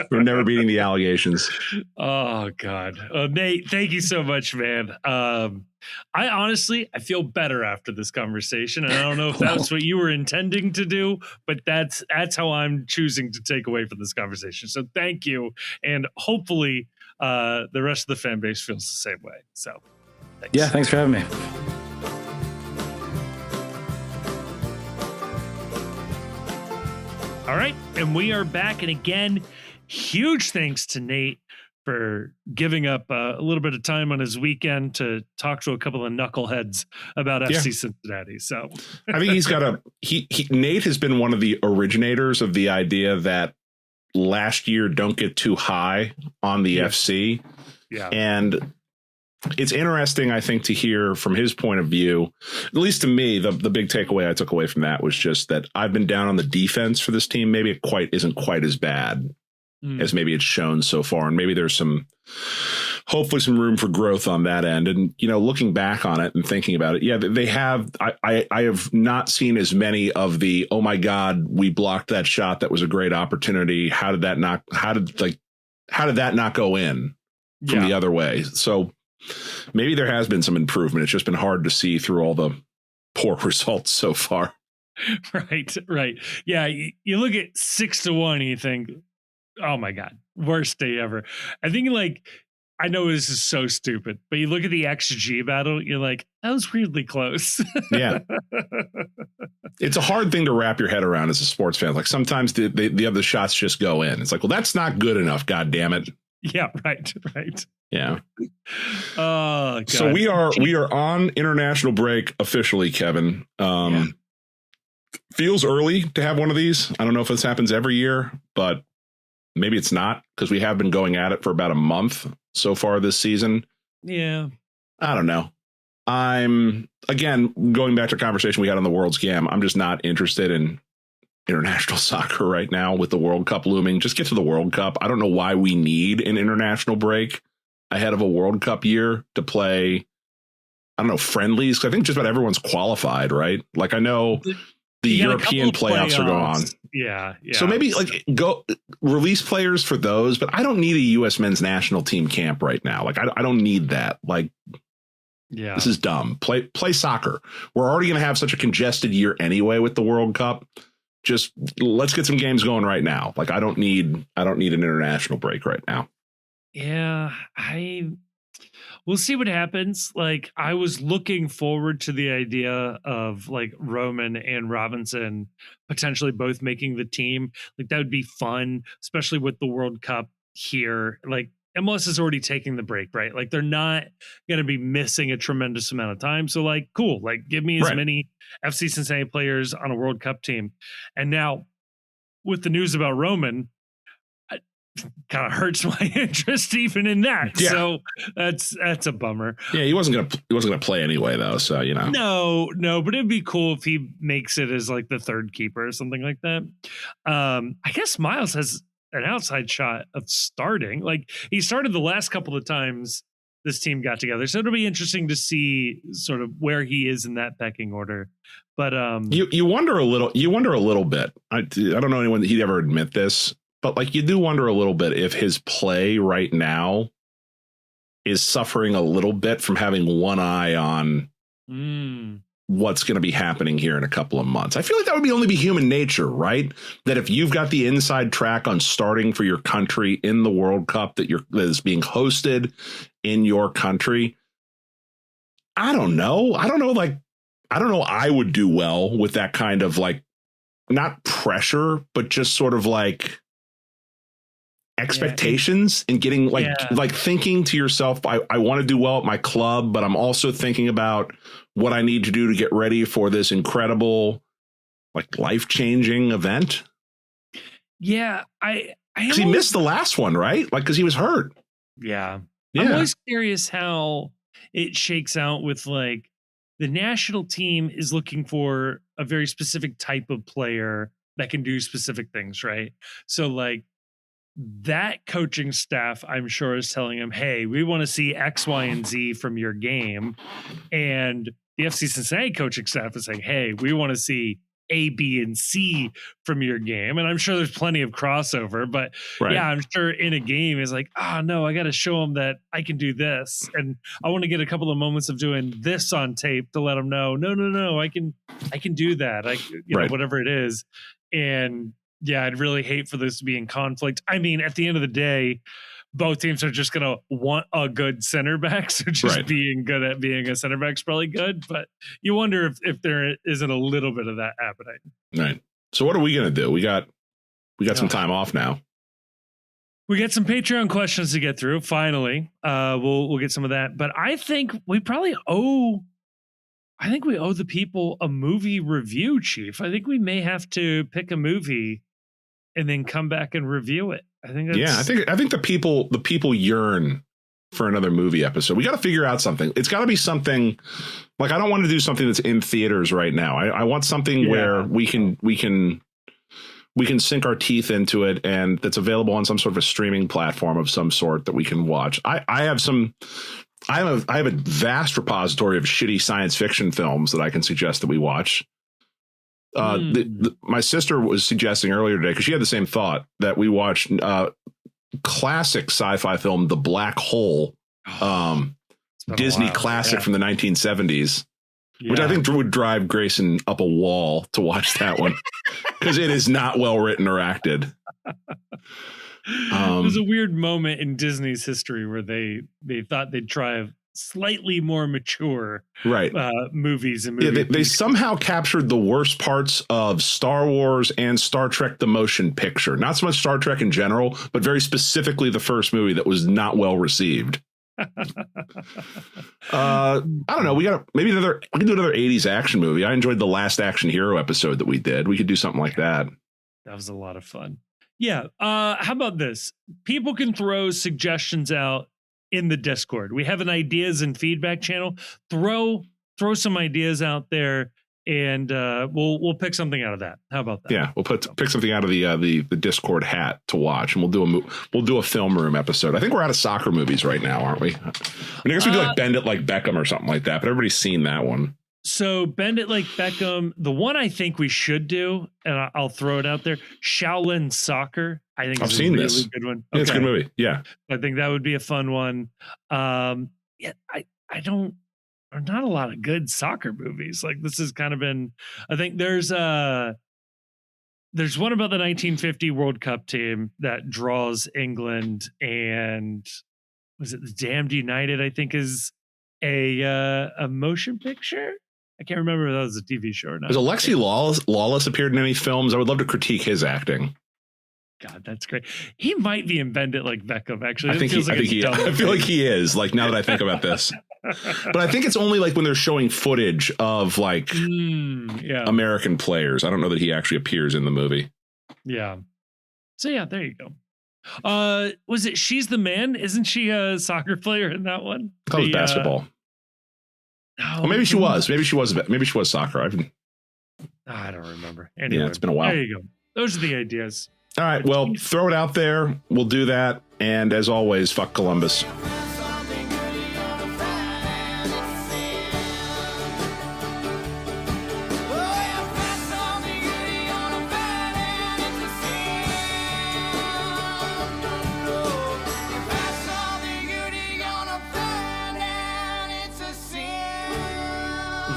We're never beating the allegations. Oh God, Nate, thank you so much, man. I feel better after this conversation, and I don't know if that's what you were intending to do, but that's how I'm choosing to take away from this conversation. So thank you, and hopefully the rest of the fan base feels the same way. So thanks. Yeah, thanks for having me. All right, and we are back, and again, huge thanks to Nate for giving up a little bit of time on his weekend to talk to a couple of knuckleheads about FC Cincinnati. So I think he's got Nate has been one of the originators of the idea that last year don't get too high on the FC. Yeah. And it's interesting, I think, to hear from his point of view, at least to me, the big takeaway I took away from that was just that I've been down on the defense for this team. Maybe it isn't quite as bad as maybe it's shown so far. And maybe there's hopefully some room for growth on that end. And, looking back on it and thinking about it, yeah, they have, I have not seen as many of the, oh my God, we blocked that shot. That was a great opportunity. How did that not go in from the other way? So maybe there has been some improvement. It's just been hard to see through all the poor results so far. Right. Yeah. You look at 6-1 and you think, oh my God, worst day ever. I think I know this is so stupid, but you look at the XG battle, you're like, that was weirdly close. Yeah. It's a hard thing to wrap your head around as a sports fan. Like sometimes the other shots just go in. It's like, well, that's not good enough. God damn it. Yeah. Right. Yeah. Oh, God. So we are on international break officially, Kevin. Feels early to have one of these. I don't know if this happens every year, but maybe it's not, because we have been going at it for about a month so far this season. Yeah. I don't know. I'm, again, going back to a conversation we had on the World's Gam, I'm just not interested in international soccer right now with the World Cup looming. Just get to the World Cup. I don't know why we need an international break ahead of a World Cup year to play, I don't know, friendlies. 'Cause I think just about everyone's qualified, right? Like I know the European playoffs are going on. Yeah. So maybe like go release players for those, but I don't need a U.S. men's national team camp right now. Like I don't need that. Like, yeah, this is dumb. Play soccer. We're already going to have such a congested year anyway with the World Cup. Just let's get some games going right now. Like I don't need an international break right now. Yeah, we'll see what happens. Like I was looking forward to the idea of like Roman and Robinson potentially both making the team. Like that would be fun, especially with the World Cup here. Like MLS is already taking the break, right? Like they're not going to be missing a tremendous amount of time. So like, cool. Like give me as many FC Cincinnati players on a World Cup team. And now with the news about Roman, kind of hurts my interest even in that. Yeah. So that's a bummer. Yeah, he wasn't gonna play anyway though. So you know. No, but it'd be cool if he makes it as like the third keeper or something like that. I guess Miles has an outside shot of starting. Like he started the last couple of times this team got together. So it'll be interesting to see sort of where he is in that pecking order. But you wonder a little bit. I don't know anyone that he'd ever admit this, but like you do wonder a little bit if his play right now is suffering a little bit from having one eye on what's going to be happening here in a couple of months. I feel like that would only be human nature, right? That if you've got the inside track on starting for your country in the World Cup that is being hosted in your country, I don't know. Like, I don't know. I would do well with that kind of like, not pressure, but just sort of like expectations and getting like thinking to yourself, I want to do well at my club, but I'm also thinking about what I need to do to get ready for this incredible, like life-changing event. Yeah, he missed the last one, right? Like, because he was hurt. Yeah. I'm always curious how it shakes out with like the national team is looking for a very specific type of player that can do specific things, right? So like that coaching staff, I'm sure, is telling him, hey, we want to see X, Y, and Z from your game. And the FC Cincinnati coaching staff is saying, hey, we want to see A, B, and C from your game. And I'm sure there's plenty of crossover, but yeah, I'm sure in a game is like, no, I got to show them that I can do this. And I want to get a couple of moments of doing this on tape to let them know, no, I can do that. You know, whatever it is. And yeah, I'd really hate for this to be in conflict. I mean, at the end of the day, both teams are just going to want a good center back. So just being good at being a center back is probably good. But you wonder if there isn't a little bit of that happening. Right. So what are we going to do? We got some time off now. We got some Patreon questions to get through. Finally, we'll get some of that. But I think we probably owe the people a movie review, Chief. I think we may have to pick a movie and then come back and review it. I think the people yearn for another movie episode. We got to figure out something. It's got to be something like, I don't want to do something that's in theaters right now. I want something where we can sink our teeth into it, and that's available on some sort of a streaming platform of some sort that we can watch. I have a vast repository of shitty science fiction films that I can suggest that we watch. My sister was suggesting earlier today, because she had the same thought, that we watch classic sci-fi film, The Black Hole, Disney classic from the 1970s, which I think would drive Grayson up a wall to watch that one, because it is not well written or acted. There's a weird moment in Disney's history where they thought they'd try slightly more mature movies and movies. They somehow captured the worst parts of Star Wars and Star Trek the Motion Picture. Not so much Star Trek in general, but very specifically the first movie that was not well received. I don't know. We can do another 80s action movie. I enjoyed the Last Action Hero episode that we did. We could do something like that. That was a lot of fun. Yeah. How about this? People can throw suggestions out in the Discord. We have an ideas and feedback channel. Throw some ideas out there and we'll pick something out of that. How about that? Yeah, we'll pick something out of the Discord hat to watch, and we'll do a film room episode. I think we're out of soccer movies right now, aren't we? I guess we do like Bend It Like Beckham or something like that, but everybody's seen that one. So Bend It Like Beckham, the one I think we should do, and I'll throw it out there, Shaolin Soccer. I think I've seen really this. Good one. Yeah, it's a good movie. Yeah, I think that would be a fun one. Yeah, I don't. Are not a lot of good soccer movies. Like this has kind of been. I think there's one about the 1950 World Cup team that draws England, and was it the Damned United? I think is a motion picture. I can't remember if that was a TV show or not. Has Alexi Lawless appeared in any films? I would love to critique his acting. God, that's great. He might be in Bend It Like Beckham. Actually, I feel like he is. Like now that I think about this, but I think it's only like when they're showing footage of like American players. I don't know that he actually appears in the movie. Yeah. So yeah, there you go. Was it She's the Man? Isn't she a soccer player in that one? I thought it was basketball. Well, maybe she was. Maybe she was soccer. I don't remember. Anyway, yeah, it's been a while. There you go. Those are the ideas. All right. Well, throw it out there. We'll do that. And as always, fuck Columbus.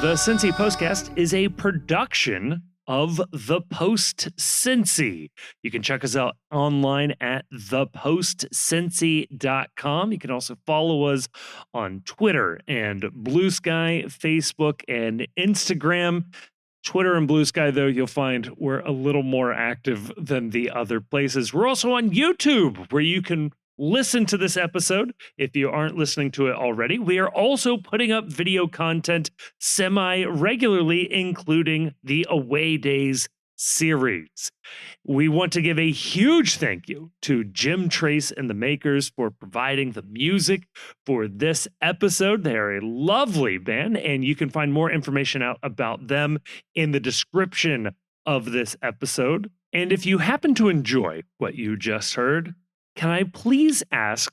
The Cincy Postcast is a production of The Post Cincy. You can check us out online at thepostcincy.com. You can also follow us on Twitter and Blue Sky, Facebook, and Instagram. Twitter and Blue Sky, though, you'll find we're a little more active than the other places. We're also on YouTube, where you can listen to this episode if you aren't listening to it already. We are also putting up video content semi-regularly, including the Away Days series. We want to give a huge thank you to Jim Trace and the Makers for providing the music for this episode. They are a lovely band, and you can find more information out about them in the description of this episode. And if you happen to enjoy what you just heard, can I please ask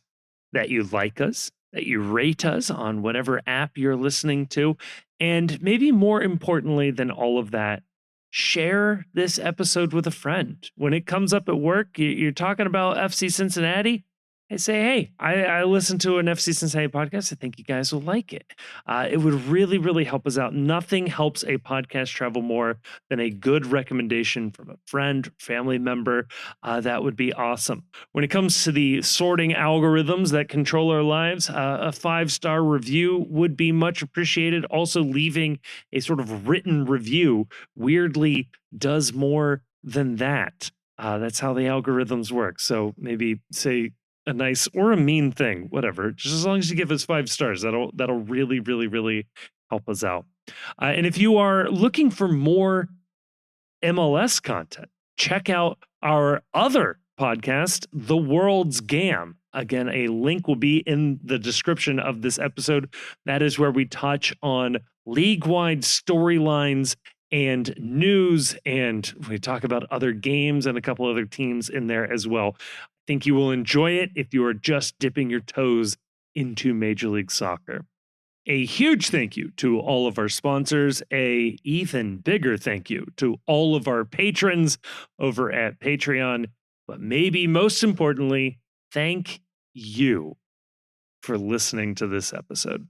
that you like us, that you rate us on whatever app you're listening to, and maybe more importantly than all of that, share this episode with a friend. When it comes up at work, you're talking about FC Cincinnati, I say, hey, I listened to an FC Cincinnati podcast. I think you guys will like it. It would really, really help us out. Nothing helps a podcast travel more than a good recommendation from a friend, family member. That would be awesome. When it comes to the sorting algorithms that control our lives, a 5-star review would be much appreciated. Also, leaving a sort of written review weirdly does more than that. That's how the algorithms work. So maybe say a nice or a mean thing, whatever. Just as long as you give us 5 stars, that'll really, really, really help us out. And if you are looking for more MLS content, check out our other podcast, The World's Gam. Again, a link will be in the description of this episode. That is where we touch on league-wide storylines and news, and we talk about other games and a couple other teams in there as well. I think you will enjoy it if you are just dipping your toes into Major League Soccer. A huge thank you to all of our sponsors. A even bigger thank you to all of our patrons over at Patreon. But maybe most importantly, thank you for listening to this episode.